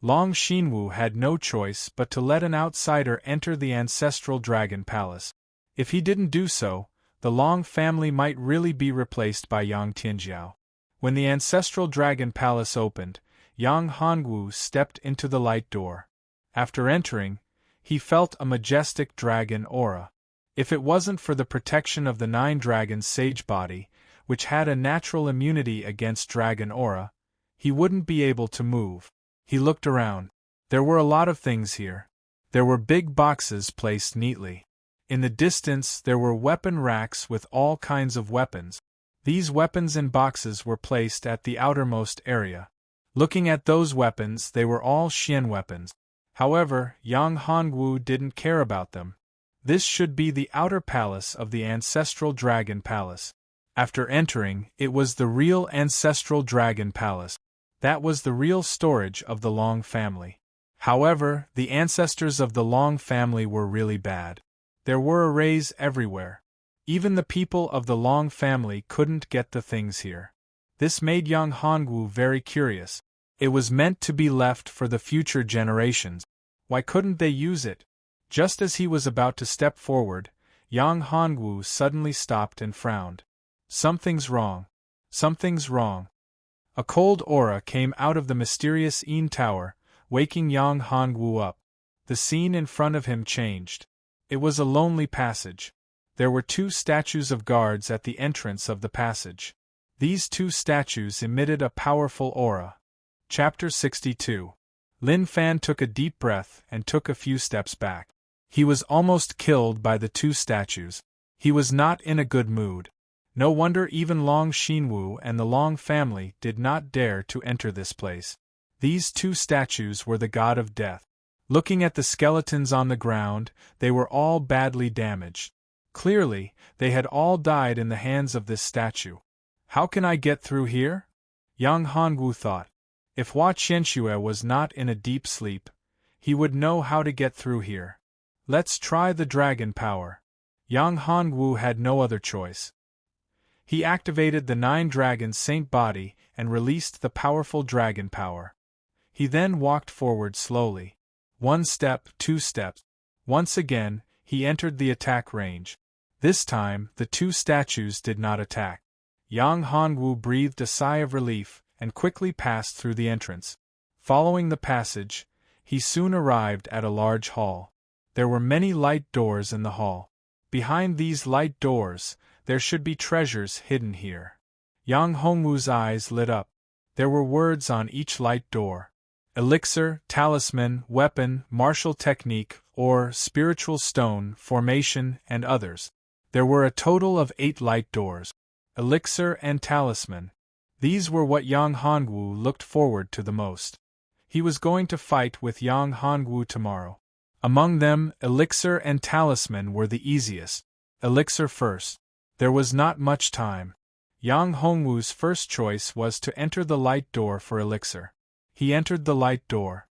Long Xinwu had no choice but to let an outsider enter the Ancestral Dragon Palace. If he didn't do so, the Long family might really be replaced by Yang Tianjiao. When the Ancestral Dragon Palace opened, Yang Hongwu stepped into the light door. After entering, he felt a majestic dragon aura. If it wasn't for the protection of the 9 Dragon's sage body, which had a natural immunity against dragon aura, he wouldn't be able to move. He looked around. There were a lot of things here. There were big boxes placed neatly. In the distance there were weapon racks with all kinds of weapons. These weapons in boxes were placed at the outermost area. Looking at those weapons, they were all Xian weapons. However, Yang Hongwu didn't care about them. This should be the outer palace of the Ancestral Dragon Palace. After entering, it was the real Ancestral Dragon Palace. That was the real storage of the Long family. However, the ancestors of the Long family were really bad. There were arrays everywhere. Even the people of the Long family couldn't get the things here. This made Yang Hongwu very curious. It was meant to be left for the future generations. Why couldn't they use it? Just as he was about to step forward, Yang Hongwu suddenly stopped and frowned. Something's wrong. Something's wrong. A cold aura came out of the mysterious Yin Tower, waking Yang Hongwu up. The scene in front of him changed. It was a lonely passage. There were 2 statues of guards at the entrance of the passage. These 2 statues emitted a powerful aura. Chapter 62. Lin Fan took a deep breath and took a few steps back. He was almost killed by the 2 statues. He was not in a good mood. No wonder even Long Xinwu and the Long family did not dare to enter this place. These 2 statues were the god of death. Looking at the skeletons on the ground, they were all badly damaged. Clearly, they had all died in the hands of this statue. How can I get through here? Yang Hongwu thought. If Hua Qianxue was not in a deep sleep, he would know how to get through here. Let's try the dragon power. Yang Hongwu had no other choice. He activated the 9 Dragon's Saint body and released the powerful dragon power. He then walked forward slowly. 1 step, 2 steps. Once again, he entered the attack range. This time, the 2 statues did not attack. Yang Hongwu breathed a sigh of relief and quickly passed through the entrance. Following the passage, he soon arrived at a large hall. There were many light doors in the hall. Behind these light doors, There should be treasures hidden here. Yang Hongwu's eyes lit up. There were words on each light door. Elixir, talisman, weapon, martial technique, or spiritual stone, formation, and others. There were a total of 8 light doors. Elixir and talisman. These were what Yang Hongwu looked forward to the most. He was going to fight with Yang Hongwu tomorrow. Among them, elixir and talisman were the easiest. Elixir first. There was not much time. Yang Hongwu's first choice was to enter the light door for elixir. He entered the light door.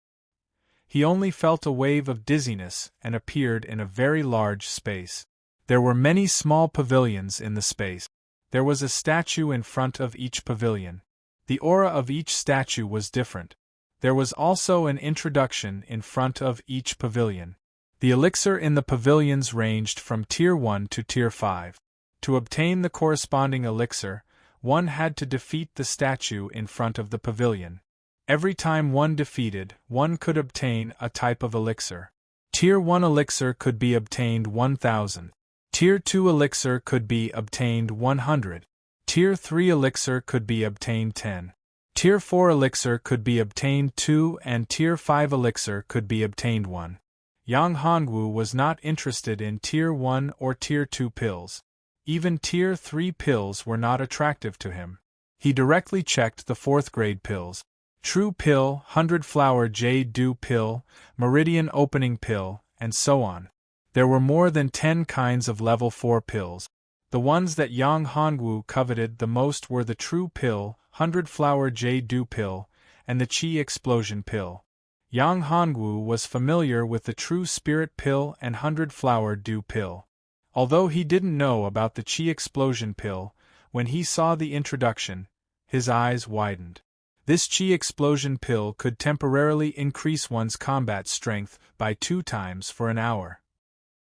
He only felt a wave of dizziness and appeared in a very large space. There were many small pavilions in the space. There was a statue in front of each pavilion. The aura of each statue was different. There was also an introduction in front of each pavilion. The elixir in the pavilions ranged from Tier 1 to Tier 5. To obtain the corresponding elixir, one had to defeat the statue in front of the pavilion. Every time one defeated, one could obtain a type of elixir. Tier 1 elixir could be obtained 1,000. Tier 2 elixir could be obtained 100. Tier 3 elixir could be obtained 10. Tier 4 elixir could be obtained 2 and Tier 5 elixir could be obtained 1. Yang Hongwu was not interested in Tier 1 or Tier 2 pills. Even Tier 3 pills were not attractive to him. He directly checked the 4th grade pills. True Pill, 100-flower Jade Dew Pill, Meridian Opening Pill, and so on. There were more than 10 kinds of level 4 pills. The ones that Yang Hongwu coveted the most were the True Pill, 100-flower Jade Dew Pill, and the Qi Explosion Pill. Yang Hongwu was familiar with the True Spirit Pill and 100-flower Dew Pill. Although he didn't know about the Qi Explosion Pill, when he saw the introduction, his eyes widened. This Qi Explosion Pill could temporarily increase one's combat strength by 2 times for an hour.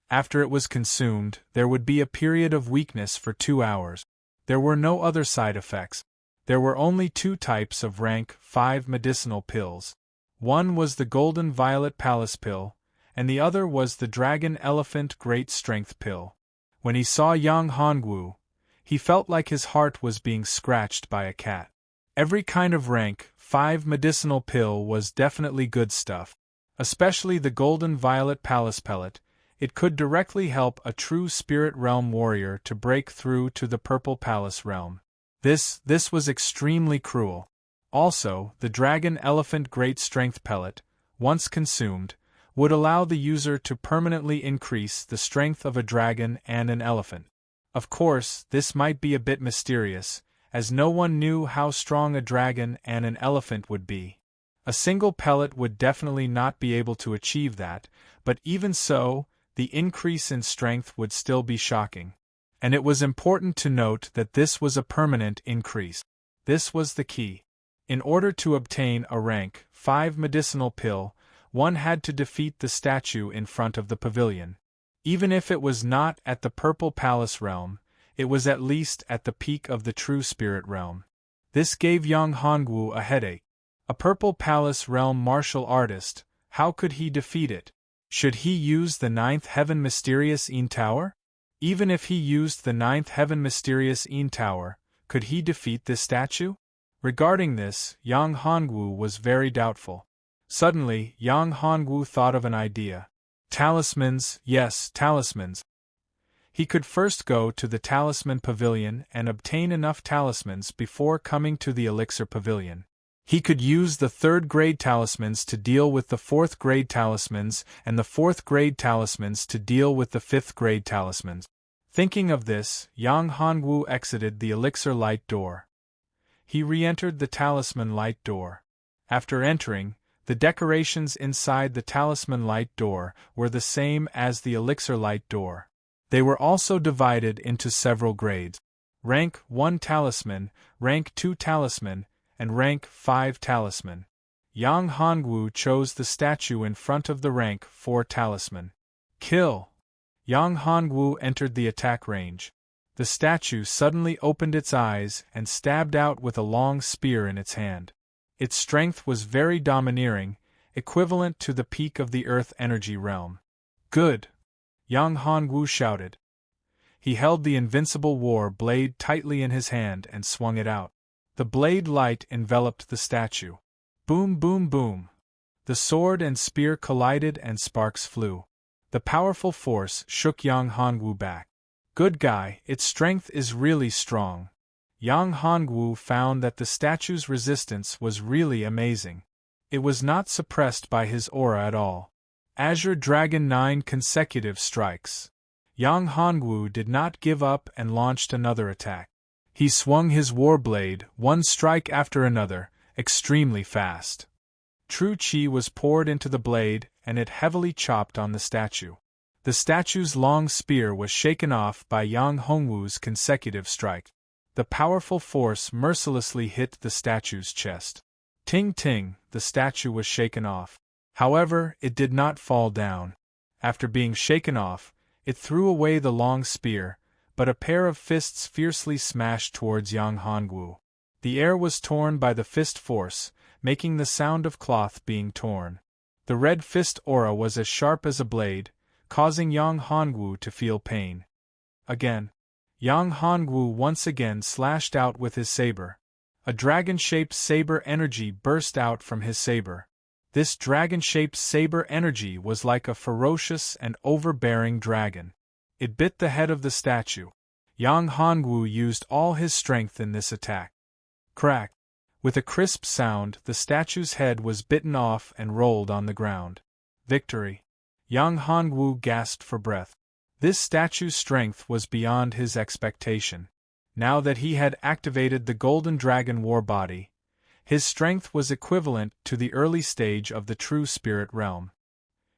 After it was consumed, there would be a period of weakness for 2 hours. There were no other side effects. There were only 2 types of rank 5 medicinal pills. One was the Golden Violet Palace Pill, and the other was the Dragon Elephant Great Strength Pill. When he saw Yang Hongwu, he felt like his heart was being scratched by a cat. Every kind of rank 5 medicinal pill was definitely good stuff. Especially the Golden Violet Palace Pellet. It could directly help a true Spirit Realm warrior to break through to the Purple Palace Realm. This was extremely cruel. Also, the Dragon Elephant Great Strength Pellet, once consumed, would allow the user to permanently increase the strength of a dragon and an elephant. Of course, this might be a bit mysterious, as no one knew how strong a dragon and an elephant would be. A single pellet would definitely not be able to achieve that, but even so, the increase in strength would still be shocking. And it was important to note that this was a permanent increase. This was the key. In order to obtain a rank 5 medicinal pill, one had to defeat the statue in front of the pavilion. Even if it was not at the Purple Palace Realm, it was at least at the peak of the True Spirit Realm. This gave Yang Hongwu a headache. A Purple Palace Realm martial artist, how could he defeat it? Should he use the 9th Heaven Mysterious Een Tower? Even if he used the 9th Heaven Mysterious Een Tower, could he defeat this statue? Regarding this, Yang Hongwu was very doubtful. Suddenly, Yang Hongwu thought of an idea. Talismans, yes, talismans. He could first go to the Talisman Pavilion and obtain enough talismans before coming to the Elixir Pavilion. He could use the 3rd grade talismans to deal with the 4th grade talismans and the 4th grade talismans to deal with the 5th grade talismans. Thinking of this, Yang Hongwu exited the Elixir Light Door. He re-entered the Talisman Light Door. After entering, the decorations inside the Talisman Light Door were the same as the Elixir Light Door. They were also divided into several grades. Rank 1 Talisman, Rank 2 Talisman, and Rank 5 Talisman. Yang Hongwu chose the statue in front of the Rank 4 Talisman. Kill! Yang Hongwu entered the attack range. The statue suddenly opened its eyes and stabbed out with a long spear in its hand. Its strength was very domineering, equivalent to the peak of the Earth Energy Realm. Good! Yang Hongwu shouted. he held the invincible war blade tightly in his hand and swung it out. The blade light enveloped the statue. Boom, boom, boom. The sword and spear collided and sparks flew. The powerful force shook Yang Hongwu back. Good guy, its strength is really strong. Yang Hongwu found that the statue's resistance was really amazing. It was not suppressed by his aura at all. Azure Dragon 9 consecutive strikes. Yang Hongwu did not give up and launched another attack. He swung his warblade, one strike after another, extremely fast. True chi was poured into the blade, and it heavily chopped on the statue. The statue's long spear was shaken off by Yang Hongwu's consecutive strike. The powerful force mercilessly hit the statue's chest. Ting ting, the statue was shaken off. However, it did not fall down. After being shaken off, it threw away the long spear, but a pair of fists fiercely smashed towards Yang Hongwu. The air was torn by the fist force, making the sound of cloth being torn. The red fist aura was as sharp as a blade, causing Yang Hongwu to feel pain. Again. Yang Hongwu once again slashed out with his saber. A dragon-shaped saber energy burst out from his saber. This dragon-shaped saber energy was like a ferocious and overbearing dragon. It bit the head of the statue. Yang Hongwu used all his strength in this attack. Crack! With a crisp sound, the statue's head was bitten off and rolled on the ground. Victory! Yang Hongwu gasped for breath. This statue's strength was beyond his expectation. Now that he had activated the Golden Dragon War Body, his strength was equivalent to the early stage of the true spirit realm.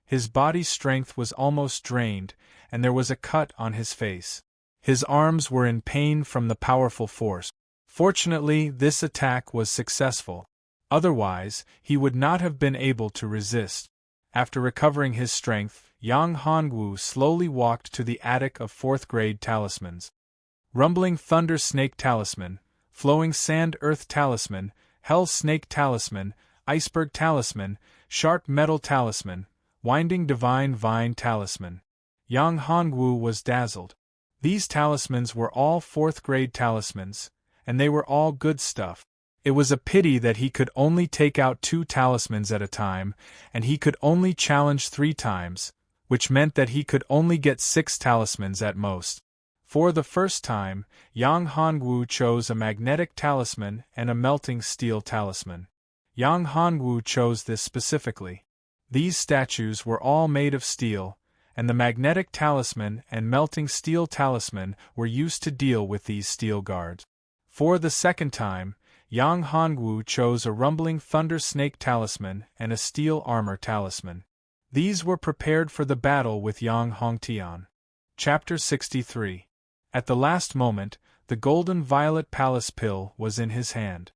His body's strength was almost drained, and there was a cut on his face. His arms were in pain from the powerful force. Fortunately, this attack was successful. Otherwise, he would not have been able to resist. After recovering his strength, Yang Hongwu slowly walked to the attic of 4th grade talismans. Rumbling Thunder Snake Talisman, Flowing Sand Earth Talisman, Hell Snake Talisman, Iceberg Talisman, Sharp Metal Talisman, Winding Divine Vine Talisman. Yang Hongwu was dazzled. These talismans were all 4th grade talismans, and they were all good stuff. It was a pity that he could only take out 2 talismans at a time, and he could only challenge 3 times, which meant that he could only get 6 talismans at most. For the first time, Yang Hongwu chose a magnetic talisman and a melting steel talisman. Yang Hongwu chose this specifically. These statues were all made of steel, and the magnetic talisman and melting steel talisman were used to deal with these steel guards. For the second time, Yang Hongwu chose a rumbling thunder snake talisman and a steel armor talisman. These were prepared for the battle with Yang Hongtian. Chapter 63. At the last moment, the golden violet palace pill was in his hand.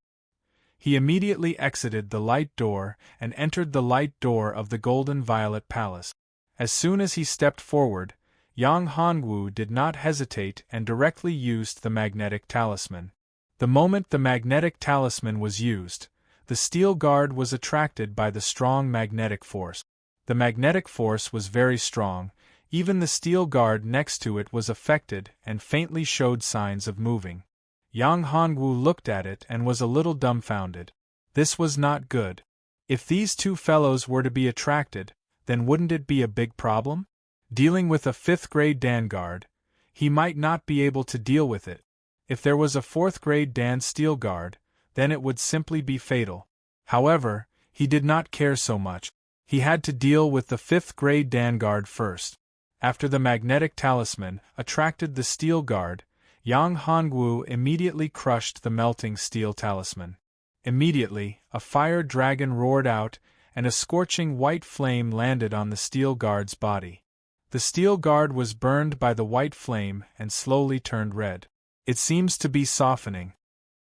He immediately exited the light door and entered the light door of the golden violet palace. As soon as he stepped forward, Yang Hongwu did not hesitate and directly used the magnetic talisman. The moment the magnetic talisman was used, the steel guard was attracted by the strong magnetic force. The magnetic force was very strong, even the steel guard next to it was affected and faintly showed signs of moving. Yang Hongwu looked at it and was a little dumbfounded. This was not good. If these 2 fellows were to be attracted, then wouldn't it be a big problem? Dealing with a 5th grade Dan guard, he might not be able to deal with it. If there was a 4th grade Dan steel guard, then it would simply be fatal. However, he did not care so much. He had to deal with the 5th grade Dan guard first. After the magnetic talisman attracted the steel guard, Yang Hongwu immediately crushed the melting steel talisman. Immediately, a fire dragon roared out, and a scorching white flame landed on the steel guard's body. The steel guard was burned by the white flame and slowly turned red. It seems to be softening.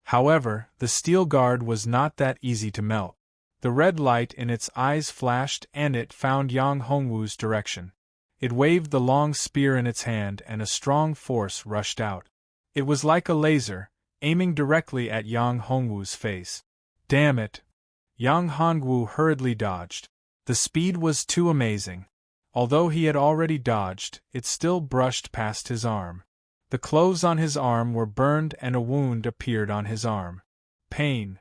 However, the steel guard was not that easy to melt. The red light in its eyes flashed and it found Yang Hongwu's direction. It waved the long spear in its hand and a strong force rushed out. It was like a laser, aiming directly at Yang Hongwu's face. Damn it! Yang Hongwu hurriedly dodged. The speed was too amazing. Although he had already dodged, it still brushed past his arm. The clothes on his arm were burned and a wound appeared on his arm. Pain.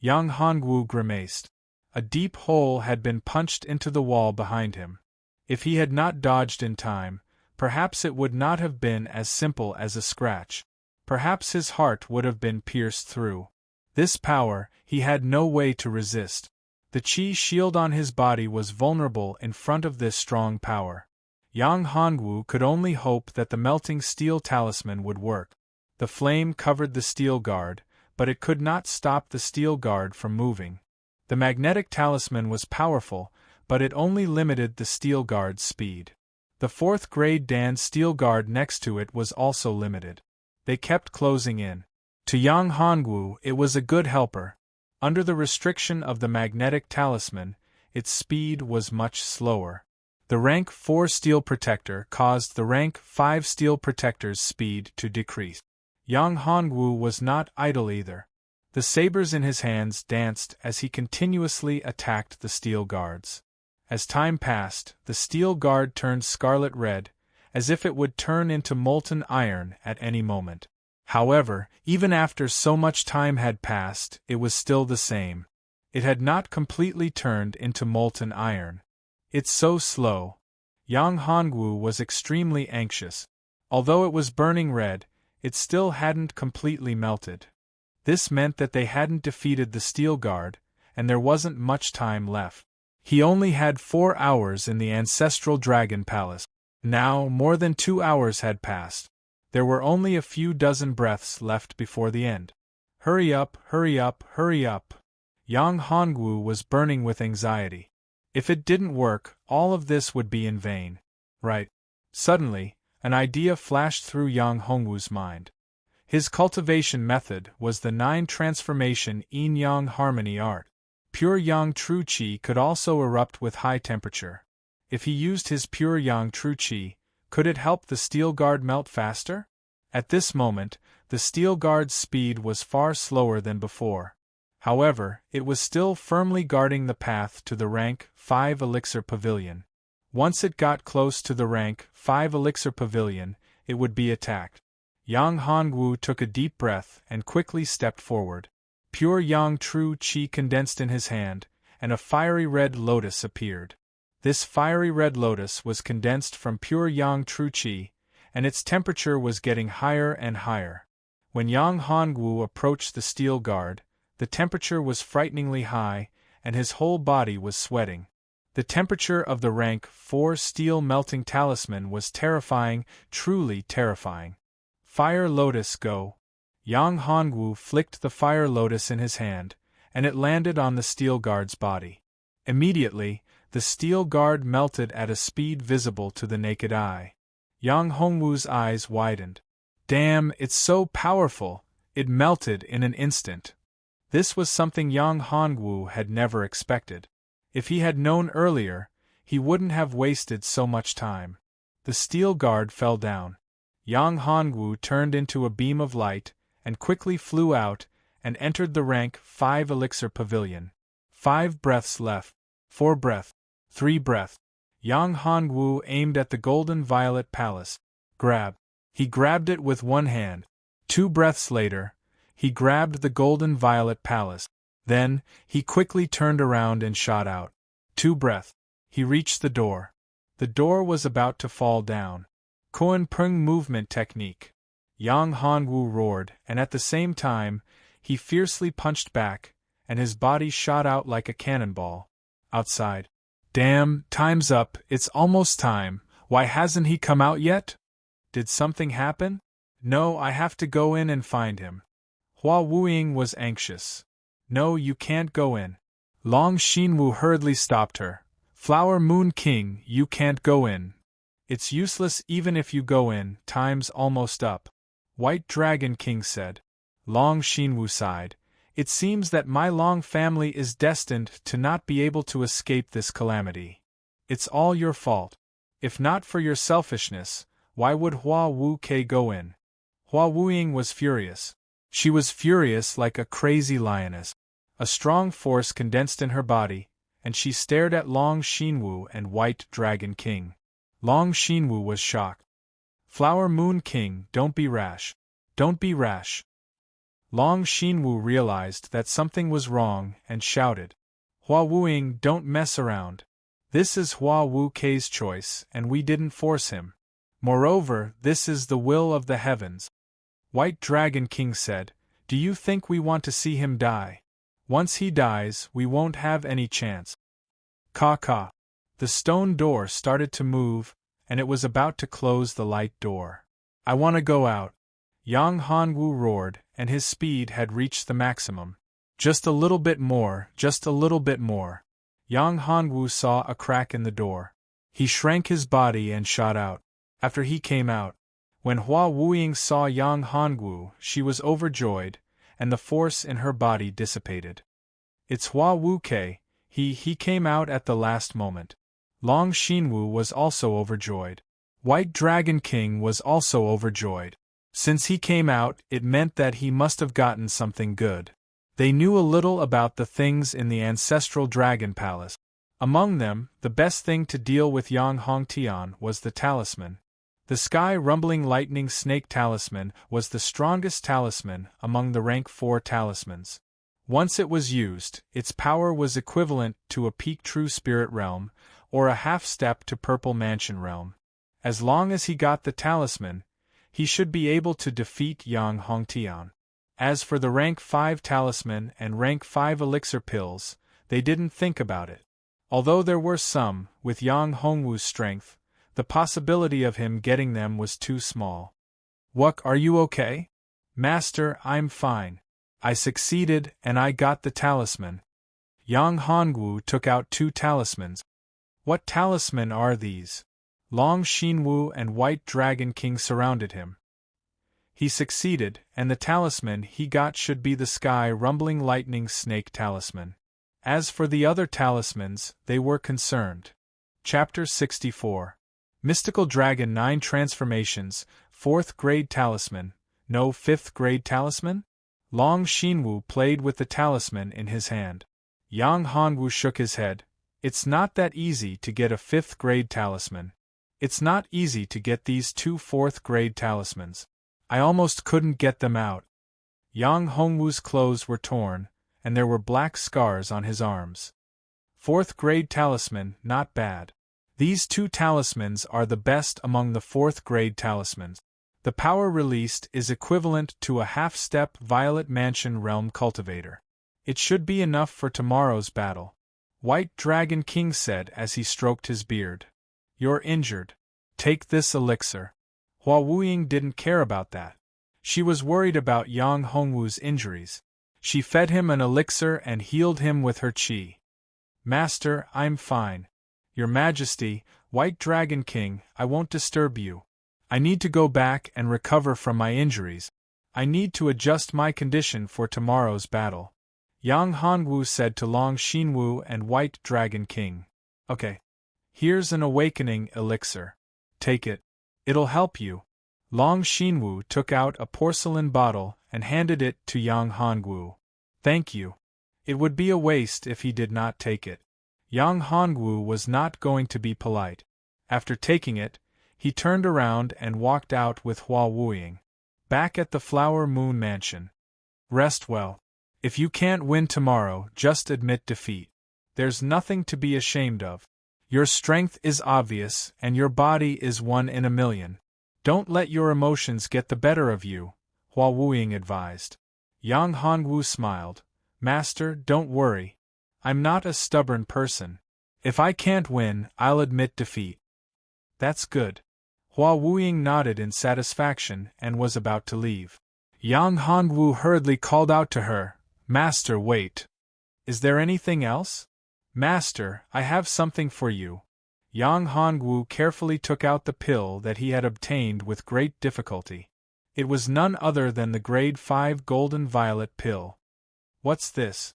Yang Hongwu grimaced. A deep hole had been punched into the wall behind him. If he had not dodged in time, perhaps it would not have been as simple as a scratch. Perhaps his heart would have been pierced through. This power, he had no way to resist. The chi shield on his body was vulnerable in front of this strong power. Yang Hongwu could only hope that the melting steel talisman would work. The flame covered the steel guard, but it could not stop the steel guard from moving. The magnetic talisman was powerful, but it only limited the steel guard's speed. The 4th grade Dan steel guard next to it was also limited. They kept closing in. To Yang Hongwu it was a good helper. Under the restriction of the magnetic talisman, its speed was much slower. The rank 4 steel protector caused the rank 5 steel protector's speed to decrease. Yang Hongwu was not idle either. The sabers in his hands danced as he continuously attacked the steel guards. As time passed, the steel guard turned scarlet red, as if it would turn into molten iron at any moment. However, even after so much time had passed, it was still the same. It had not completely turned into molten iron. It's so slow. Yang Hongwu was extremely anxious. Although it was burning red, it still hadn't completely melted. This meant that they hadn't defeated the steel guard, and there wasn't much time left. He only had 4 hours in the ancestral dragon palace. Now, more than 2 hours had passed. There were only a few dozen breaths left before the end. Hurry up, hurry up, hurry up. Yang Hongwu was burning with anxiety. If it didn't work, all of this would be in vain. Right. Suddenly, an idea flashed through Yang Hongwu's mind. His cultivation method was the 9 transformation yin-yang harmony art. Pure yang true qi could also erupt with high temperature. If he used his pure yang true qi, could it help the steel guard melt faster? At this moment, the steel guard's speed was far slower than before. However, it was still firmly guarding the path to the rank 5 elixir pavilion. Once it got close to the rank 5 elixir pavilion, it would be attacked. Yang Hongwu took a deep breath and quickly stepped forward. Pure yang true qi condensed in his hand, and a fiery red lotus appeared. This fiery red lotus was condensed from pure yang true qi, and its temperature was getting higher and higher. When Yang Hongwu approached the steel guard, the temperature was frighteningly high, and his whole body was sweating. The temperature of the rank 4 steel melting talisman was terrifying, truly terrifying. Fire lotus go. Yang Hongwu flicked the fire lotus in his hand, and it landed on the steel guard's body. Immediately, the steel guard melted at a speed visible to the naked eye. Yang Hongwu's eyes widened. Damn, it's so powerful! It melted in an instant. This was something Yang Hongwu had never expected. If he had known earlier, he wouldn't have wasted so much time. The steel guard fell down. Yang Hongwu turned into a beam of light, and quickly flew out, and entered the rank 5 elixir pavilion. 5 breaths left. 4 breath. 3 breath. Yang Hongwu aimed at the golden violet palace. Grab. He grabbed it with one hand. 2 breaths later, he grabbed the golden violet palace. Then, he quickly turned around and shot out. 2 breath. He reached the door. The door was about to fall down. Koan Pung movement technique. Yang Hongwu roared, and at the same time, he fiercely punched back, and his body shot out like a cannonball. Outside. Damn, time's up, it's almost time. Why hasn't he come out yet? Did something happen? No, I have to go in and find him. Hua Wuying was anxious. No, you can't go in. Long Xinwu hurriedly stopped her. Flower Moon King, you can't go in. It's useless even if you go in, time's almost up. White Dragon King said. Long Xinwu sighed. It seems that my Long family is destined to not be able to escape this calamity. It's all your fault. If not for your selfishness, why would Hua Wu Ke go in? Hua Wuying was furious. She was furious like a crazy lioness. A strong force condensed in her body, and she stared at Long Xinwu and White Dragon King. Long Xinwu was shocked. Flower Moon King, don't be rash. Don't be rash. Long Xinwu realized that something was wrong and shouted, Hua Wuying, don't mess around. This is Hua Wu Kei's choice, and we didn't force him. Moreover, this is the will of the heavens. White Dragon King said, Do you think we want to see him die? Once he dies, we won't have any chance. Caw. The stone door started to move, and it was about to close the light door. I want to go out. Yang Hongwu roared, and his speed had reached the maximum. Just a little bit more, just a little bit more. Yang Hongwu saw a crack in the door. He shrank his body and shot out. After he came out, when Hua Wuying saw Yang Hongwu, she was overjoyed, and the force in her body dissipated. It's Hua Wu Kei, he came out at the last moment. Long Xinwu was also overjoyed. White Dragon King was also overjoyed. Since he came out, it meant that he must have gotten something good. They knew a little about the things in the ancestral dragon palace. Among them, the best thing to deal with Yang Hongtian was the talisman. The Sky Rumbling Lightning Snake Talisman was the strongest talisman among the rank 4 talismans. Once it was used, its power was equivalent to a peak True Spirit Realm, or a half-step to Purple Mansion Realm. As long as he got the talisman, he should be able to defeat Yang Hongtian. As for the rank 5 talisman and rank 5 elixir pills, they didn't think about it. Although there were some, with Yang Hongwu's strength, the possibility of him getting them was too small. Wuck, are you okay? Master, I'm fine. I succeeded and I got the talisman. Yang Hongwu took out 2 talismans. What talisman are these? Long Xinwu and White Dragon King surrounded him. He succeeded, and the talisman he got should be the Sky Rumbling Lightning Snake Talisman. As for the other talismans, they were concerned. Chapter 64. Mystical Dragon 9 Transformations, 4th Grade Talisman, no 5th Grade Talisman? Long Xinwu played with the talisman in his hand. Yang Hongwu shook his head. It's not that easy to get a 5th Grade Talisman. It's not easy to get these 2 4th Grade Talismans. I almost couldn't get them out. Yang Hongwu's clothes were torn, and there were black scars on his arms. 4th Grade Talisman, not bad. These 2 talismans are the best among the 4th Grade Talismans. The power released is equivalent to a half-step Violet Mansion Realm Cultivator. It should be enough for tomorrow's battle. White Dragon King said as he stroked his beard. You're injured. Take this elixir. Hua Wuying didn't care about that. She was worried about Yang Hongwu's injuries. She fed him an elixir and healed him with her qi. Master, I'm fine. Your Majesty, White Dragon King, I won't disturb you. I need to go back and recover from my injuries. I need to adjust my condition for tomorrow's battle. Yang Hongwu said to Long Xinwu and White Dragon King. Okay. Here's an awakening elixir. Take it. It'll help you. Long Xinwu took out a porcelain bottle and handed it to Yang Hongwu. Thank you. It would be a waste if he did not take it. Yang Hongwu was not going to be polite. After taking it, he turned around and walked out with Hua Wuying. Back at the Flower Moon Mansion. Rest well. If you can't win tomorrow, just admit defeat. There's nothing to be ashamed of. Your strength is obvious, and your body is 1 in a million. Don't let your emotions get the better of you, Hua Wuying advised. Yang Hongwu smiled. Master, don't worry. I'm not a stubborn person. If I can't win, I'll admit defeat. That's good. Hua Wuying nodded in satisfaction and was about to leave. Yang Hongwu hurriedly called out to her, Master, wait. Is there anything else? Master, I have something for you. Yang Hongwu carefully took out the pill that he had obtained with great difficulty. It was none other than the grade 5 golden violet pill. What's this?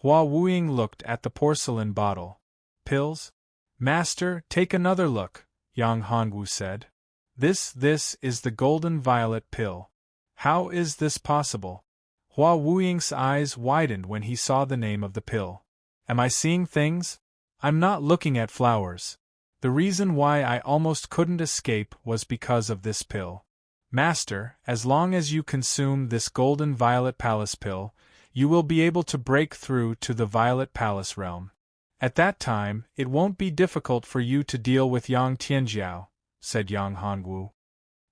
Hua Wuying looked at the porcelain bottle. Pills? Master, take another look, Yang Hongwu said. This is the golden violet pill. How is this possible? Hua Wuying's eyes widened when he saw the name of the pill. Am I seeing things? I'm not looking at flowers. The reason why I almost couldn't escape was because of this pill. Master, as long as you consume this golden violet palace pill, you will be able to break through to the violet palace realm. At that time, it won't be difficult for you to deal with Yang Tianjiao, said Yang Hongwu.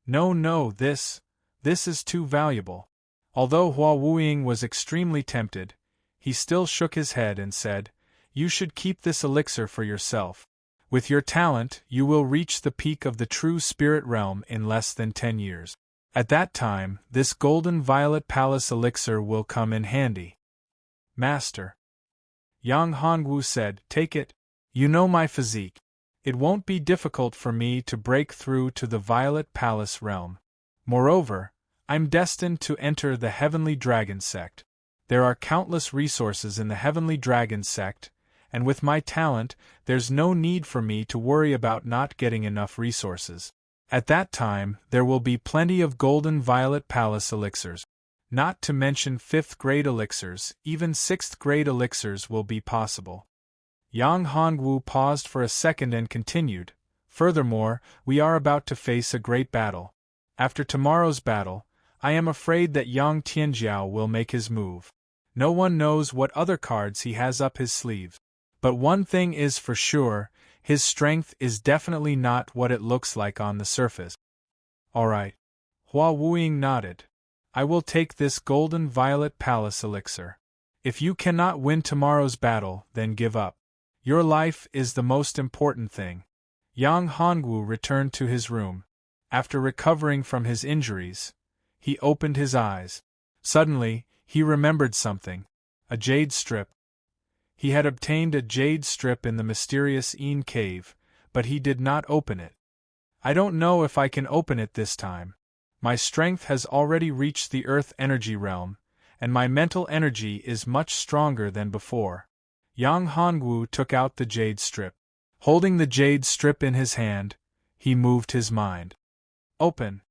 No, this is too valuable. Although Hua Wuying was extremely tempted, he still shook his head and said, You should keep this elixir for yourself. With your talent, you will reach the peak of the true spirit realm in less than 10 years. At that time, this golden violet palace elixir will come in handy. Master, Yang Hongwu said, take it. You know my physique. It won't be difficult for me to break through to the violet palace realm. Moreover, I'm destined to enter the Heavenly Dragon sect. There are countless resources in the Heavenly Dragon sect, and with my talent, there's no need for me to worry about not getting enough resources. At that time, there will be plenty of golden violet palace elixirs. Not to mention 5th grade elixirs, even 6th grade elixirs will be possible. Yang Hongwu paused for a second and continued, Furthermore, we are about to face a great battle. After tomorrow's battle, I am afraid that Yang Tianjiao will make his move. No one knows what other cards he has up his sleeve. But one thing is for sure, his strength is definitely not what it looks like on the surface. Alright. Hua Wuying nodded. I will take this golden violet palace elixir. If you cannot win tomorrow's battle, then give up. Your life is the most important thing. Yang Hongwu returned to his room. After recovering from his injuries, he opened his eyes. Suddenly, he remembered something. A jade strip. He had obtained a jade strip in the mysterious Een cave, but he did not open it. I don't know if I can open it this time. My strength has already reached the earth energy realm, and my mental energy is much stronger than before. Yang Hongwu took out the jade strip. Holding the jade strip in his hand, he moved his mind. Open.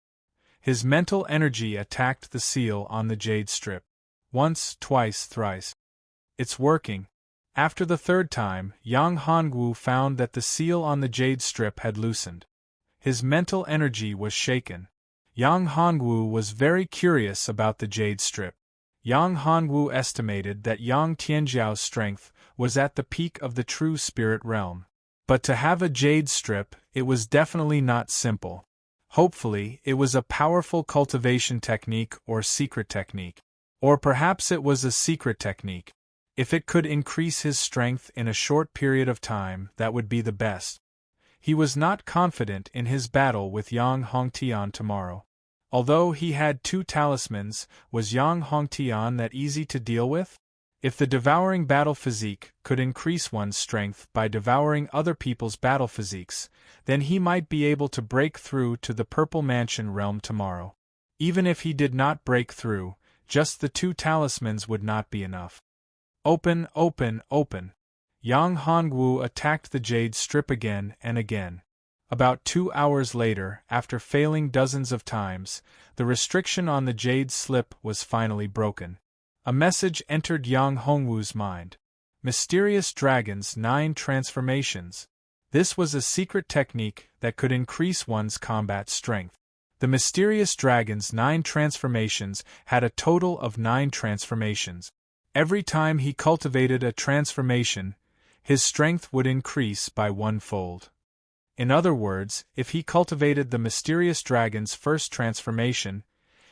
His mental energy attacked the seal on the jade strip. Once, twice, thrice. It's working. After the third time, Yang Hongwu found that the seal on the jade strip had loosened. His mental energy was shaken. Yang Hongwu was very curious about the jade strip. Yang Hongwu estimated that Yang Tianjiao's strength was at the peak of the true spirit realm. But to have a jade strip, it was definitely not simple. Hopefully, it was a powerful cultivation technique or secret technique. Or perhaps it was a secret technique. If it could increase his strength in a short period of time, that would be the best. He was not confident in his battle with Yang Hongtian tomorrow. Although he had 2 talismans, was Yang Hongtian that easy to deal with? If the devouring battle physique could increase one's strength by devouring other people's battle physiques, then he might be able to break through to the Purple Mansion realm tomorrow. Even if he did not break through, just the 2 talismans would not be enough. Open. Yang Hongwu attacked the jade strip again and again. About 2 hours later, after failing dozens of times, the restriction on the jade slip was finally broken. A message entered Yang Hongwu's mind. Mysterious Dragons 9 Transformations. This was a secret technique that could increase one's combat strength. The Mysterious Dragon's 9 transformations had a total of 9 transformations. Every time he cultivated a transformation, his strength would increase by 1-fold. In other words, if he cultivated the Mysterious Dragon's first transformation,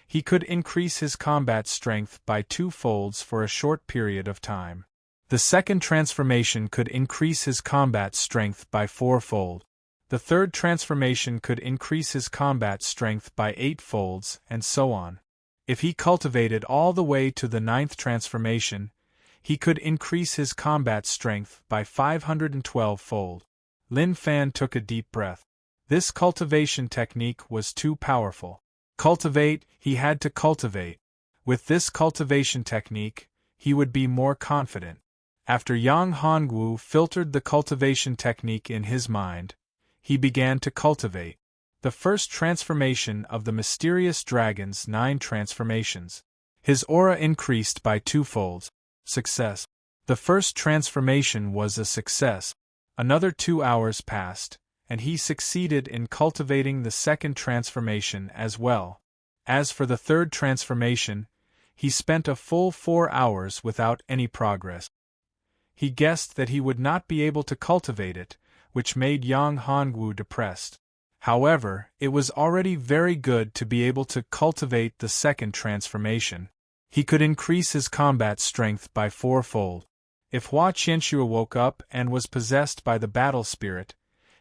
he could increase his combat strength by 2-folds for a short period of time. The second transformation could increase his combat strength by 4-fold. The third transformation could increase his combat strength by 8-folds, and so on. If he cultivated all the way to the 9th transformation, he could increase his combat strength by 512-fold. Lin Fan took a deep breath. This cultivation technique was too powerful. Cultivate, he had to cultivate. With this cultivation technique, he would be more confident. After Yang Hongwu filtered the cultivation technique in his mind, he began to cultivate. The first transformation of the Mysterious Dragon's 9 transformations. His aura increased by 2-folds. Success. The first transformation was a success. Another 2 hours passed, and he succeeded in cultivating the second transformation as well. As for the third transformation, he spent a full 4 hours without any progress. He guessed that he would not be able to cultivate it, which made Yang Hongwu depressed. However, it was already very good to be able to cultivate the second transformation. He could increase his combat strength by 4-fold. If Hua Qianxue woke up and was possessed by the battle spirit,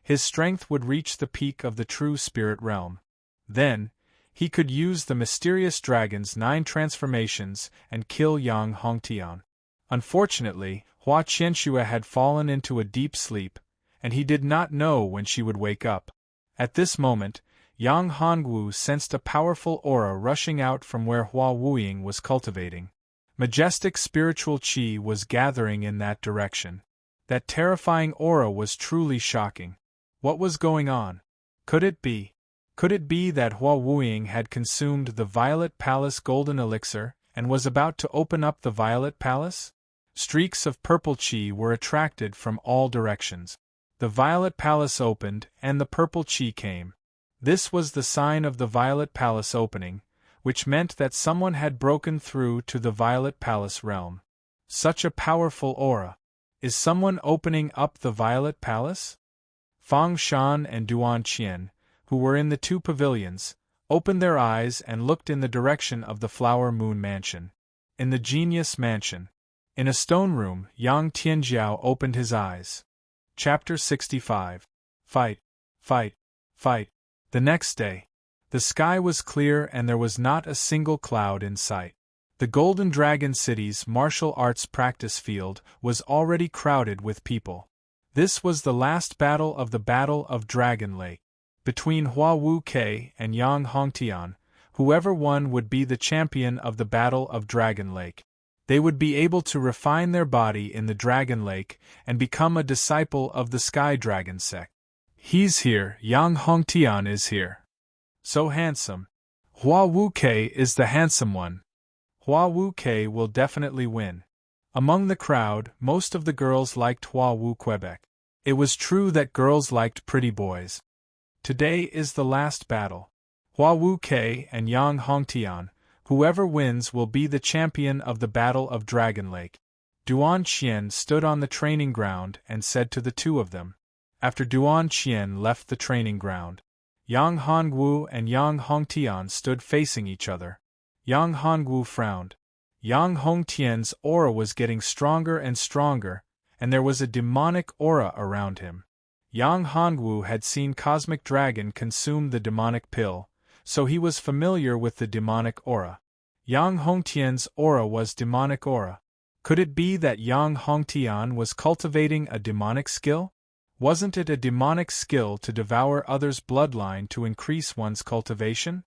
his strength would reach the peak of the true spirit realm. Then, he could use the mysterious dragon's 9 transformations and kill Yang Hongtian. Unfortunately, Hua Qianxue had fallen into a deep sleep, and he did not know when she would wake up. At this moment, Yang Hongwu sensed a powerful aura rushing out from where Hua Wuying was cultivating. Majestic spiritual qi was gathering in that direction. That terrifying aura was truly shocking. What was going on? Could it be that Hua Wuying had consumed the Violet Palace golden elixir and was about to open up the Violet Palace? Streaks of purple qi were attracted from all directions. The Violet Palace opened, and the purple qi came. This was the sign of the Violet Palace opening, which meant that someone had broken through to the Violet Palace realm. Such a powerful aura. Is someone opening up the Violet Palace? Fang Shan and Duan Qian, who were in the 2 pavilions, opened their eyes and looked in the direction of the Flower Moon Mansion. In the Genius Mansion. In a stone room, Yang Tianjiao opened his eyes. Chapter 65. Fight, fight, fight. The next day. The sky was clear and there was not a single cloud in sight. The Golden Dragon City's martial arts practice field was already crowded with people. This was the last battle of the Battle of Dragon Lake. Between Hua Wu Kei and Yang Hongtian, whoever won would be the champion of the Battle of Dragon Lake. They would be able to refine their body in the Dragon Lake and become a disciple of the Sky Dragon sect. He's here, Yang Hongtian is here. So handsome. Hua Wu Kei is the handsome one. Hua Wu Kei will definitely win. Among the crowd, most of the girls liked Hua Wu Quebec. It was true that girls liked pretty boys. Today is the last battle. Hua Wu Kei and Yang Hongtian. Whoever wins will be the champion of the Battle of Dragon Lake. Duan Qian stood on the training ground and said to the 2 of them. After Duan Qian left the training ground, Yang Hongwu and Yang Hongtian stood facing each other. Yang Hongwu frowned. Yang Hongtian's aura was getting stronger and stronger, and there was a demonic aura around him. Yang Hongwu had seen Cosmic Dragon consume the demonic pill, so he was familiar with the demonic aura. Yang Hongtian's aura was demonic aura. Could it be that Yang Hongtian was cultivating a demonic skill? Wasn't it a demonic skill to devour others' bloodline to increase one's cultivation?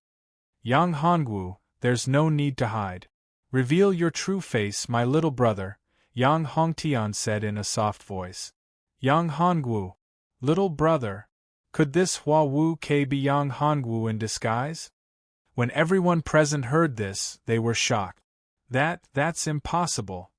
Yang Hongwu, there's no need to hide. Reveal your true face, my little brother, Yang Hongtian said in a soft voice. Yang Hongwu, little brother. Could this Hua Wu Kei be Yang Hongwu in disguise? When everyone present heard this, they were shocked. That's impossible.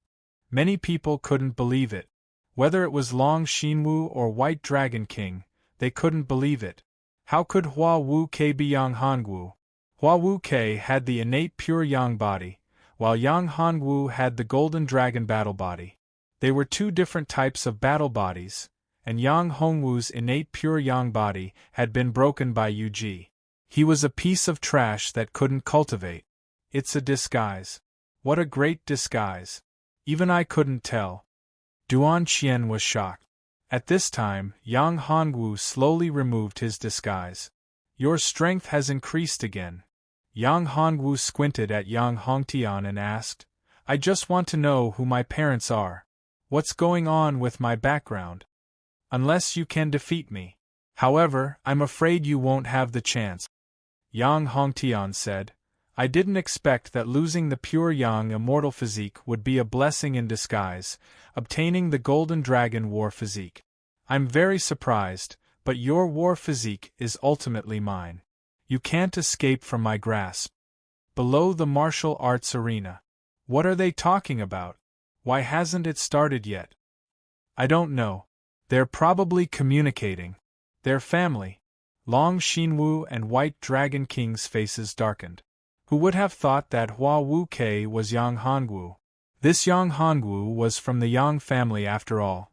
Many people couldn't believe it. Whether it was Long Xinwu or White Dragon King, they couldn't believe it. How could Hua Wu Kei be Yang Hongwu? Hua Wu Kei had the innate pure Yang body, while Yang Hongwu had the Golden Dragon battle body. They were 2 different types of battle bodies, and Yang Hongwu's innate pure Yang body had been broken by Yu-Ji. He was a piece of trash that couldn't cultivate. It's a disguise. What a great disguise. Even I couldn't tell. Duan Qian was shocked. At this time, Yang Hongwu slowly removed his disguise. Your strength has increased again. Yang Hongwu squinted at Yang Hongtian and asked, I just want to know who my parents are. What's going on with my background? Unless you can defeat me. However, I'm afraid you won't have the chance. Yang Hongtian said, I didn't expect that losing the pure Yang immortal physique would be a blessing in disguise, obtaining the Golden Dragon war physique. I'm very surprised, but your war physique is ultimately mine. You can't escape from my grasp. Below the martial arts arena. What are they talking about? Why hasn't it started yet? I don't know. They're probably communicating. Their family. Long Xinwu and White Dragon King's faces darkened. Who would have thought that Hua Wu Kei was Yang Hongwu? This Yang Hongwu was from the Yang family after all.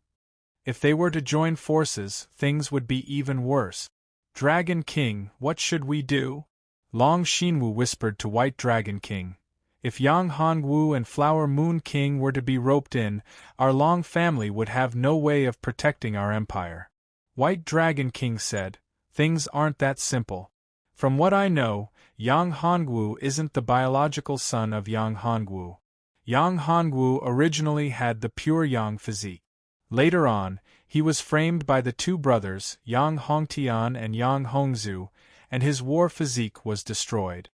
If they were to join forces, things would be even worse. Dragon King, what should we do? Long Xinwu whispered to White Dragon King. If Yang Hongwu and Flower Moon King were to be roped in, our Long family would have no way of protecting our empire. White Dragon King said, things aren't that simple. From what I know, Yang Hongwu isn't the biological son of Yang Hongwu. Yang Hongwu originally had the pure Yang physique. Later on, he was framed by the two brothers, Yang Hongtian and Yang Hongzhu, and his war physique was destroyed.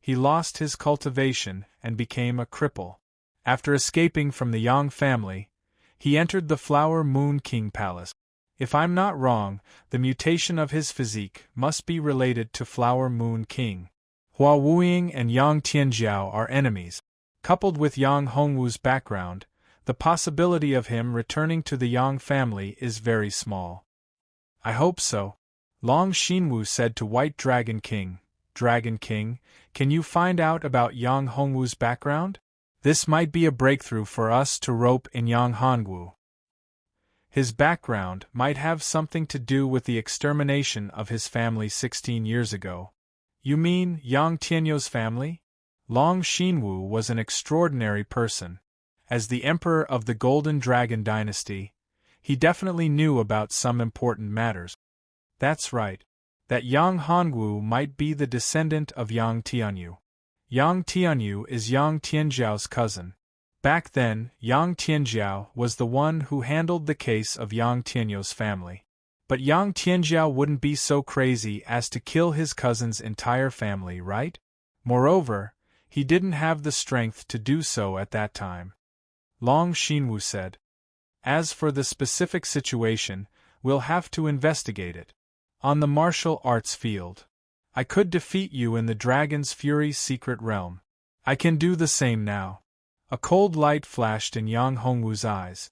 He lost his cultivation and became a cripple. After escaping from the Yang family, he entered the Flower Moon King Palace. If I'm not wrong, the mutation of his physique must be related to Flower Moon King. Hua Wuying and Yang Tianjiao are enemies. Coupled with Yang Hongwu's background, the possibility of him returning to the Yang family is very small. I hope so. Long Xinwu said to White Dragon King, Dragon King, can you find out about Yang Hongwu's background? This might be a breakthrough for us to rope in Yang Hongwu. His background might have something to do with the extermination of his family 16 years ago. You mean Yang Tianyou's family? Long Xinwu was an extraordinary person. As the emperor of the Golden Dragon dynasty, he definitely knew about some important matters. That's right. That Yang Hongwu might be the descendant of Yang Tianyou. Yang Tianyou is Yang Tianjiao's cousin. Back then, Yang Tianjiao was the one who handled the case of Yang Tianyou's family. But Yang Tianjiao wouldn't be so crazy as to kill his cousin's entire family, right? Moreover, he didn't have the strength to do so at that time. Long Xinwu said. As for the specific situation, we'll have to investigate it. On the martial arts field, I could defeat you in the Dragon's Fury secret realm. I can do the same now. A cold light flashed in Yang Hongwu's eyes.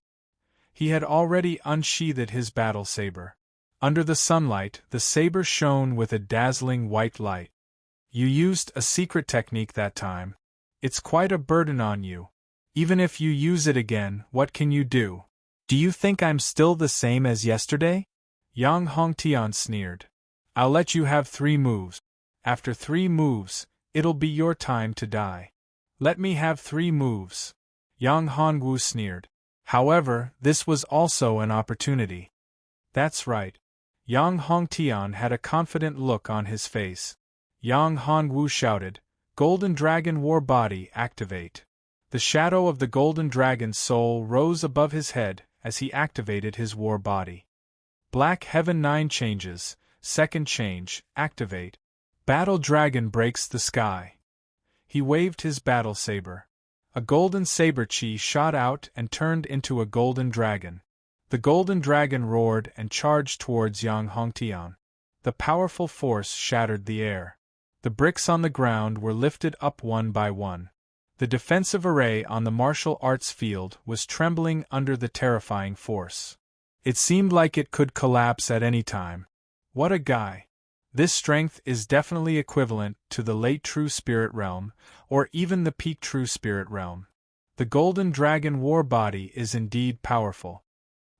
He had already unsheathed his battle saber. Under the sunlight, the saber shone with a dazzling white light. You used a secret technique that time. It's quite a burden on you. Even if you use it again, what can you do? Do you think I'm still the same as yesterday? Yang Hongtian sneered. I'll let you have 3 moves. After 3 moves, it'll be your time to die. Let me have 3 moves. Yang Hongwu sneered. However, this was also an opportunity. That's right. Yang Hongtian had a confident look on his face. Yang Hongwu shouted, Golden Dragon War Body, activate. The shadow of the Golden Dragon's soul rose above his head as he activated his war body. Black Heaven 9 changes, second change, activate. Battle Dragon breaks the sky. He waved his battle saber. A golden saber chi shot out and turned into a golden dragon. The golden dragon roared and charged towards Yang Hongtian. The powerful force shattered the air. The bricks on the ground were lifted up one by one. The defensive array on the martial arts field was trembling under the terrifying force. It seemed like it could collapse at any time. What a guy! This strength is definitely equivalent to the late True Spirit Realm, or even the peak True Spirit Realm. The Golden Dragon War Body is indeed powerful.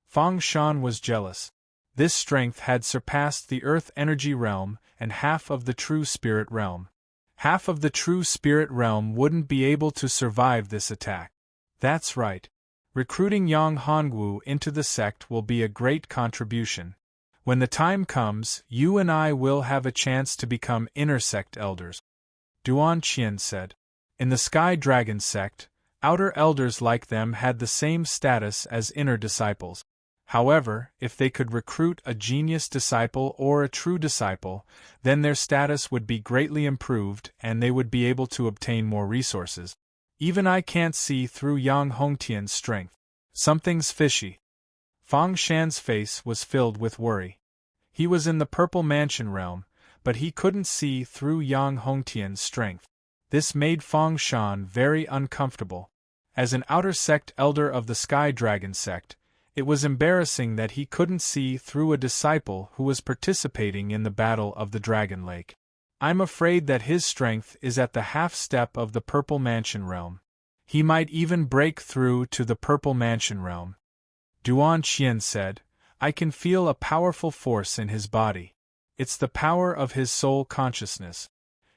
Fang Shan was jealous. This strength had surpassed the Earth Energy Realm and half of the True Spirit Realm. Half of the True Spirit Realm wouldn't be able to survive this attack. That's right. Recruiting Yang Hongwu into the sect will be a great contribution. When the time comes, you and I will have a chance to become inner sect elders. Duan Qian said. In the Sky Dragon sect, outer elders like them had the same status as inner disciples. However, if they could recruit a genius disciple or a true disciple, then their status would be greatly improved and they would be able to obtain more resources. Even I can't see through Yang Hongtian's strength. Something's fishy. Fang Shan's face was filled with worry. He was in the Purple Mansion realm, but he couldn't see through Yang Hongtian's strength. This made Fang Shan very uncomfortable. As an outer sect elder of the Sky Dragon sect, It was embarrassing that he couldn't see through a disciple who was participating in the Battle of the Dragon Lake. I'm afraid that his strength is at the half-step of the Purple Mansion realm. He might even break through to the Purple Mansion realm. Duan Qian said, I can feel a powerful force in his body. It's the power of his soul consciousness.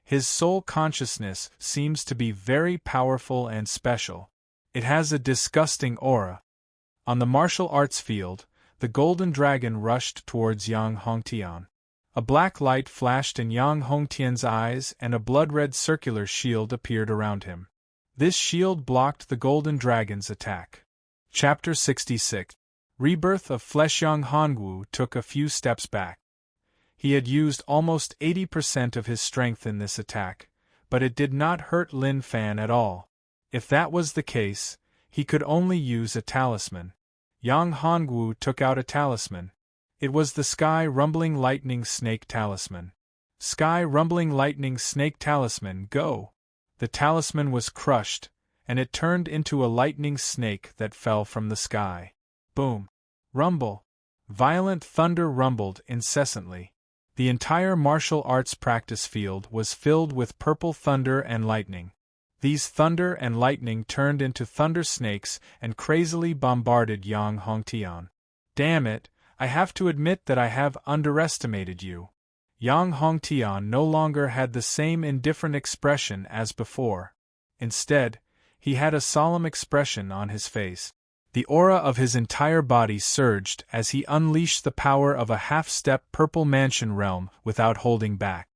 His soul consciousness seems to be very powerful and special. It has a disgusting aura. On the martial arts field, the golden dragon rushed towards Yang Hongtian. A black light flashed in Yang Hongtian's eyes and a blood-red circular shield appeared around him. This shield blocked the golden dragon's attack. Chapter 66. Rebirth of Flesh. Yang Hongwu took a few steps back. He had used almost 80% of his strength in this attack, but it did not hurt Lin Fan at all. If that was the case, he could only use a talisman. Yang Hongwu took out a talisman. It was the Sky Rumbling Lightning Snake Talisman. Sky Rumbling Lightning Snake Talisman, go! The talisman was crushed, and it turned into a lightning snake that fell from the sky. Boom! Rumble! Violent thunder rumbled incessantly. The entire martial arts practice field was filled with purple thunder and lightning. These thunder and lightning turned into thunder snakes and crazily bombarded Yang Hongtian. Damn it, I have to admit that I have underestimated you. Yang Hongtian no longer had the same indifferent expression as before. Instead, he had a solemn expression on his face. The aura of his entire body surged as he unleashed the power of a half-step Purple Mansion realm without holding back.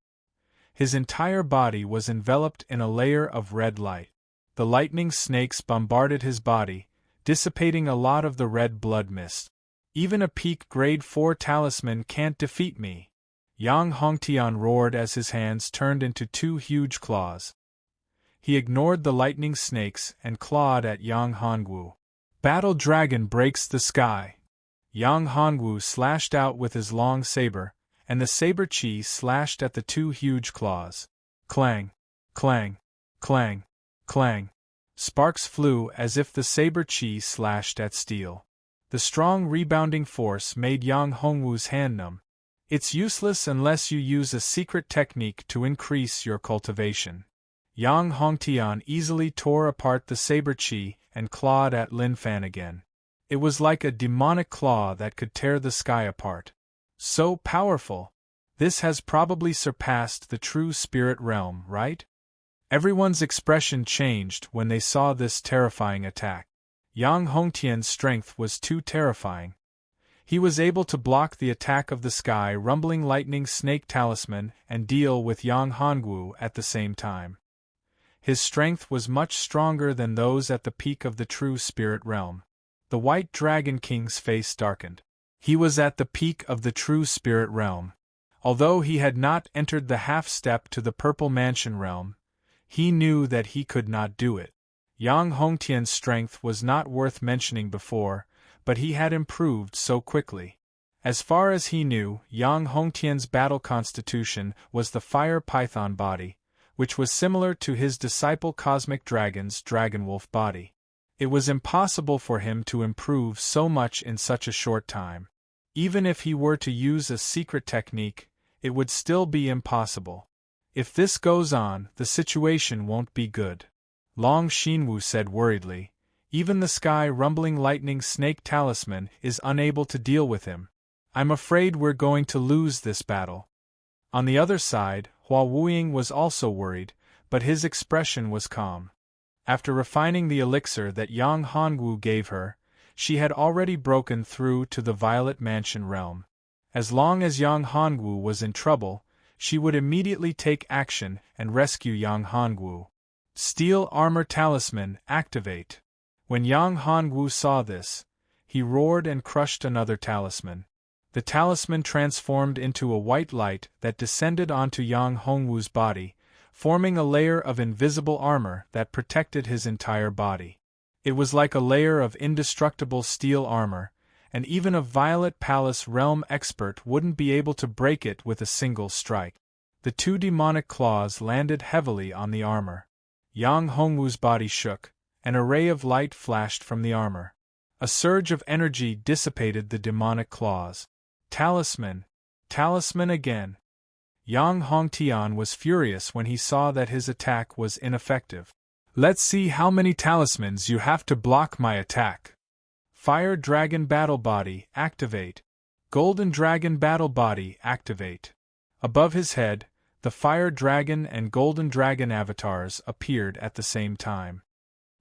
His entire body was enveloped in a layer of red light. The lightning snakes bombarded his body, dissipating a lot of the red blood mist. Even a peak grade 4 talisman can't defeat me. Yang Hongtian roared as his hands turned into two huge claws. He ignored the lightning snakes and clawed at Yang Hongwu. Battle Dragon breaks the sky. Yang Hongwu slashed out with his long saber, and the saber chi slashed at the two huge claws. Clang! Clang! Clang! Clang! Sparks flew as if the saber chi slashed at steel. The strong rebounding force made Yang Hongwu's hand numb. It's useless unless you use a secret technique to increase your cultivation. Yang Hongtian easily tore apart the saber chi and clawed at Lin Fan again. It was like a demonic claw that could tear the sky apart. So powerful! This has probably surpassed the true spirit realm, right? Everyone's expression changed when they saw this terrifying attack. Yang Hongtian's strength was too terrifying. He was able to block the attack of the Sky Rumbling Lightning Snake Talisman and deal with Yang Hongwu at the same time. His strength was much stronger than those at the peak of the true spirit realm. The White Dragon King's face darkened. He was at the peak of the true spirit realm. Although he had not entered the half-step to the Purple Mansion realm, he knew that he could not do it. Yang Hongtian's strength was not worth mentioning before, but he had improved so quickly. As far as he knew, Yang Hongtian's battle constitution was the Fire Python body, which was similar to his disciple Cosmic Dragon's Dragonwolf body. It was impossible for him to improve so much in such a short time. Even if he were to use a secret technique, it would still be impossible. If this goes on, the situation won't be good. Long Xinwu said worriedly. Even the Sky Rumbling Lightning Snake Talisman is unable to deal with him. I'm afraid we're going to lose this battle. On the other side, Hua Wuying was also worried, but his expression was calm. After refining the elixir that Yang Hongwu gave her, she had already broken through to the Violet Mansion realm. As long as Yang Hongwu was in trouble, she would immediately take action and rescue Yang Hongwu. Steel Armor Talisman, activate! When Yang Hongwu saw this, he roared and crushed another talisman. The talisman transformed into a white light that descended onto Yang Hongwu's body, forming a layer of invisible armor that protected his entire body. It was like a layer of indestructible steel armor, and even a Violet Palace realm expert wouldn't be able to break it with a single strike. The two demonic claws landed heavily on the armor. Yang Hongwu's body shook. An array of light flashed from the armor. A surge of energy dissipated the demonic claws. Talisman! Talisman again! Yang Hongtian was furious when he saw that his attack was ineffective. Let's see how many talismans you have to block my attack. Fire Dragon Battle Body, activate. Golden Dragon Battle Body, activate. Above his head, the Fire Dragon and Golden Dragon avatars appeared at the same time.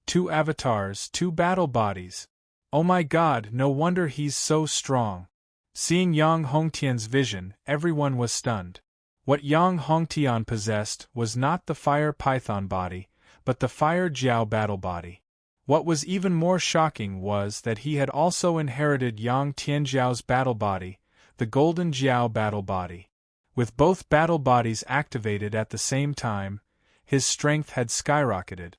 2 avatars, 2 battle bodies. Oh my god, no wonder he's so strong. Seeing Yang Hongtian's vision, everyone was stunned. What Yang Hongtian possessed was not the Fire Python body, but the Fire Jiao battle body. What was even more shocking was that he had also inherited Yang Tianjiao's battle body, the Golden Jiao battle body. With both battle bodies activated at the same time, his strength had skyrocketed.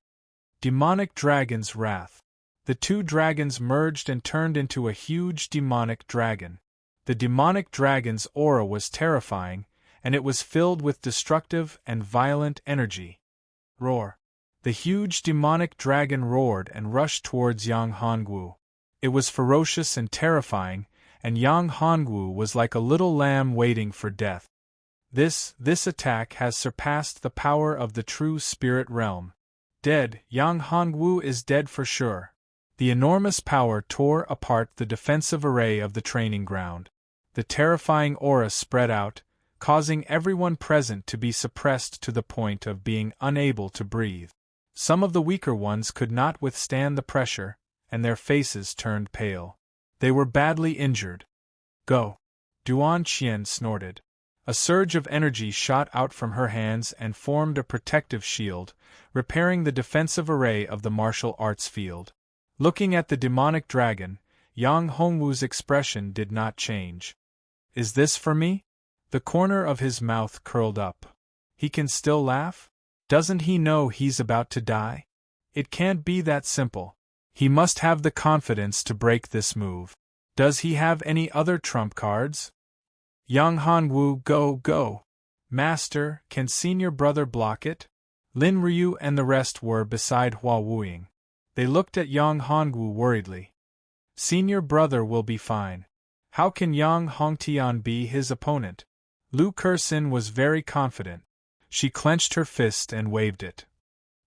Demonic Dragon's Wrath. The 2 dragons merged and turned into a huge demonic dragon. The demonic dragon's aura was terrifying, and it was filled with destructive and violent energy. Roar! The huge demonic dragon roared and rushed towards Yang Hongwu. It was ferocious and terrifying, and Yang Hongwu was like a little lamb waiting for death. This attack has surpassed the power of the true spirit realm. Dead, Yang Hongwu is dead for sure. The enormous power tore apart the defensive array of the training ground. The terrifying aura spread out, causing everyone present to be suppressed to the point of being unable to breathe. Some of the weaker ones could not withstand the pressure, and their faces turned pale. They were badly injured. Go! Duan Qian snorted. A surge of energy shot out from her hands and formed a protective shield, repairing the defensive array of the martial arts field. Looking at the demonic dragon, Yang Hongwu's expression did not change. Is this for me? The corner of his mouth curled up. He can still laugh? Doesn't he know he's about to die? It can't be that simple. He must have the confidence to break this move. Does he have any other trump cards? Yang Hongwu, go! Master, can senior brother block it? Lin Ryu and the rest were beside Hua Wuying. They looked at Yang Hongwu worriedly. Senior brother will be fine. How can Yang Hongtian be his opponent? Lu Kersin was very confident. She clenched her fist and waved it.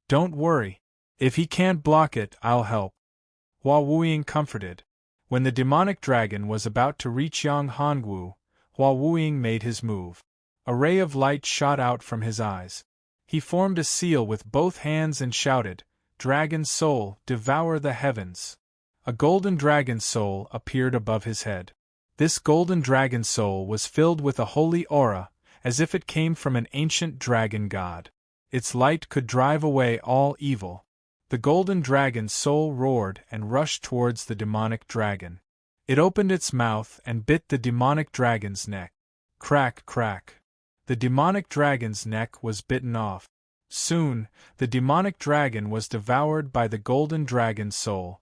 Don't worry. If he can't block it, I'll help. Hua Wuying comforted. When the demonic dragon was about to reach Yang Hongwu, Hua Wuying made his move. A ray of light shot out from his eyes. He formed a seal with both hands and shouted, Dragon Soul, devour the heavens. A golden dragon soul appeared above his head. This golden dragon soul was filled with a holy aura, as if it came from an ancient dragon god. Its light could drive away all evil. The golden dragon soul roared and rushed towards the demonic dragon. It opened its mouth and bit the demonic dragon's neck. Crack, crack. The demonic dragon's neck was bitten off. Soon, the demonic dragon was devoured by the golden dragon soul.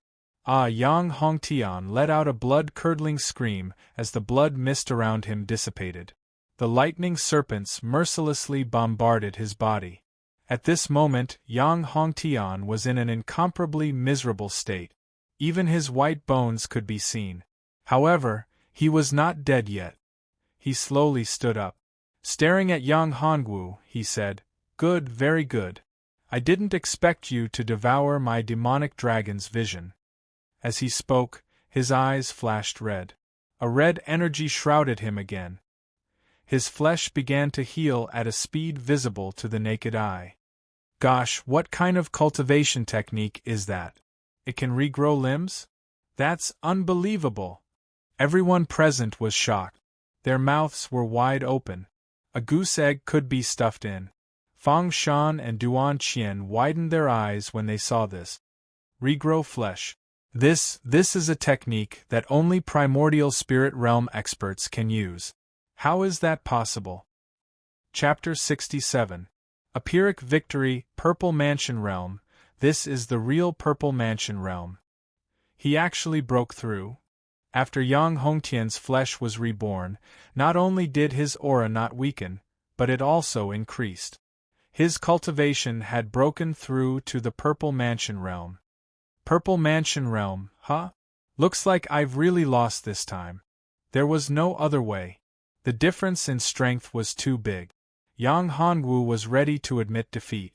Yang Hongtian let out a blood-curdling scream as the blood mist around him dissipated. The lightning serpents mercilessly bombarded his body. At this moment, Yang Hongtian was in an incomparably miserable state. Even his white bones could be seen. However, he was not dead yet. He slowly stood up. Staring at Yang Hongwu, he said, Good, very good. I didn't expect you to devour my demonic dragon's vision. As he spoke, his eyes flashed red. A red energy shrouded him again. His flesh began to heal at a speed visible to the naked eye. Gosh, what kind of cultivation technique is that? It can regrow limbs? That's unbelievable! Everyone present was shocked. Their mouths were wide open. A goose egg could be stuffed in. Fang Shan and Duan Qian widened their eyes when they saw this. Regrow flesh. This is a technique that only primordial spirit realm experts can use. How is that possible? Chapter 67. A Pyrrhic Victory, Purple Mansion Realm. This is the real Purple Mansion Realm. He actually broke through. After Yang Hongtian's flesh was reborn, not only did his aura not weaken, but it also increased. His cultivation had broken through to the Purple Mansion Realm. Purple Mansion Realm, huh? Looks like I've really lost this time. There was no other way. The difference in strength was too big. Yang Hongwu was ready to admit defeat.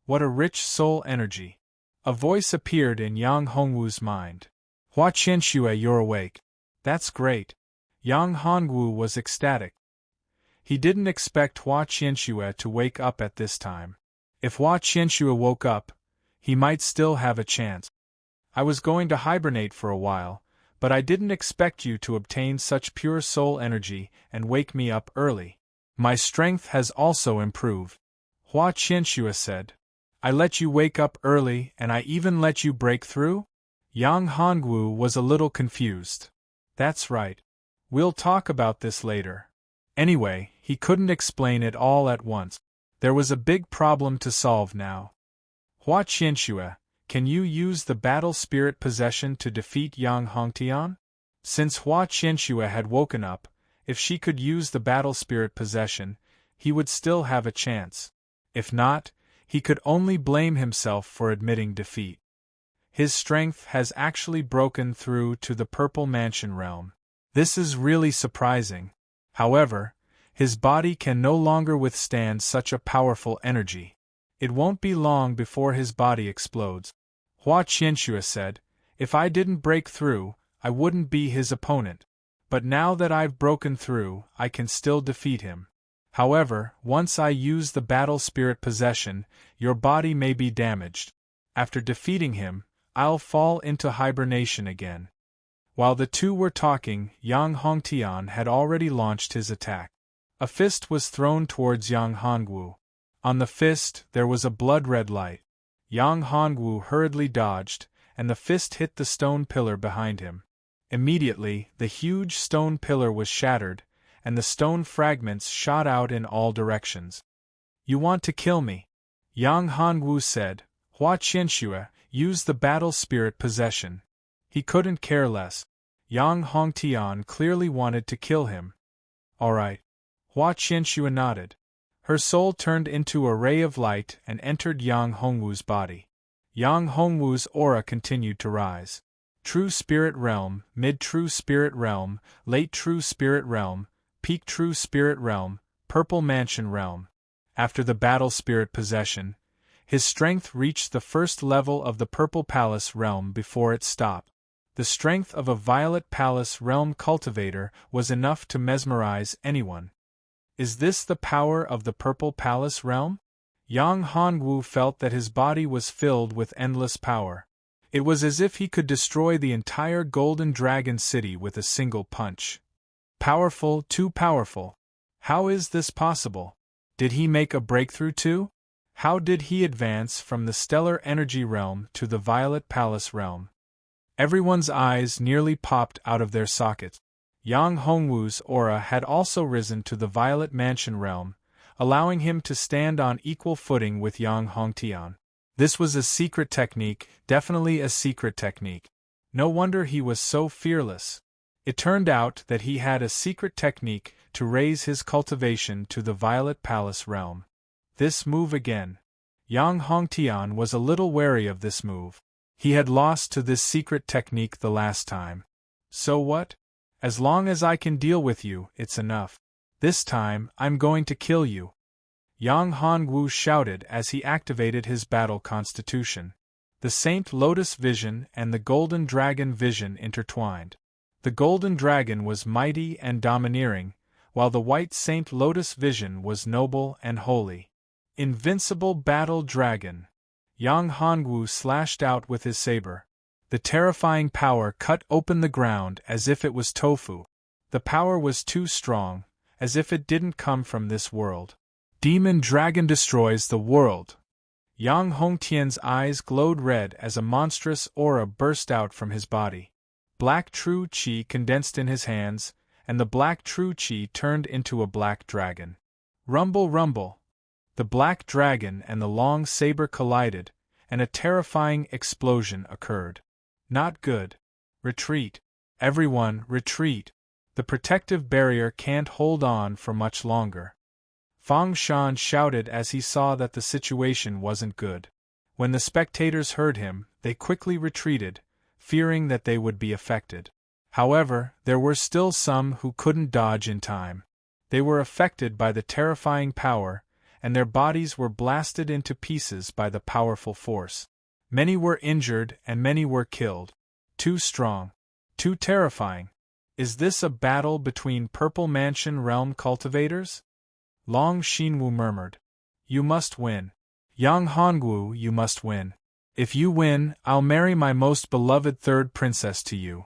What a rich soul energy. A voice appeared in Yang Hongwu's mind. Hua Qianxue, you're awake. That's great. Yang Hongwu was ecstatic. He didn't expect Hua Qianxue to wake up at this time. If Hua Qianxue woke up, he might still have a chance. I was going to hibernate for a while, but I didn't expect you to obtain such pure soul energy and wake me up early. My strength has also improved. Hua Qianxue said. I let you wake up early and I even let you break through? Yang Hongwu was a little confused. That's right. We'll talk about this later. Anyway, he couldn't explain it all at once. There was a big problem to solve now. Hua Qianxue, can you use the battle spirit possession to defeat Yang Hongtian? Since Hua Qianxue had woken up, if she could use the battle spirit possession, he would still have a chance. If not, he could only blame himself for admitting defeat. His strength has actually broken through to the Purple Mansion realm. This is really surprising. However, his body can no longer withstand such a powerful energy. It won't be long before his body explodes. Hua Qianxue said, if I didn't break through, I wouldn't be his opponent. But now that I've broken through, I can still defeat him. However, once I use the battle spirit possession, your body may be damaged. After defeating him, I'll fall into hibernation again. While the two were talking, Yang Hongtian had already launched his attack. A fist was thrown towards Yang Hongwu. On the fist, there was a blood-red light. Yang Hongwu hurriedly dodged, and the fist hit the stone pillar behind him. Immediately, the huge stone pillar was shattered, and the stone fragments shot out in all directions. You want to kill me? Yang Hongwu said. Hua Qianxue, use the battle spirit possession. He couldn't care less. Yang Hongtian clearly wanted to kill him. All right. Hua Qianxue nodded. Her soul turned into a ray of light and entered Yang Hongwu's body. Yang Hongwu's aura continued to rise. True Spirit Realm, Mid-True Spirit Realm, Late True Spirit Realm, Peak True Spirit Realm, Purple Mansion Realm. After the battle spirit possession, his strength reached the first level of the Purple Palace Realm before it stopped. The strength of a Violet Palace Realm cultivator was enough to mesmerize anyone. Is this the power of the Purple Palace Realm? Yang Hongwu felt that his body was filled with endless power. It was as if he could destroy the entire Golden Dragon City with a single punch. Powerful, too powerful. How is this possible? Did he make a breakthrough too? How did he advance from the Stellar Energy Realm to the Violet Palace Realm? Everyone's eyes nearly popped out of their sockets. Yang Hongwu's aura had also risen to the Violet Mansion Realm, allowing him to stand on equal footing with Yang Hongtian. This was a secret technique, definitely a secret technique. No wonder he was so fearless. It turned out that he had a secret technique to raise his cultivation to the Violet Palace Realm. This move again. Yang Hongtian was a little wary of this move. He had lost to this secret technique the last time. So what? As long as I can deal with you, it's enough. This time, I'm going to kill you. Yang Hongwu shouted as he activated his battle constitution. The Saint Lotus Vision and the Golden Dragon Vision intertwined. The Golden Dragon was mighty and domineering, while the White Saint Lotus Vision was noble and holy. Invincible Battle Dragon. Yang Hongwu slashed out with his saber. The terrifying power cut open the ground as if it was tofu. The power was too strong, as if it didn't come from this world. Demon Dragon destroys the world. Yang Hongtian's eyes glowed red as a monstrous aura burst out from his body. Black True Qi condensed in his hands, and the Black True Qi turned into a black dragon. Rumble, rumble. The black dragon and the long saber collided, and a terrifying explosion occurred. Not good. Retreat. Everyone, retreat. The protective barrier can't hold on for much longer. Fang Shan shouted as he saw that the situation wasn't good. When the spectators heard him, they quickly retreated, fearing that they would be affected. However, there were still some who couldn't dodge in time. They were affected by the terrifying power, and their bodies were blasted into pieces by the powerful force. Many were injured and many were killed. Too strong. Too terrifying. Is this a battle between Purple Mansion Realm cultivators? Long Xinwu murmured. You must win. Yang Hongwu, you must win. If you win, I'll marry my most beloved third princess to you.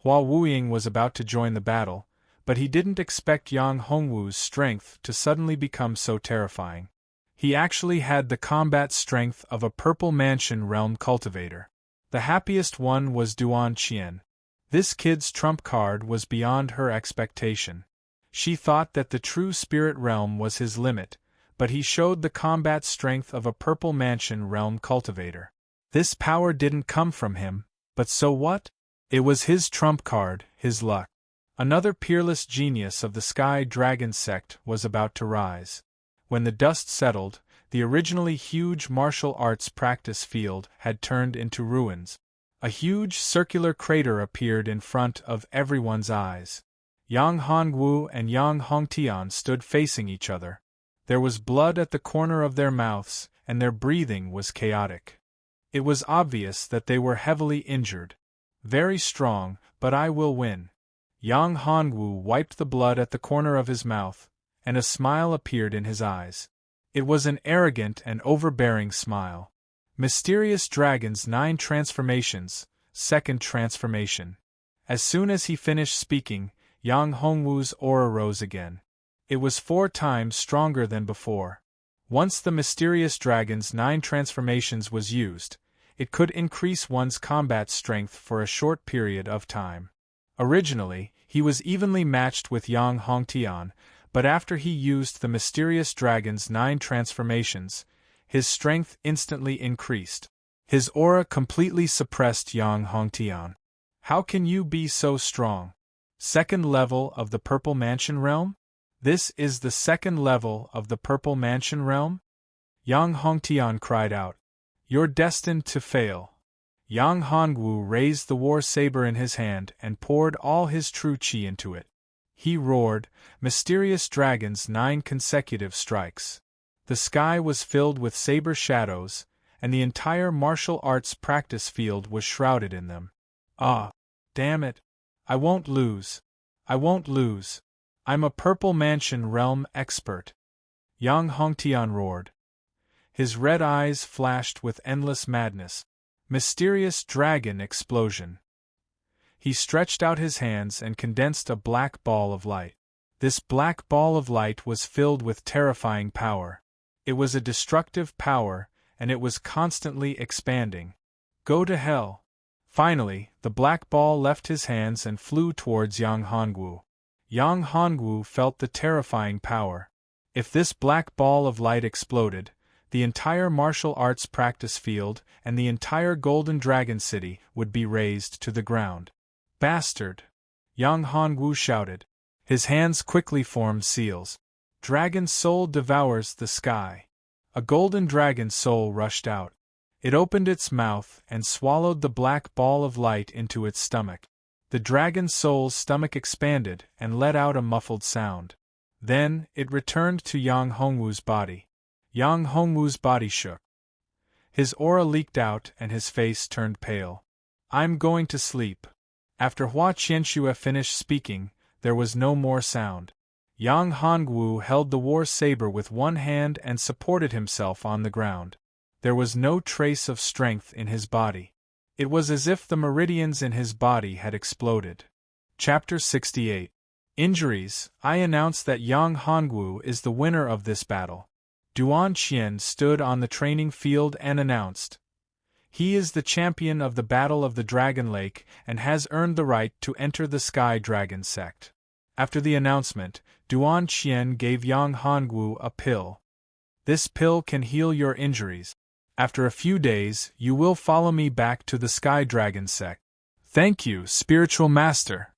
Hua Wuying was about to join the battle, but he didn't expect Yang Hongwu's strength to suddenly become so terrifying. He actually had the combat strength of a Purple Mansion Realm cultivator. The happiest one was Duan Qian. This kid's trump card was beyond her expectation. She thought that the true spirit realm was his limit, but he showed the combat strength of a Purple Mansion Realm cultivator. This power didn't come from him, but so what? It was his trump card, his luck. Another peerless genius of the Sky Dragon sect was about to rise. When the dust settled, the originally huge martial arts practice field had turned into ruins. A huge circular crater appeared in front of everyone's eyes. Yang Hongwu and Yang Hongtian stood facing each other. There was blood at the corner of their mouths, and their breathing was chaotic. It was obvious that they were heavily injured. Very strong, but I will win. Yang Hongwu wiped the blood at the corner of his mouth, and a smile appeared in his eyes. It was an arrogant and overbearing smile. Mysterious Dragon's 9 transformations, second transformation. As soon as he finished speaking, Yang Hongwu's aura rose again. It was 4 times stronger than before. Once the Mysterious Dragon's 9 transformations was used, it could increase one's combat strength for a short period of time. Originally, he was evenly matched with Yang Hongtian, but after he used the Mysterious Dragon's 9 transformations, his strength instantly increased. His aura completely suppressed Yang Hongtian. How can you be so strong? Second level of the Purple Mansion Realm? This is the second level of the Purple Mansion Realm? Yang Hongtian cried out. You're destined to fail. Yang Hongwu raised the war saber in his hand and poured all his true qi into it. He roared, Mysterious Dragon's 9 consecutive strikes. The sky was filled with saber shadows, and the entire martial arts practice field was shrouded in them. Ah! Damn it! I won't lose. I won't lose. I'm a Purple Mansion Realm expert. Yang Hongtian roared. His red eyes flashed with endless madness. Mysterious Dragon explosion. He stretched out his hands and condensed a black ball of light. This black ball of light was filled with terrifying power. It was a destructive power, and it was constantly expanding. Go to hell. Finally, the black ball left his hands and flew towards Yang Hongwu. Yang Hongwu felt the terrifying power. If this black ball of light exploded, the entire martial arts practice field and the entire Golden Dragon City would be razed to the ground. Bastard! Yang Hongwu shouted. His hands quickly formed seals. Dragon soul devours the sky. A golden dragon soul rushed out. It opened its mouth and swallowed the black ball of light into its stomach. The dragon soul's stomach expanded and let out a muffled sound. Then, it returned to Yang Hongwu's body. Yang Hongwu's body shook. His aura leaked out and his face turned pale. I'm going to sleep. After Hua Qianxue finished speaking, there was no more sound. Yang Hongwu held the war saber with one hand and supported himself on the ground. There was no trace of strength in his body. It was as if the meridians in his body had exploded. Chapter 68. Injuries. I announce that Yang Hongwu is the winner of this battle. Duan Qian stood on the training field and announced. He is the champion of the Battle of the Dragon Lake and has earned the right to enter the Sky Dragon sect. After the announcement, Duan Qian gave Yang Hongwu a pill. This pill can heal your injuries. After a few days, you will follow me back to the Sky Dragon sect. Thank you, Spiritual Master.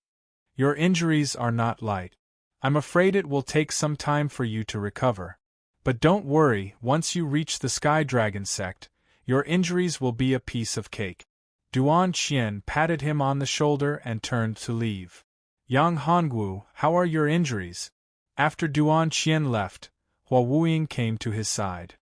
Your injuries are not light. I'm afraid it will take some time for you to recover. But don't worry, once you reach the Sky Dragon sect, your injuries will be a piece of cake. Duan Qian patted him on the shoulder and turned to leave. Yang Hongwu, how are your injuries? After Duan Qian left, Hua Wuying came to his side.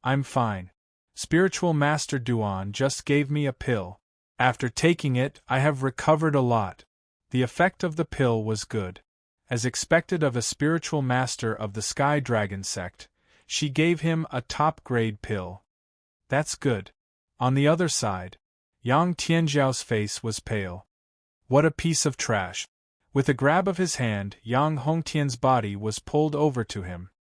I'm fine. Spiritual Master Duan just gave me a pill. After taking it, I have recovered a lot. The effect of the pill was good. As expected of a spiritual master of the Sky Dragon sect, she gave him a top-grade pill. That's good. On the other side, Yang Tianjiao's face was pale. What a piece of trash. With a grab of his hand, Yang Hongtian's body was pulled over to him.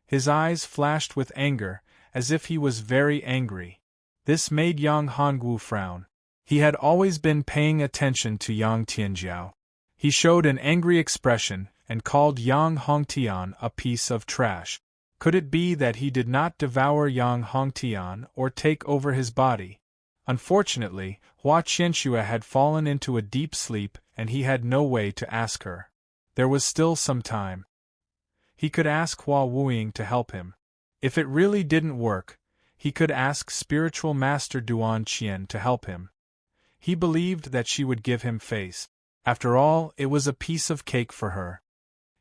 His eyes flashed with anger, as if he was very angry. This made Yang Hongwu frown. He had always been paying attention to Yang Tianjiao. He showed an angry expression and called Yang Hongtian a piece of trash. Could it be that he did not devour Yang Hongtian or take over his body? Unfortunately, Hua Qianxue had fallen into a deep sleep and he had no way to ask her. There was still some time. He could ask Hua Wuying to help him. If it really didn't work, he could ask Spiritual Master Duan Qian to help him. He believed that she would give him face. After all, it was a piece of cake for her.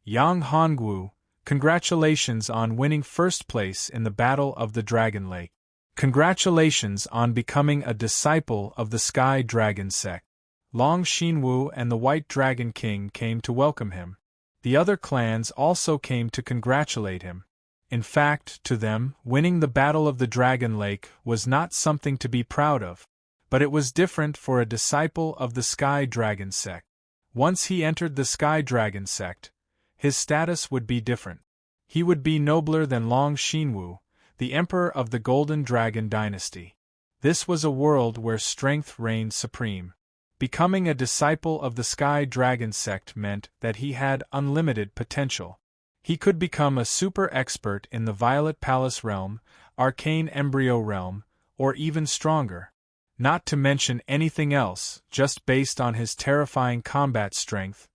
Yang Hongwu, congratulations on winning first place in the Battle of the Dragon Lake. Congratulations on becoming a disciple of the Sky Dragon sect. Long Xinwu and the White Dragon King came to welcome him. The other clans also came to congratulate him. In fact, to them, winning the Battle of the Dragon Lake was not something to be proud of. But it was different for a disciple of the Sky Dragon sect. Once he entered the Sky Dragon sect, his status would be different. He would be nobler than Long Xinwu, the emperor of the Golden Dragon dynasty. This was a world where strength reigned supreme. Becoming a disciple of the Sky Dragon sect meant that he had unlimited potential. He could become a super expert in the Violet Palace realm, Arcane Embryo realm, or even stronger. Not to mention anything else, just based on his terrifying combat strength,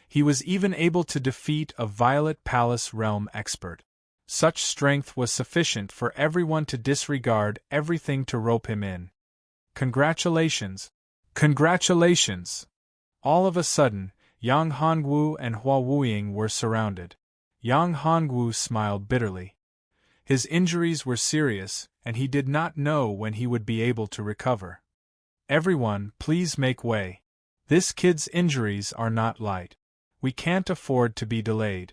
he was even able to defeat a Violet Palace realm expert. Such strength was sufficient for everyone to disregard everything to rope him in. Congratulations! Congratulations! All of a sudden, Yang Hongwu and Hua Wuying were surrounded. Yang Hongwu smiled bitterly. His injuries were serious, and he did not know when he would be able to recover. Everyone, please make way. This kid's injuries are not light. We can't afford to be delayed.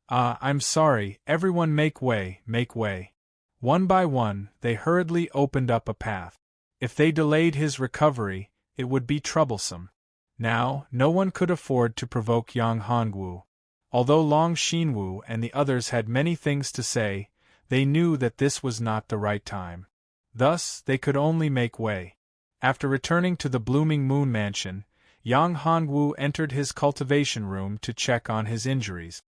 I'm sorry, everyone make way, make way. One by one, they hurriedly opened up a path. If they delayed his recovery, it would be troublesome. Now, no one could afford to provoke Yang Hongwu. Although Long Xinwu and the others had many things to say, they knew that this was not the right time. Thus, they could only make way. After returning to the Blooming Moon Mansion, Yang Hongwu entered his cultivation room to check on his injuries.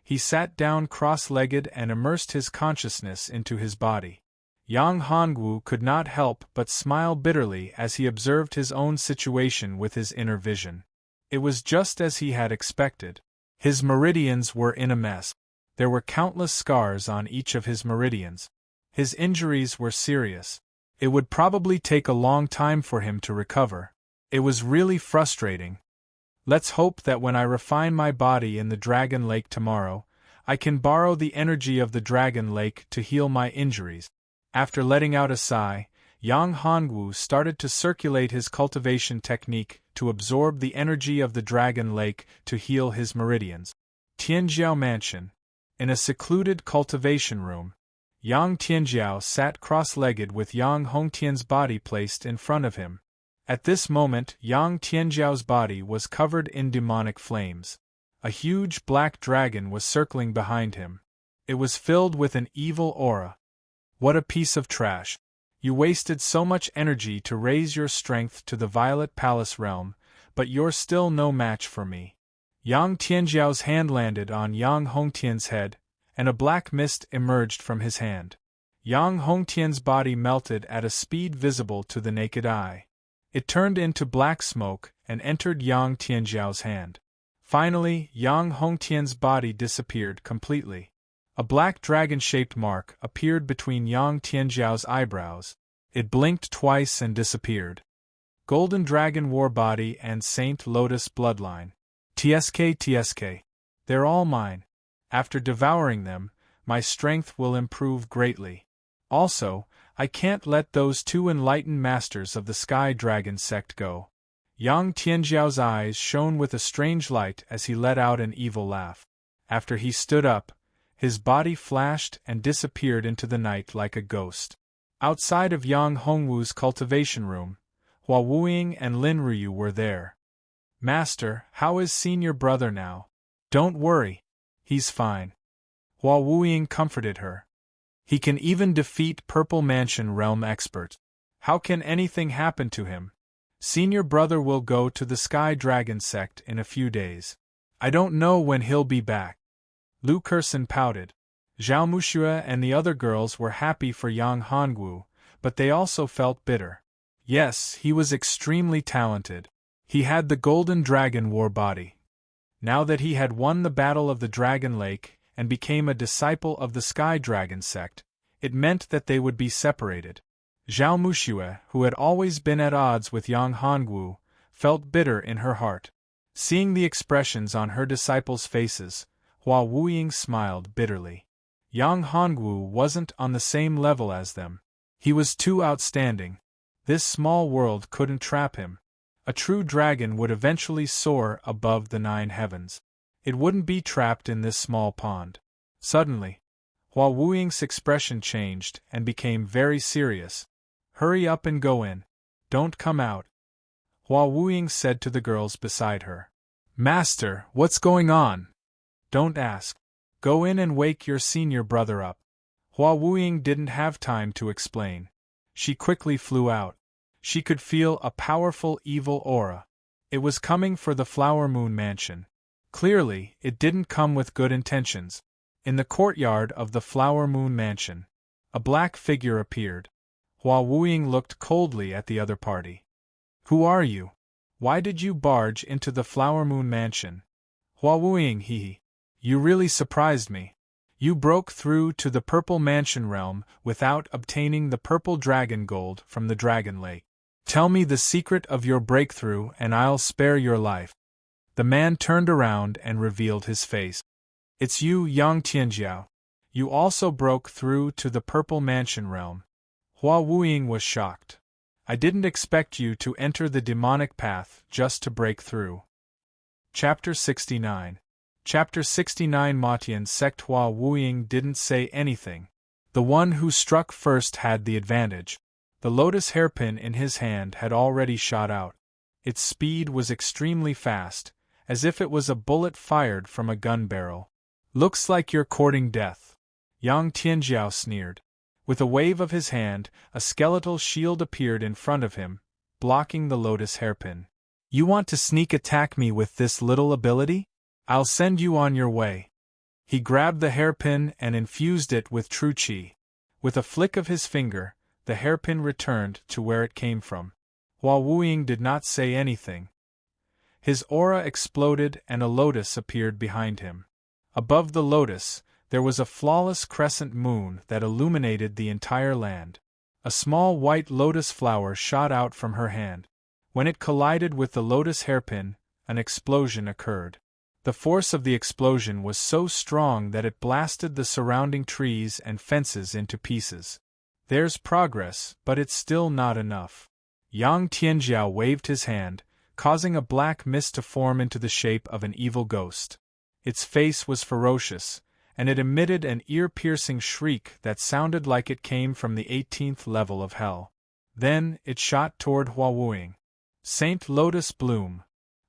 He sat down cross-legged and immersed his consciousness into his body. Yang Hongwu could not help but smile bitterly as he observed his own situation with his inner vision. It was just as he had expected. His meridians were in a mess. There were countless scars on each of his meridians. His injuries were serious. It would probably take a long time for him to recover. It was really frustrating. Let's hope that when I refine my body in the Dragon Lake tomorrow, I can borrow the energy of the Dragon Lake to heal my injuries. After letting out a sigh, Yang Hongwu started to circulate his cultivation technique to absorb the energy of the Dragon Lake to heal his meridians. Tianjiao Mansion. In a secluded cultivation room, Yang Tianjiao sat cross-legged with Yang Hongtian's body placed in front of him. At this moment, Yang Tianjiao's body was covered in demonic flames. A huge black dragon was circling behind him. It was filled with an evil aura. What a piece of trash! You wasted so much energy to raise your strength to the Violet Palace realm, but you're still no match for me. Yang Tianjiao's hand landed on Yang Hongtian's head, and a black mist emerged from his hand. Yang Hongtian's body melted at a speed visible to the naked eye. It turned into black smoke and entered Yang Tianjiao's hand. Finally, Yang Hongtian's body disappeared completely. A black dragon-shaped mark appeared between Yang Tianjiao's eyebrows. It blinked twice and disappeared. Golden Dragon War Body and Saint Lotus Bloodline. TSK. They're all mine. After devouring them, my strength will improve greatly. Also, I can't let those two enlightened masters of the Sky Dragon sect go. Yang Tianjiao's eyes shone with a strange light as he let out an evil laugh. After he stood up, his body flashed and disappeared into the night like a ghost. Outside of Yang Hongwu's cultivation room, Hua Wuying and Lin Ruyu were there. Master, how is senior brother now? Don't worry. He's fine. Hua Wuying comforted her. He can even defeat Purple Mansion Realm expert. How can anything happen to him? Senior brother will go to the Sky Dragon sect in a few days. I don't know when he'll be back. Lu Kursan pouted. Zhao Muxue and the other girls were happy for Yang Hongwu, but they also felt bitter. Yes, he was extremely talented. He had the Golden Dragon War Body. Now that he had won the Battle of the Dragon Lake and became a disciple of the Sky Dragon sect, it meant that they would be separated. Zhao Muxue, who had always been at odds with Yang Hongwu, felt bitter in her heart. Seeing the expressions on her disciples' faces, Hua Wuying smiled bitterly. Yang Hongwu wasn't on the same level as them. He was too outstanding. This small world couldn't trap him. A true dragon would eventually soar above the 9 heavens. It wouldn't be trapped in this small pond. Suddenly, Hua Wuying's expression changed and became very serious. Hurry up and go in. Don't come out. Hua Wuying said to the girls beside her. Master, what's going on? Don't ask. Go in and wake your senior brother up. Hua Wuying didn't have time to explain. She quickly flew out. She could feel a powerful evil aura. It was coming for the Flower Moon Mansion. Clearly, it didn't come with good intentions. In the courtyard of the Flower Moon Mansion, a black figure appeared. Hua Wuying looked coldly at the other party. Who are you? Why did you barge into the Flower Moon Mansion? Hua Wuying, hee. You really surprised me. You broke through to the Purple Mansion realm without obtaining the Purple Dragon Gold from the Dragon Lake. Tell me the secret of your breakthrough and I'll spare your life. The man turned around and revealed his face. It's you, Yang Tianjiao. You also broke through to the Purple Mansion realm. Hua Wuying was shocked. I didn't expect you to enter the demonic path just to break through. Chapter 69. Chapter 69. Matian's sect. Hua Wuying didn't say anything. The one who struck first had the advantage. The lotus hairpin in his hand had already shot out. Its speed was extremely fast, as if it was a bullet fired from a gun barrel. Looks like you're courting death. Yang Tianjiao sneered. With a wave of his hand, a skeletal shield appeared in front of him, blocking the lotus hairpin. You want to sneak attack me with this little ability? I'll send you on your way. He grabbed the hairpin and infused it with true qi. With a flick of his finger, the hairpin returned to where it came from. Hua Wuying did not say anything. His aura exploded and a lotus appeared behind him. Above the lotus, there was a flawless crescent moon that illuminated the entire land. A small white lotus flower shot out from her hand. When it collided with the lotus hairpin, an explosion occurred. The force of the explosion was so strong that it blasted the surrounding trees and fences into pieces. There's progress, but it's still not enough. Yang Tianjiao waved his hand, causing a black mist to form into the shape of an evil ghost. Its face was ferocious, and it emitted an ear-piercing shriek that sounded like it came from the 18th level of hell. Then, it shot toward Hua Wuying. Saint Lotus Bloom.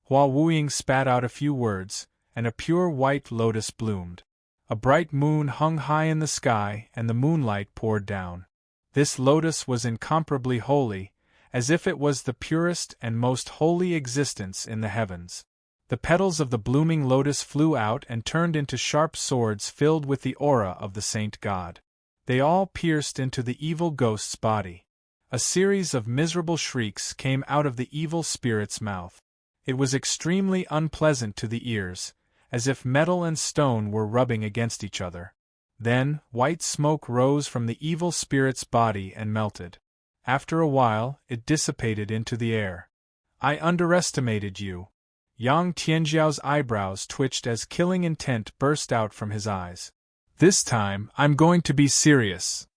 Hua Wuying spat out a few words, and a pure white lotus bloomed. A bright moon hung high in the sky and the moonlight poured down. This lotus was incomparably holy, as if it was the purest and most holy existence in the heavens. The petals of the blooming lotus flew out and turned into sharp swords filled with the aura of the saint god. They all pierced into the evil ghost's body. A series of miserable shrieks came out of the evil spirit's mouth. It was extremely unpleasant to the ears, as if metal and stone were rubbing against each other. Then, white smoke rose from the evil spirit's body and melted. After a while, it dissipated into the air. I underestimated you. Yang Tianjiao's eyebrows twitched as killing intent burst out from his eyes. This time, I'm going to be serious.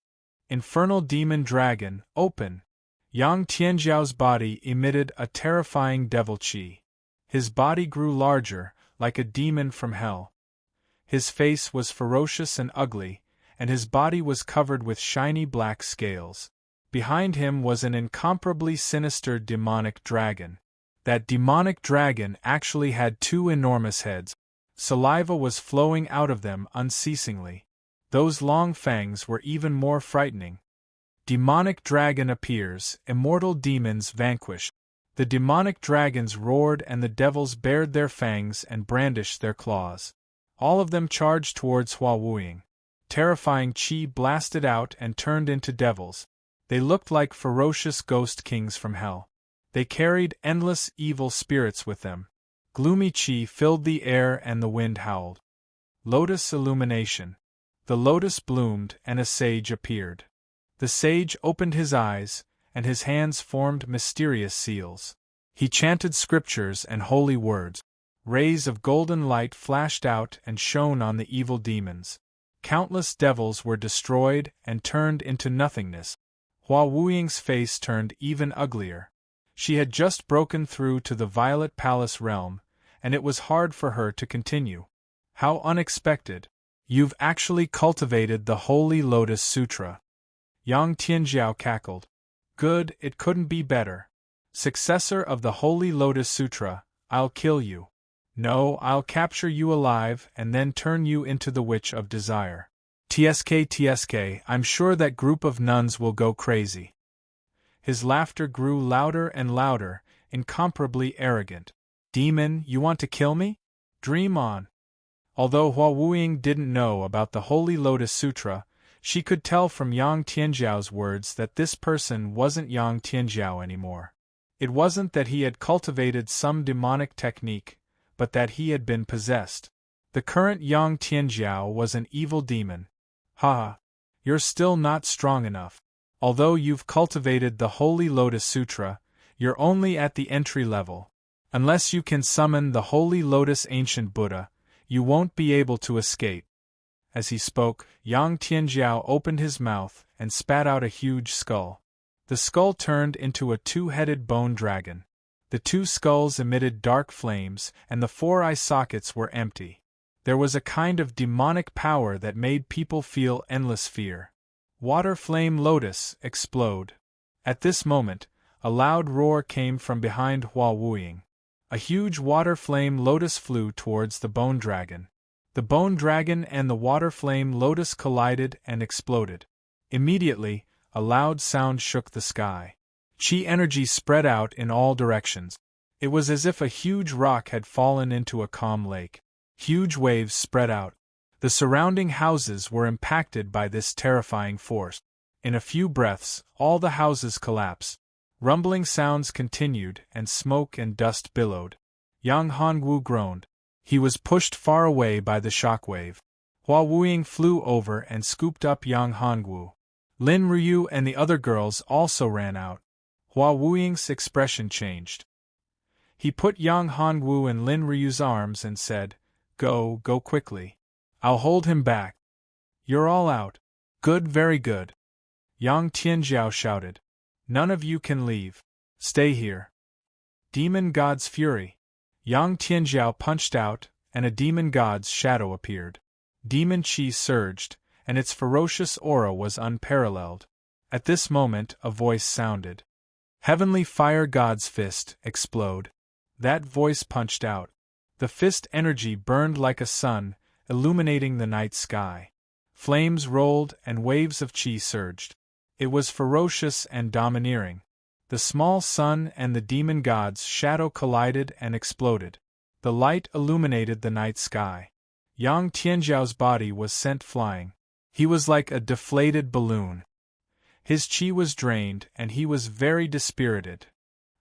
Infernal demon dragon, open. Yang Tianjiao's body emitted a terrifying devil qi. His body grew larger, like a demon from hell. His face was ferocious and ugly, and his body was covered with shiny black scales. Behind him was an incomparably sinister demonic dragon. That demonic dragon actually had 2 enormous heads. Saliva was flowing out of them unceasingly. Those long fangs were even more frightening. Demonic dragon appears, immortal demons vanquish. The demonic dragons roared and the devils bared their fangs and brandished their claws. All of them charged towards Hua Wuying. Terrifying qi blasted out and turned into devils. They looked like ferocious ghost kings from hell. They carried endless evil spirits with them. Gloomy qi filled the air and the wind howled. Lotus illumination. The lotus bloomed and a sage appeared. The sage opened his eyes, and his hands formed mysterious seals. He chanted scriptures and holy words. Rays of golden light flashed out and shone on the evil demons. Countless devils were destroyed and turned into nothingness. Hua Wuying's face turned even uglier. She had just broken through to the Violet Palace realm, and it was hard for her to continue. How unexpected! You've actually cultivated the Holy Lotus Sutra. Yang Tianjiao cackled. Good, it couldn't be better. Successor of the Holy Lotus Sutra, I'll kill you. No, I'll capture you alive and then turn you into the Witch of Desire. TSK, I'm sure that group of nuns will go crazy. His laughter grew louder and louder, incomparably arrogant. Demon, you want to kill me? Dream on. Although Hua Wuying didn't know about the Holy Lotus Sutra, she could tell from Yang Tianjiao's words that this person wasn't Yang Tianjiao anymore. It wasn't that he had cultivated some demonic technique, but that he had been possessed. The current Yang Tianjiao was an evil demon. Ha! You're still not strong enough. Although you've cultivated the Holy Lotus Sutra, you're only at the entry level. Unless you can summon the Holy Lotus Ancient Buddha, you won't be able to escape. As he spoke, Yang Tianjiao opened his mouth and spat out a huge skull. The skull turned into a 2-headed bone dragon. The 2 skulls emitted dark flames, and the 4 eye sockets were empty. There was a kind of demonic power that made people feel endless fear. Water flame lotus, explode. At this moment, a loud roar came from behind Hua Wuying. A huge water flame lotus flew towards the bone dragon. The bone dragon and the water flame lotus collided and exploded. Immediately, a loud sound shook the sky. Qi energy spread out in all directions. It was as if a huge rock had fallen into a calm lake. Huge waves spread out. The surrounding houses were impacted by this terrifying force. In a few breaths, all the houses collapsed. Rumbling sounds continued, and smoke and dust billowed. Yang Hongwu groaned. He was pushed far away by the shockwave. Hua Wuying flew over and scooped up Yang Hongwu. Lin Ryu and the other girls also ran out. Hua Wuying's expression changed. He put Yang Hongwu in Lin Ryu's arms and said, Go quickly. I'll hold him back. You're all out. Good, very good. Yang Tianjiao shouted. None of you can leave. Stay here. Demon God's fury. Yang Tianjiao punched out, and a demon god's shadow appeared. Demon qi surged, and its ferocious aura was unparalleled. At this moment, a voice sounded. Heavenly Fire God's fist, explode. That voice punched out. The fist energy burned like a sun, illuminating the night sky. Flames rolled and waves of qi surged. It was ferocious and domineering. The small sun and the demon god's shadow collided and exploded. The light illuminated the night sky. Yang Tianjiao's body was sent flying. He was like a deflated balloon. His qi was drained and he was very dispirited.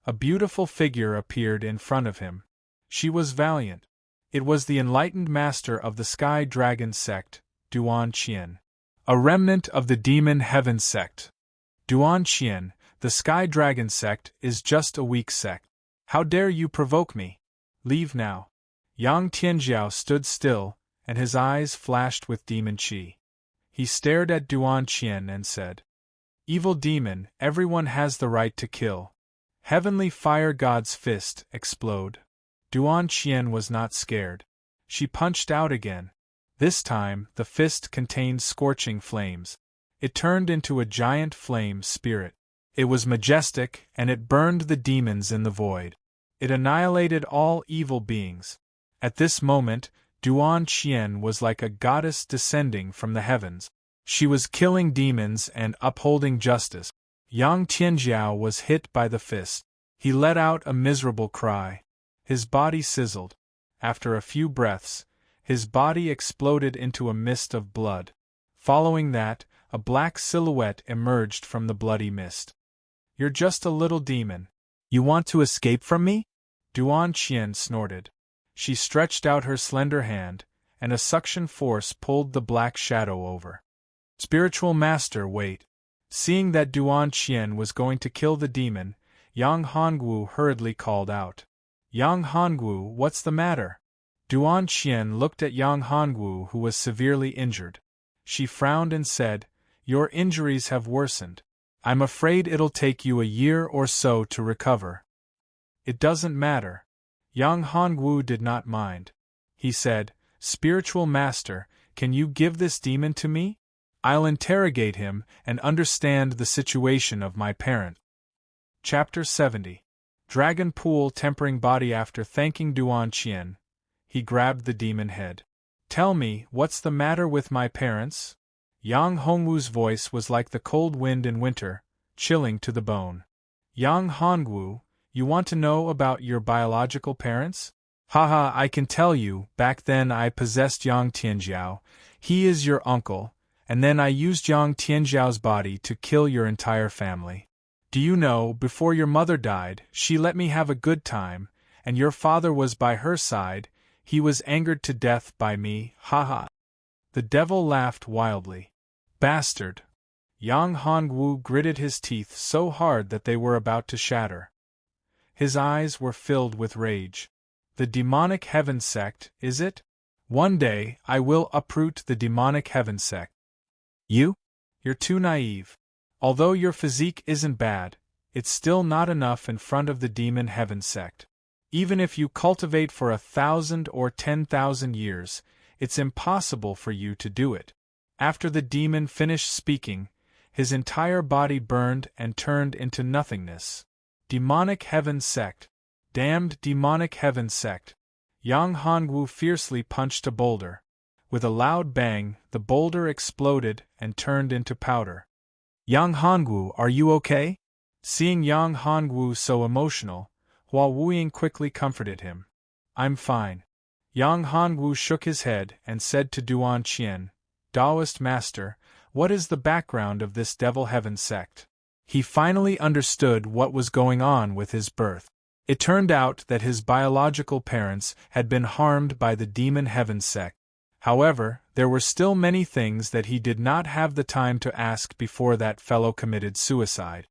A beautiful figure appeared in front of him. She was valiant. It was the enlightened master of the Sky Dragon sect, Duan Qian. A remnant of the Demon Heaven sect. Duan Qian, the Sky Dragon sect, is just a weak sect. How dare you provoke me? Leave now. Yang Tianjiao stood still, and his eyes flashed with demon qi. He stared at Duan Qian and said, Evil demon, everyone has the right to kill. Heavenly fire god's fist, explode. Duan Qian was not scared. She punched out again. This time, the fist contained scorching flames. It turned into a giant flame spirit. It was majestic, and it burned the demons in the void. It annihilated all evil beings. At this moment, Duan Qian was like a goddess descending from the heavens. She was killing demons and upholding justice. Yang Tianjiao was hit by the fist. He let out a miserable cry. His body sizzled. After a few breaths, his body exploded into a mist of blood. Following that, a black silhouette emerged from the bloody mist. You're just a little demon. You want to escape from me? Duan Qian snorted. She stretched out her slender hand, and a suction force pulled the black shadow over. Spiritual Master, wait. Seeing that Duan Qian was going to kill the demon, Yang Hongwu hurriedly called out. Yang Hongwu, what's the matter? Duan Qian looked at Yang Hongwu, who was severely injured. She frowned and said, Your injuries have worsened. I'm afraid it'll take you a year or so to recover. It doesn't matter. Yang Hongwu did not mind. He said, Spiritual Master, can you give this demon to me? I'll interrogate him and understand the situation of my parent. Chapter 70. Dragon Pool tempering body. After thanking Duan Qian, he grabbed the demon head. Tell me, what's the matter with my parents? Yang Hongwu's voice was like the cold wind in winter, chilling to the bone. Yang Hongwu, you want to know about your biological parents? Haha, I can tell you, back then I possessed Yang Tianjiao. He is your uncle, and then I used Yang Tianjiao's body to kill your entire family. Do you know, before your mother died, she let me have a good time, and your father was by her side. He was angered to death by me, haha. The devil laughed wildly. Bastard! Yang Hongwu gritted his teeth so hard that they were about to shatter. His eyes were filled with rage. The demonic heaven sect, is it? One day, I will uproot the demonic heaven sect. You? You're too naive. Although your physique isn't bad, it's still not enough in front of the demon heaven sect. Even if you cultivate for 1,000 or 10,000 years, it's impossible for you to do it. After the demon finished speaking, his entire body burned and turned into nothingness. Demonic heaven sect. Damned demonic heaven sect. Yang Hongwu fiercely punched a boulder. With a loud bang, the boulder exploded and turned into powder. Yang Hongwu, are you okay? Seeing Yang Hongwu so emotional, Hua Wuying quickly comforted him. I'm fine. Yang Hongwu shook his head and said to Duan Qian, Taoist Master, what is the background of this devil heaven sect? He finally understood what was going on with his birth. It turned out that his biological parents had been harmed by the demon heaven sect. However, there were still many things that he did not have the time to ask before that fellow committed suicide.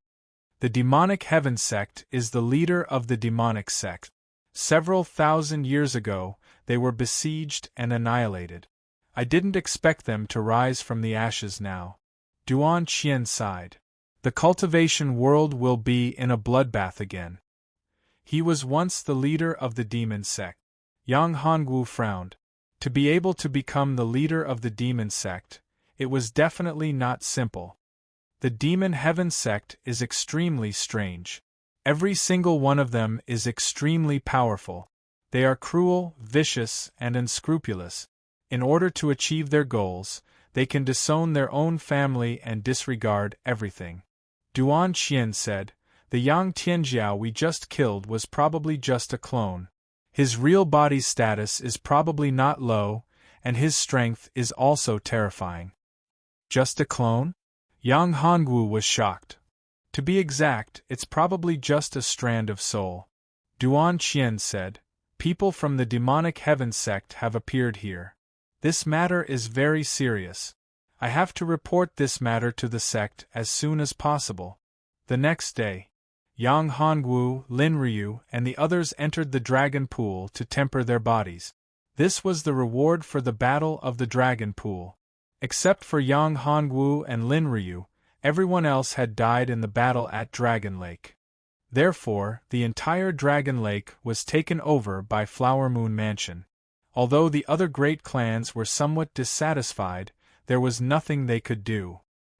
The demonic heaven sect is the leader of the demonic sect. Several thousand years ago, they were besieged and annihilated. I didn't expect them to rise from the ashes now. Duan Qian sighed. The cultivation world will be in a bloodbath again. He was once the leader of the demon sect. Yang Hongwu frowned. To be able to become the leader of the demon sect, it was definitely not simple. The demon heaven sect is extremely strange. Every single one of them is extremely powerful. They are cruel, vicious, and unscrupulous. In order to achieve their goals, they can disown their own family and disregard everything. Duan Qian said, The Yang Tianjiao we just killed was probably just a clone. His real body status is probably not low, and his strength is also terrifying. Just a clone? Yang Hongwu was shocked. To be exact, it's probably just a strand of soul. Duan Qian said, People from the demonic heaven sect have appeared here. This matter is very serious. I have to report this matter to the sect as soon as possible. The next day, Yang Hongwu, Lin Ryu, and the others entered the dragon pool to temper their bodies. This was the reward for the battle of the dragon pool. Except for Yang Hongwu and Lin Ryu, everyone else had died in the battle at Dragon Lake. Therefore, the entire Dragon Lake was taken over by Flower Moon Mansion. Although the other great clans were somewhat dissatisfied, there was nothing they could do.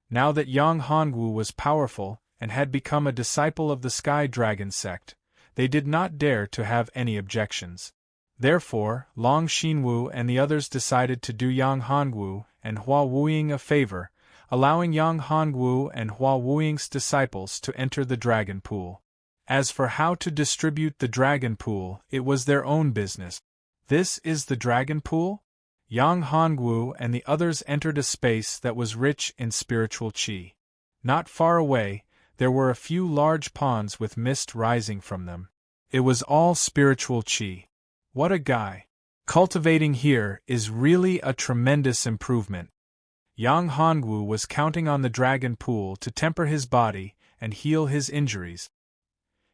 Now that Yang Hongwu was powerful and had become a disciple of the Sky Dragon sect, they did not dare to have any objections. Therefore, Long Xinwu and the others decided to do Yang Hongwu and Hua Wuying a favor, allowing Yang Hongwu and Hua Wuying's disciples to enter the dragon pool. As for how to distribute the dragon pool, it was their own business. This is the dragon pool? Yang Hongwu and the others entered a space that was rich in spiritual qi. Not far away, there were a few large ponds with mist rising from them. It was all spiritual qi. What a guy! Cultivating here is really a tremendous improvement. Yang Hongwu was counting on the dragon pool to temper his body and heal his injuries.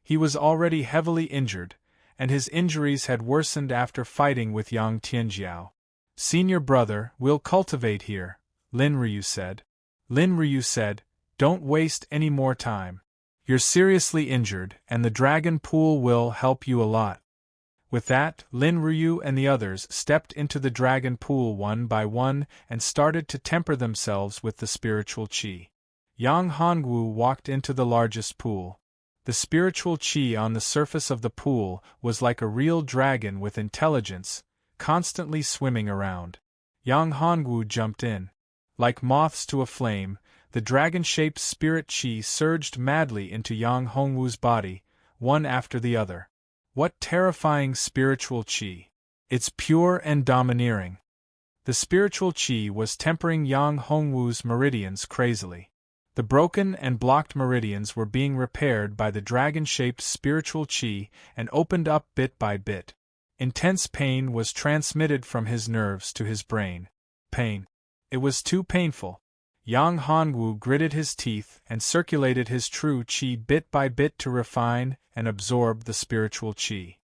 He was already heavily injured, and his injuries had worsened after fighting with Yang Tianjiao. Senior brother, we'll cultivate here, Lin Ryu said. Lin Ryu said, don't waste any more time. You're seriously injured, and the dragon pool will help you a lot. With that, Lin Ryu and the others stepped into the dragon pool one by one and started to temper themselves with the spiritual qi. Yang Hongwu walked into the largest pool. The spiritual qi on the surface of the pool was like a real dragon with intelligence, constantly swimming around. Yang Hongwu jumped in. Like moths to a flame, the dragon-shaped spirit qi surged madly into Yang Hongwu's body, one after the other. What terrifying spiritual qi! It's pure and domineering. The spiritual qi was tempering Yang Hongwu's meridians crazily. The broken and blocked meridians were being repaired by the dragon-shaped spiritual qi and opened up bit by bit. Intense pain was transmitted from his nerves to his brain. Pain. It was too painful. Yang Hongwu gritted his teeth and circulated his true qi bit by bit to refine and absorb the spiritual qi.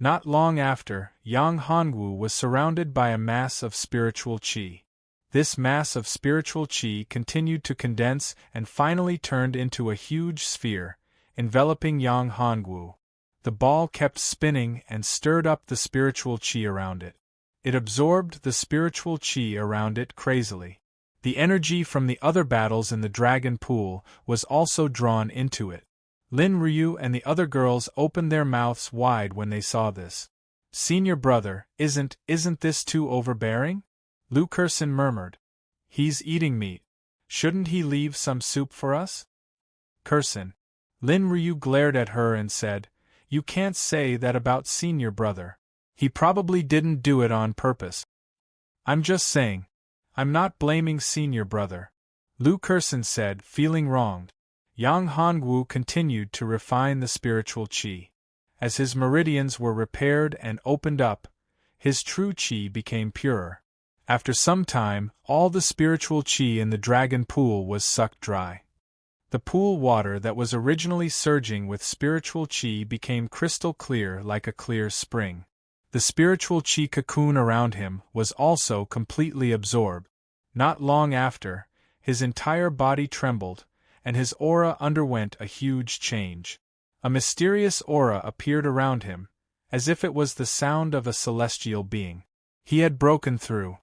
Not long after, Yang Hongwu was surrounded by a mass of spiritual qi. This mass of spiritual qi continued to condense and finally turned into a huge sphere, enveloping Yang Hongwu. The ball kept spinning and stirred up the spiritual qi around it. It absorbed the spiritual qi around it crazily. The energy from the other battles in the dragon pool was also drawn into it. Lin Ryu and the other girls opened their mouths wide when they saw this. Senior brother, isn't this too overbearing? Lu Kursin murmured. He's eating meat. Shouldn't he leave some soup for us? Kursin. Lin Ryu glared at her and said, You can't say that about senior brother. He probably didn't do it on purpose. I'm just saying. I'm not blaming senior brother. Lu Kursin said, feeling wronged. Yang Hongwu continued to refine the spiritual qi. As his meridians were repaired and opened up, his true qi became purer. After some time, all the spiritual qi in the dragon pool was sucked dry. The pool water that was originally surging with spiritual qi became crystal clear like a clear spring. The spiritual qi cocoon around him was also completely absorbed. Not long after, his entire body trembled, and his aura underwent a huge change. A mysterious aura appeared around him, as if it was the sound of a celestial being. He had broken through.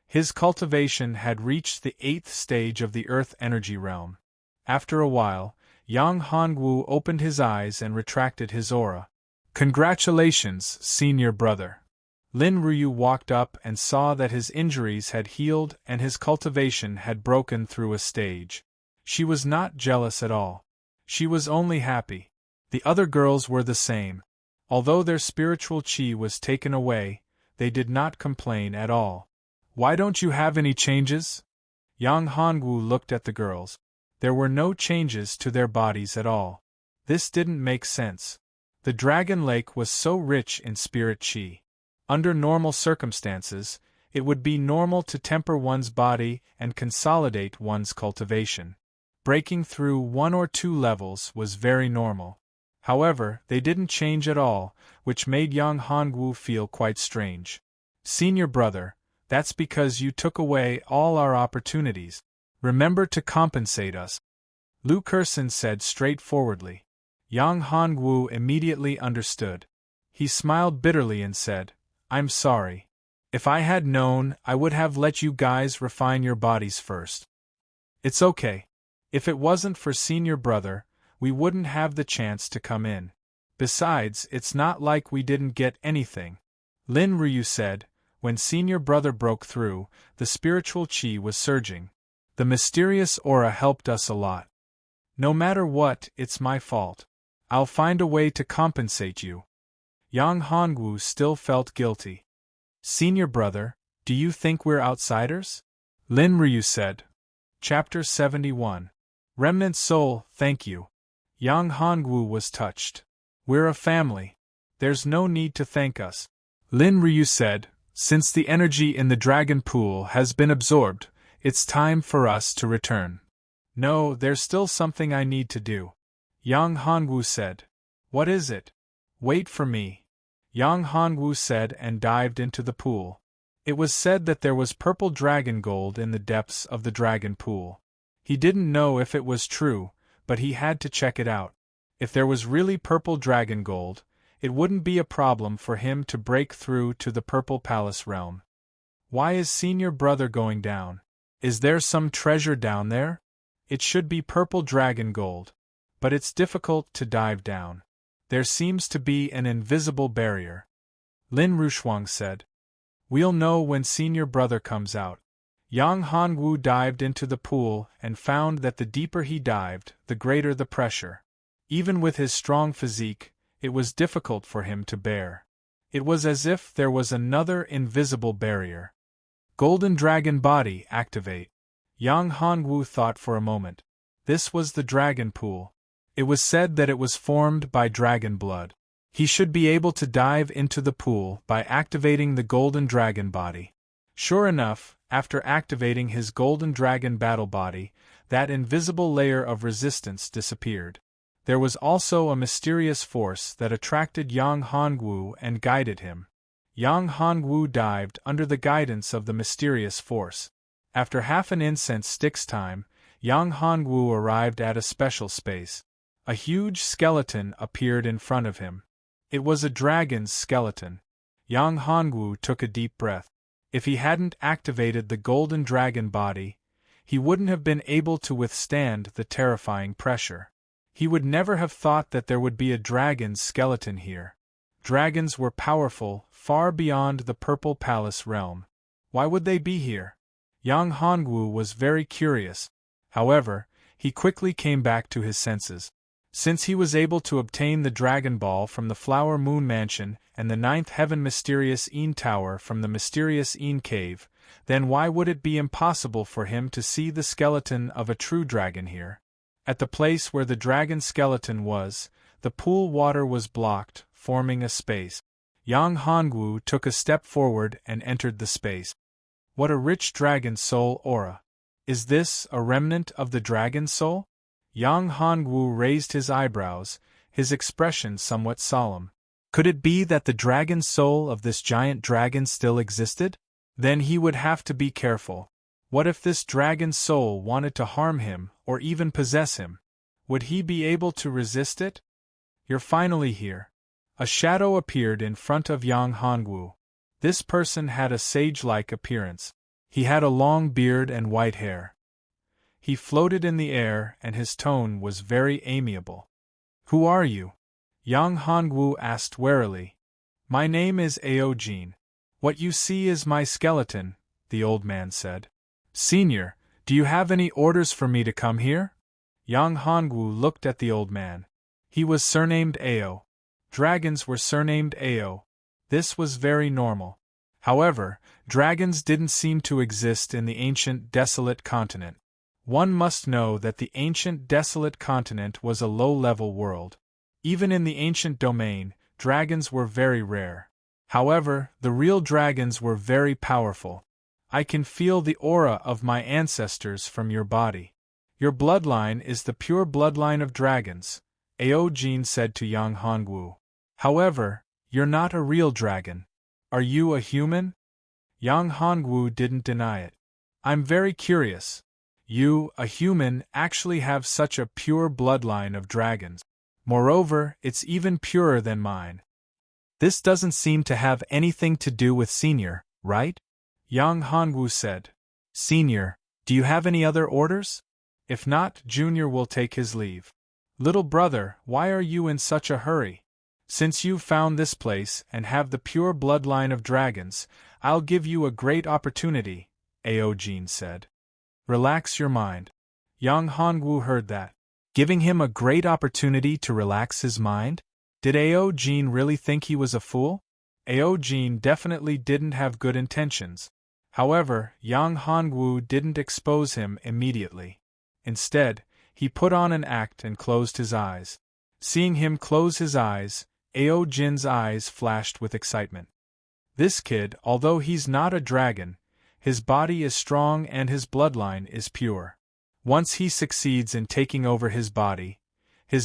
His cultivation had reached the 8th stage of the Earth energy realm. After a while, Yang Hongwu opened his eyes and retracted his aura. Congratulations, senior brother. Lin Ryu walked up and saw that his injuries had healed and his cultivation had broken through a stage. She was not jealous at all. She was only happy. The other girls were the same. Although their spiritual qi was taken away, they did not complain at all. Why don't you have any changes? Yang Hongwu looked at the girls. There were no changes to their bodies at all. This didn't make sense. The Dragon Lake was so rich in spirit qi. Under normal circumstances, it would be normal to temper one's body and consolidate one's cultivation. Breaking through 1 or 2 levels was very normal. However, they didn't change at all, which made young Hongwu feel quite strange. Senior brother, that's because you took away all our opportunities. Remember to compensate us. Lu Kursin said straightforwardly. Yang Hongwu immediately understood. He smiled bitterly and said, I'm sorry. If I had known, I would have let you guys refine your bodies first. It's okay. If it wasn't for senior brother, we wouldn't have the chance to come in. Besides, it's not like we didn't get anything. Lin Ryu said. When senior brother broke through, the spiritual qi was surging. The mysterious aura helped us a lot. No matter what, it's my fault. I'll find a way to compensate you. Yang Hongwu still felt guilty. Senior brother, do you think we're outsiders? Lin Ryu said. Chapter 71. Remnant Soul, thank you. Yang Hongwu was touched. We're a family. There's no need to thank us. Lin Ryu said, since the energy in the dragon pool has been absorbed, it's time for us to return. No, there's still something I need to do. Yang Hongwu said. What is it? Wait for me. Yang Hongwu said and dived into the pool. It was said that there was purple dragon gold in the depths of the dragon pool. He didn't know if it was true, but he had to check it out. If there was really purple dragon gold, it wouldn't be a problem for him to break through to the Purple Palace realm. Why is senior brother going down? Is there some treasure down there? It should be purple dragon gold. But it's difficult to dive down. There seems to be an invisible barrier. Lin Rushuang said. We'll know when senior brother comes out. Yang Hongwu dived into the pool and found that the deeper he dived, the greater the pressure. Even with his strong physique, it was difficult for him to bear. It was as if there was another invisible barrier. Golden Dragon Body, activate. Yang Hongwu thought for a moment. This was the dragon pool. It was said that it was formed by dragon blood. He should be able to dive into the pool by activating the Golden Dragon Body. Sure enough, after activating his Golden Dragon Battle Body, that invisible layer of resistance disappeared. There was also a mysterious force that attracted Yang Hongwu and guided him. Yang Hongwu dived under the guidance of the mysterious force. After half an incense stick's time, Yang Hongwu arrived at a special space. A huge skeleton appeared in front of him. It was a dragon's skeleton. Yang Hongwu took a deep breath. If he hadn't activated the Golden Dragon Body, he wouldn't have been able to withstand the terrifying pressure. He would never have thought that there would be a dragon's skeleton here. Dragons were powerful, far beyond the Purple Palace realm. Why would they be here? Yang Hongwu was very curious. However, he quickly came back to his senses. Since he was able to obtain the Dragon Ball from the Flower Moon Mansion and the Ninth Heaven Mysterious Een Tower from the Mysterious Een Cave, then why would it be impossible for him to see the skeleton of a true dragon here? At the place where the dragon skeleton was, the pool water was blocked, forming a space. Yang Hongwu took a step forward and entered the space. What a rich dragon soul aura! Is this a remnant of the dragon soul? Yang Hongwu raised his eyebrows, his expression somewhat solemn. Could it be that the dragon soul of this giant dragon still existed? Then he would have to be careful. What if this dragon soul wanted to harm him, or even possess him? Would he be able to resist it? You're finally here. A shadow appeared in front of Yang Hongwu. This person had a sage-like appearance. He had a long beard and white hair. He floated in the air and his tone was very amiable. Who are you? Yang Hongwu asked warily. My name is Aojin. What you see is my skeleton, the old man said. Senior, do you have any orders for me to come here? Yang Hongwu looked at the old man. He was surnamed Ao. Dragons were surnamed Ao. This was very normal. However, dragons didn't seem to exist in the ancient desolate continent. One must know that the ancient desolate continent was a low-level world. Even in the ancient domain, dragons were very rare. However, the real dragons were very powerful. I can feel the aura of my ancestors from your body. Your bloodline is the pure bloodline of dragons. Aojin said to Yang Hongwu. However, you're not a real dragon. Are you a human? Yang Hongwu didn't deny it. I'm very curious. You, a human, actually have such a pure bloodline of dragons. Moreover, it's even purer than mine. This doesn't seem to have anything to do with Senior, right? Yang Hongwu said. Senior, do you have any other orders? If not, Junior will take his leave. Little brother, why are you in such a hurry? Since you've found this place and have the pure bloodline of dragons, I'll give you a great opportunity, Aojin said. Relax your mind. Yang Hongwu heard that. Giving him a great opportunity to relax his mind? Did Aojin really think he was a fool? Aojin definitely didn't have good intentions. However, Yang Hongwu didn't expose him immediately. Instead, he put on an act and closed his eyes. Seeing him close his eyes, Aojin's eyes flashed with excitement. This kid, although he's not a dragon, his body is strong and his bloodline is pure. Once he succeeds in taking over his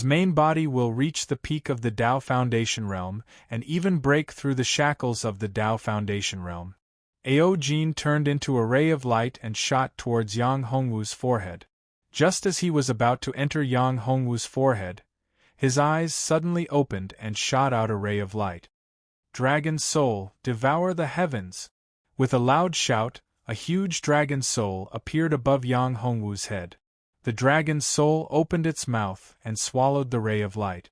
main body will reach the peak of the Tao Foundation realm and even break through the shackles of the Tao Foundation realm. Aojin turned into a ray of light and shot towards Yang Hongwu's forehead. Just as he was about to enter Yang Hongwu's forehead, his eyes suddenly opened and shot out a ray of light. Dragon soul, devour the heavens! With a loud shout, a huge dragon soul appeared above Yang Hongwu's head. The dragon soul opened its mouth and swallowed the ray of light.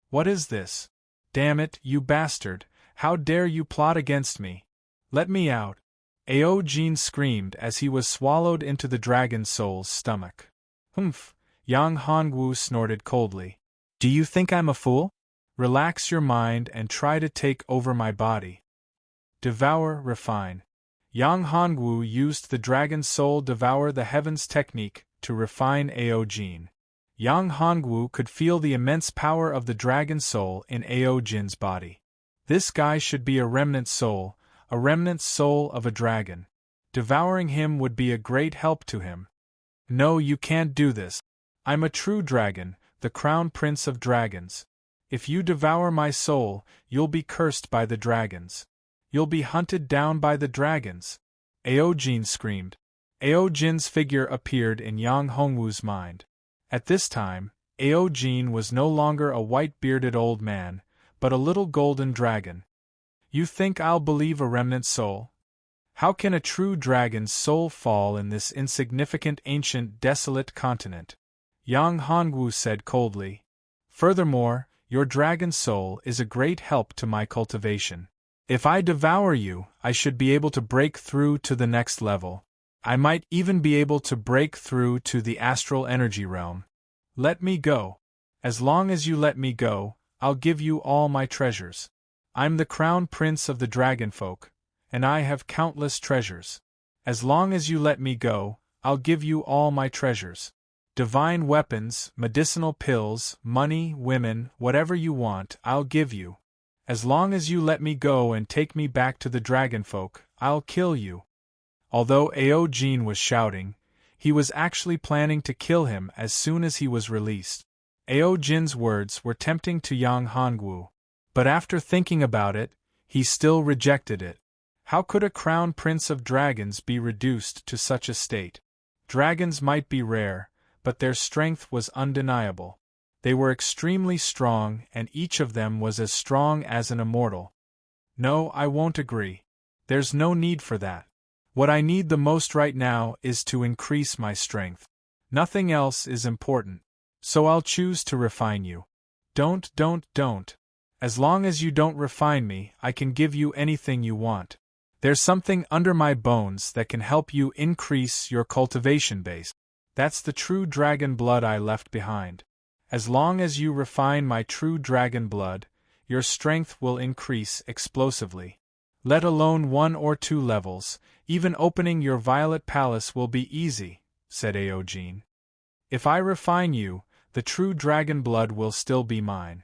What is this? Damn it, you bastard! How dare you plot against me? Let me out! Aojin screamed as he was swallowed into the dragon soul's stomach. Humph! Yang Hongwu snorted coldly. Do you think I'm a fool? Relax your mind and try to take over my body. Devour, refine. Yang Hongwu used the dragon soul devour the heavens technique to refine Aojin. Yang Hongwu could feel the immense power of the dragon soul in Aojin's body. This guy should be a remnant soul of a dragon. Devouring him would be a great help to him. No, you can't do this. I'm a true dragon, the crown prince of dragons. If you devour my soul, you'll be cursed by the dragons. You'll be hunted down by the dragons. Aojin screamed. Aojin's figure appeared in Yang Hongwu's mind. At this time, Aojin was no longer a white-bearded old man, but a little golden dragon. You think I'll believe a remnant soul? How can a true dragon's soul fall in this insignificant ancient desolate continent? Yang Hongwu said coldly. Furthermore, your dragon soul is a great help to my cultivation. If I devour you, I should be able to break through to the next level. I might even be able to break through to the astral energy realm. Let me go. As long as you let me go, I'll give you all my treasures. I'm the crown prince of the dragonfolk, and I have countless treasures. As long as you let me go, I'll give you all my treasures. Divine weapons, medicinal pills, money, women, whatever you want, I'll give you. As long as you let me go and take me back to the dragonfolk, I'll kill you. Although Aojin was shouting, he was actually planning to kill him as soon as he was released. Aojin's words were tempting to Yang Hongwu, but after thinking about it, he still rejected it. How could a crown prince of dragons be reduced to such a state? Dragons might be rare, but their strength was undeniable. They were extremely strong, and each of them was as strong as an immortal. No, I won't agree. There's no need for that. What I need the most right now is to increase my strength. Nothing else is important. So I'll choose to refine you. Don't. As long as you don't refine me, I can give you anything you want. There's something under my bones that can help you increase your cultivation base. That's the true dragon blood I left behind. As long as you refine my true dragon blood, your strength will increase explosively. Let alone 1 or 2 levels, even opening your violet palace will be easy, said Aojin. If I refine you, the true dragon blood will still be mine.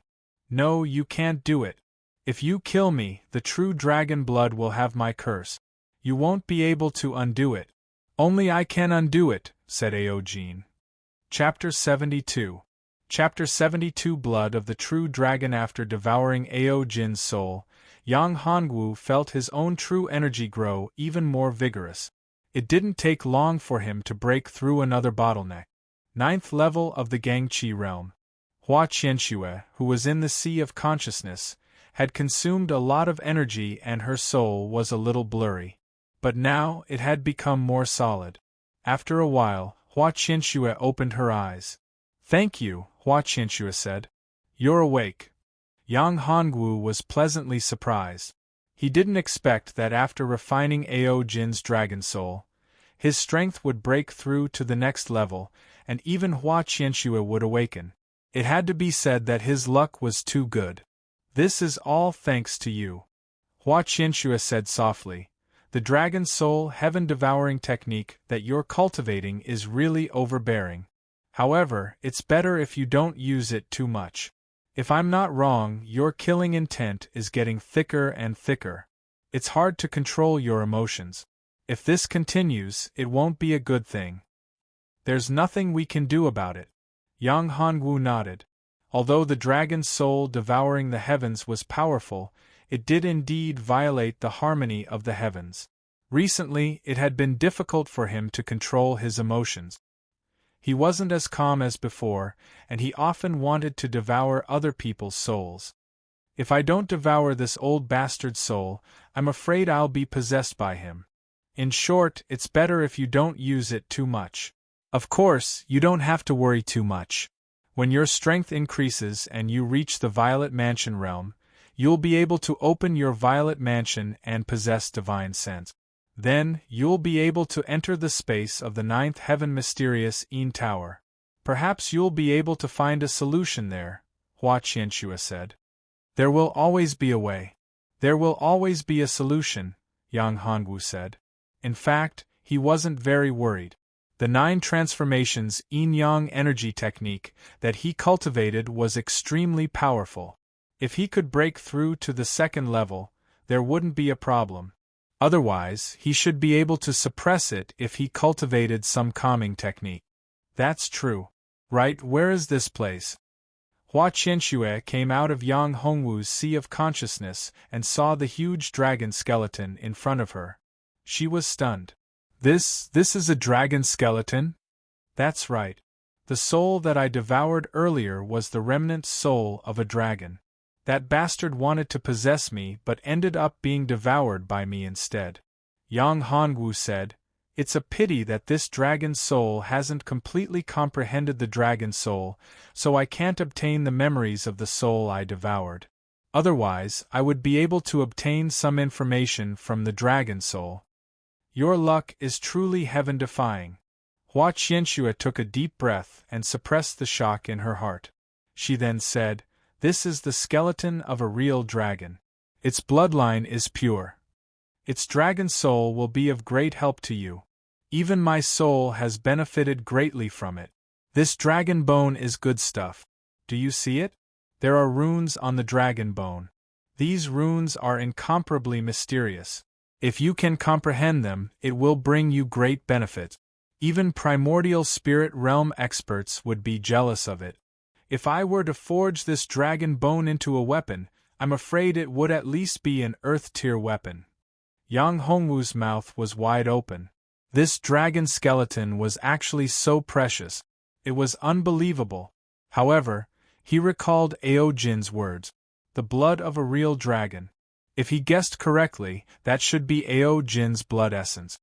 No, you can't do it. If you kill me, the true dragon blood will have my curse. You won't be able to undo it. Only I can undo it, said Aojin. Chapter 72. Chapter 72 Blood of the True Dragon. After devouring Ao Jin's soul, Yang Hongwu felt his own true energy grow even more vigorous. It didn't take long for him to break through another bottleneck. 9th level of the Gangqi realm. Hua Qianxue, who was in the sea of consciousness, had consumed a lot of energy and her soul was a little blurry. But now it had become more solid. After a while, Hua Qianxue opened her eyes. "Thank you," Hua Qianxue said. "You're awake." Yang Hongwu was pleasantly surprised. He didn't expect that after refining Ao Jin's dragon soul, his strength would break through to the next level, and even Hua Qianxue would awaken. It had to be said that his luck was too good. "This is all thanks to you," Hua Qianxue said softly. "The dragon soul heaven-devouring technique that you're cultivating is really overbearing. However, it's better if you don't use it too much. If I'm not wrong, your killing intent is getting thicker and thicker. It's hard to control your emotions. If this continues, it won't be a good thing." "There's nothing we can do about it." Yang Hongwu nodded. Although the dragon's soul devouring the heavens was powerful, it did indeed violate the harmony of the heavens. Recently, it had been difficult for him to control his emotions. He wasn't as calm as before, and he often wanted to devour other people's souls. "If I don't devour this old bastard soul, I'm afraid I'll be possessed by him. In short, it's better if you don't use it too much. Of course, you don't have to worry too much. When your strength increases and you reach the Violet Mansion realm, you'll be able to open your Violet Mansion and possess divine sense. Then, you'll be able to enter the space of the 9th heaven mysterious Yin Tower. Perhaps you'll be able to find a solution there," Hua Qianxue said. "There will always be a way. There will always be a solution," Yang Hongwu said. In fact, he wasn't very worried. The 9 transformations yin-yang energy technique that he cultivated was extremely powerful. If he could break through to the 2nd level, there wouldn't be a problem. Otherwise, he should be able to suppress it if he cultivated some calming technique. "That's true. Right, where is this place?" Hua Qianxue came out of Yang Hongwu's sea of consciousness and saw the huge dragon skeleton in front of her. She was stunned. This is a dragon skeleton?" "That's right. The soul that I devoured earlier was the remnant soul of a dragon. That bastard wanted to possess me but ended up being devoured by me instead," Yang Hongwu said. "It's a pity that this dragon soul hasn't completely comprehended the dragon soul, so I can't obtain the memories of the soul I devoured. Otherwise, I would be able to obtain some information from the dragon soul. Your luck is truly heaven-defying." Hua Qianxue took a deep breath and suppressed the shock in her heart. She then said, "This is the skeleton of a real dragon. Its bloodline is pure. Its dragon soul will be of great help to you. Even my soul has benefited greatly from it. This dragon bone is good stuff. Do you see it? There are runes on the dragon bone. These runes are incomparably mysterious. If you can comprehend them, it will bring you great benefit. Even primordial spirit realm experts would be jealous of it. If I were to forge this dragon bone into a weapon, I'm afraid it would at least be an earth-tier weapon." Yang Hongwu's mouth was wide open. This dragon skeleton was actually so precious. It was unbelievable. However, he recalled Ao Jin's words. The blood of a real dragon. If he guessed correctly, that should be Ao Jin's blood essence.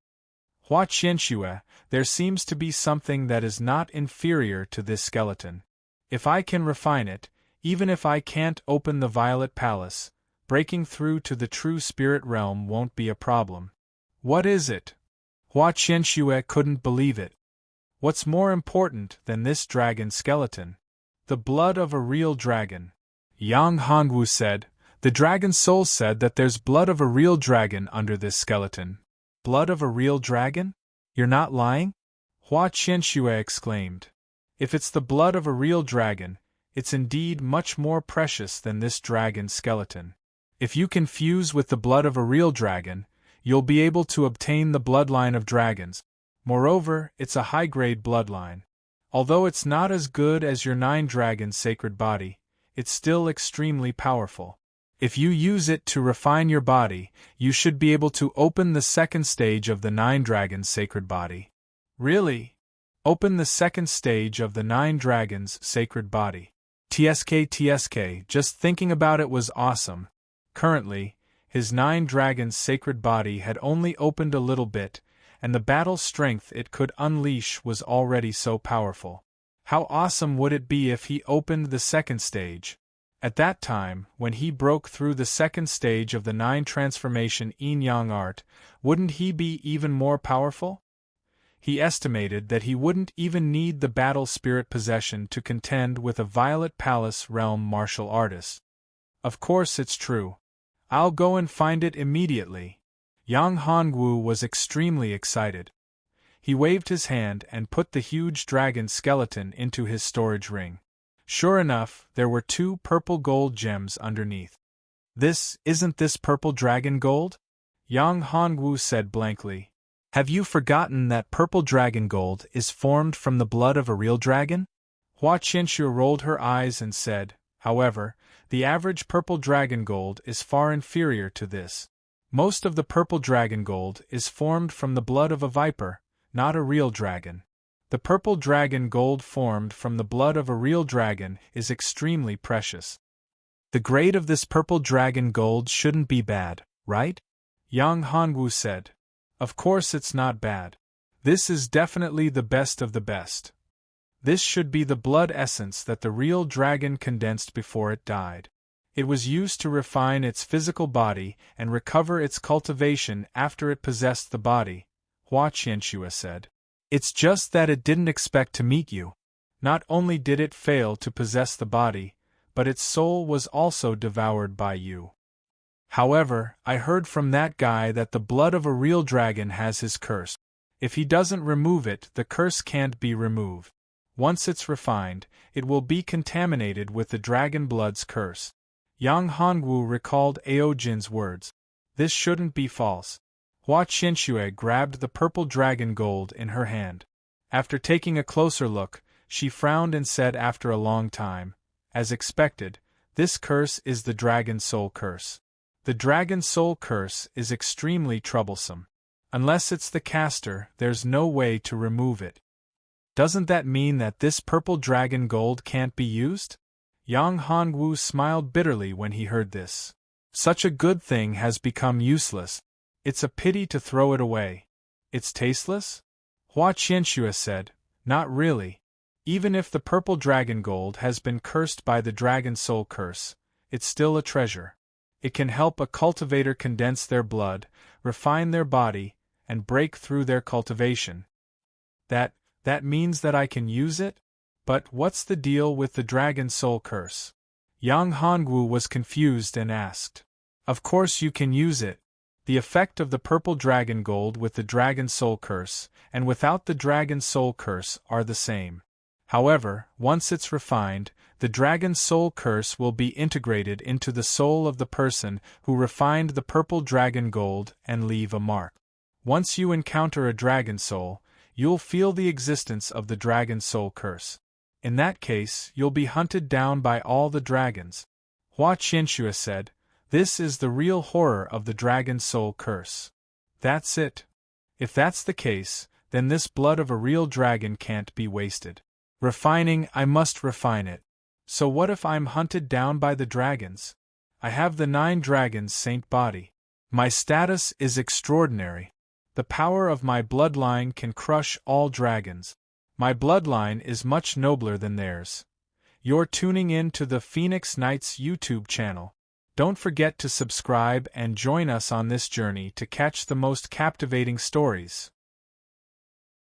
"Hua Qianxue, there seems to be something that is not inferior to this skeleton. If I can refine it, even if I can't open the Violet Palace, breaking through to the true spirit realm won't be a problem." "What is it?" Hua Qianxue couldn't believe it. "What's more important than this dragon skeleton?" "The blood of a real dragon," Yang Hongwu said. "The dragon soul said that there's blood of a real dragon under this skeleton." "Blood of a real dragon? You're not lying?" Hua Qianxue exclaimed. "If it's the blood of a real dragon, it's indeed much more precious than this dragon skeleton. If you can fuse with the blood of a real dragon, you'll be able to obtain the bloodline of dragons. Moreover, it's a high-grade bloodline. Although it's not as good as your 9 dragons' sacred body, it's still extremely powerful. If you use it to refine your body, you should be able to open the second stage of the 9 dragons' sacred body. Really? Open the second stage of the 9 dragons' sacred body. TSK, just thinking about it was awesome. Currently, his 9 dragons' sacred body had only opened a little bit, and the battle strength it could unleash was already so powerful. How awesome would it be if he opened the second stage? At that time, when he broke through the second stage of the 9 transformation yin-yang art, wouldn't he be even more powerful? He estimated that he wouldn't even need the battle spirit possession to contend with a Violet Palace realm martial artist. Of course it's true. I'll go and find it immediately. Yang Hongwu was extremely excited. He waved his hand and put the huge dragon skeleton into his storage ring. Sure enough, there were 2 purple gold gems underneath. Isn't this purple dragon gold? Yang Hongwu said blankly. Have you forgotten that purple dragon gold is formed from the blood of a real dragon? Hua Qianxue rolled her eyes and said, however, the average purple dragon gold is far inferior to this. Most of the purple dragon gold is formed from the blood of a viper, not a real dragon. The purple dragon gold formed from the blood of a real dragon is extremely precious. The grade of this purple dragon gold shouldn't be bad, right? Yang Hongwu said. Of course it's not bad. This is definitely the best of the best. This should be the blood essence that the real dragon condensed before it died. It was used to refine its physical body and recover its cultivation after it possessed the body, Hua Qianxue said. It's just that it didn't expect to meet you. Not only did it fail to possess the body, but its soul was also devoured by you. However, I heard from that guy that the blood of a real dragon has his curse. If he doesn't remove it, the curse can't be removed. Once it's refined, it will be contaminated with the dragon blood's curse. Yang Hongwu recalled Aojin's words. This shouldn't be false. Hua Qianxue grabbed the purple dragon gold in her hand. After taking a closer look, she frowned and said after a long time, as expected, this curse is the dragon soul curse. The dragon soul curse is extremely troublesome. Unless it's the caster, there's no way to remove it. Doesn't that mean that this purple dragon gold can't be used? Yang Hongwu smiled bitterly when he heard this. Such a good thing has become useless. It's a pity to throw it away. It's tasteless? Hua Qianxue said, not really. Even if the purple dragon gold has been cursed by the dragon soul curse, it's still a treasure. It can help a cultivator condense their blood, refine their body, and break through their cultivation. That means that I can use it? But what's the deal with the dragon soul curse? Yang Hongwu was confused and asked. Of course you can use it. The effect of the purple dragon gold with the dragon soul curse, and without the dragon soul curse are the same. However, once it's refined, the dragon soul curse will be integrated into the soul of the person who refined the purple dragon gold and leave a mark. Once you encounter a dragon soul, you'll feel the existence of the dragon soul curse. In that case, you'll be hunted down by all the dragons. Hua Qianxue said, this is the real horror of the dragon soul curse. That's it. If that's the case, then this blood of a real dragon can't be wasted. Refining, I must refine it. So what if I'm hunted down by the dragons? I have the 9 dragons' saint body. My status is extraordinary. The power of my bloodline can crush all dragons. My bloodline is much nobler than theirs. You're tuning in to the Phoenix Knights YouTube channel. Don't forget to subscribe and join us on this journey to catch the most captivating stories.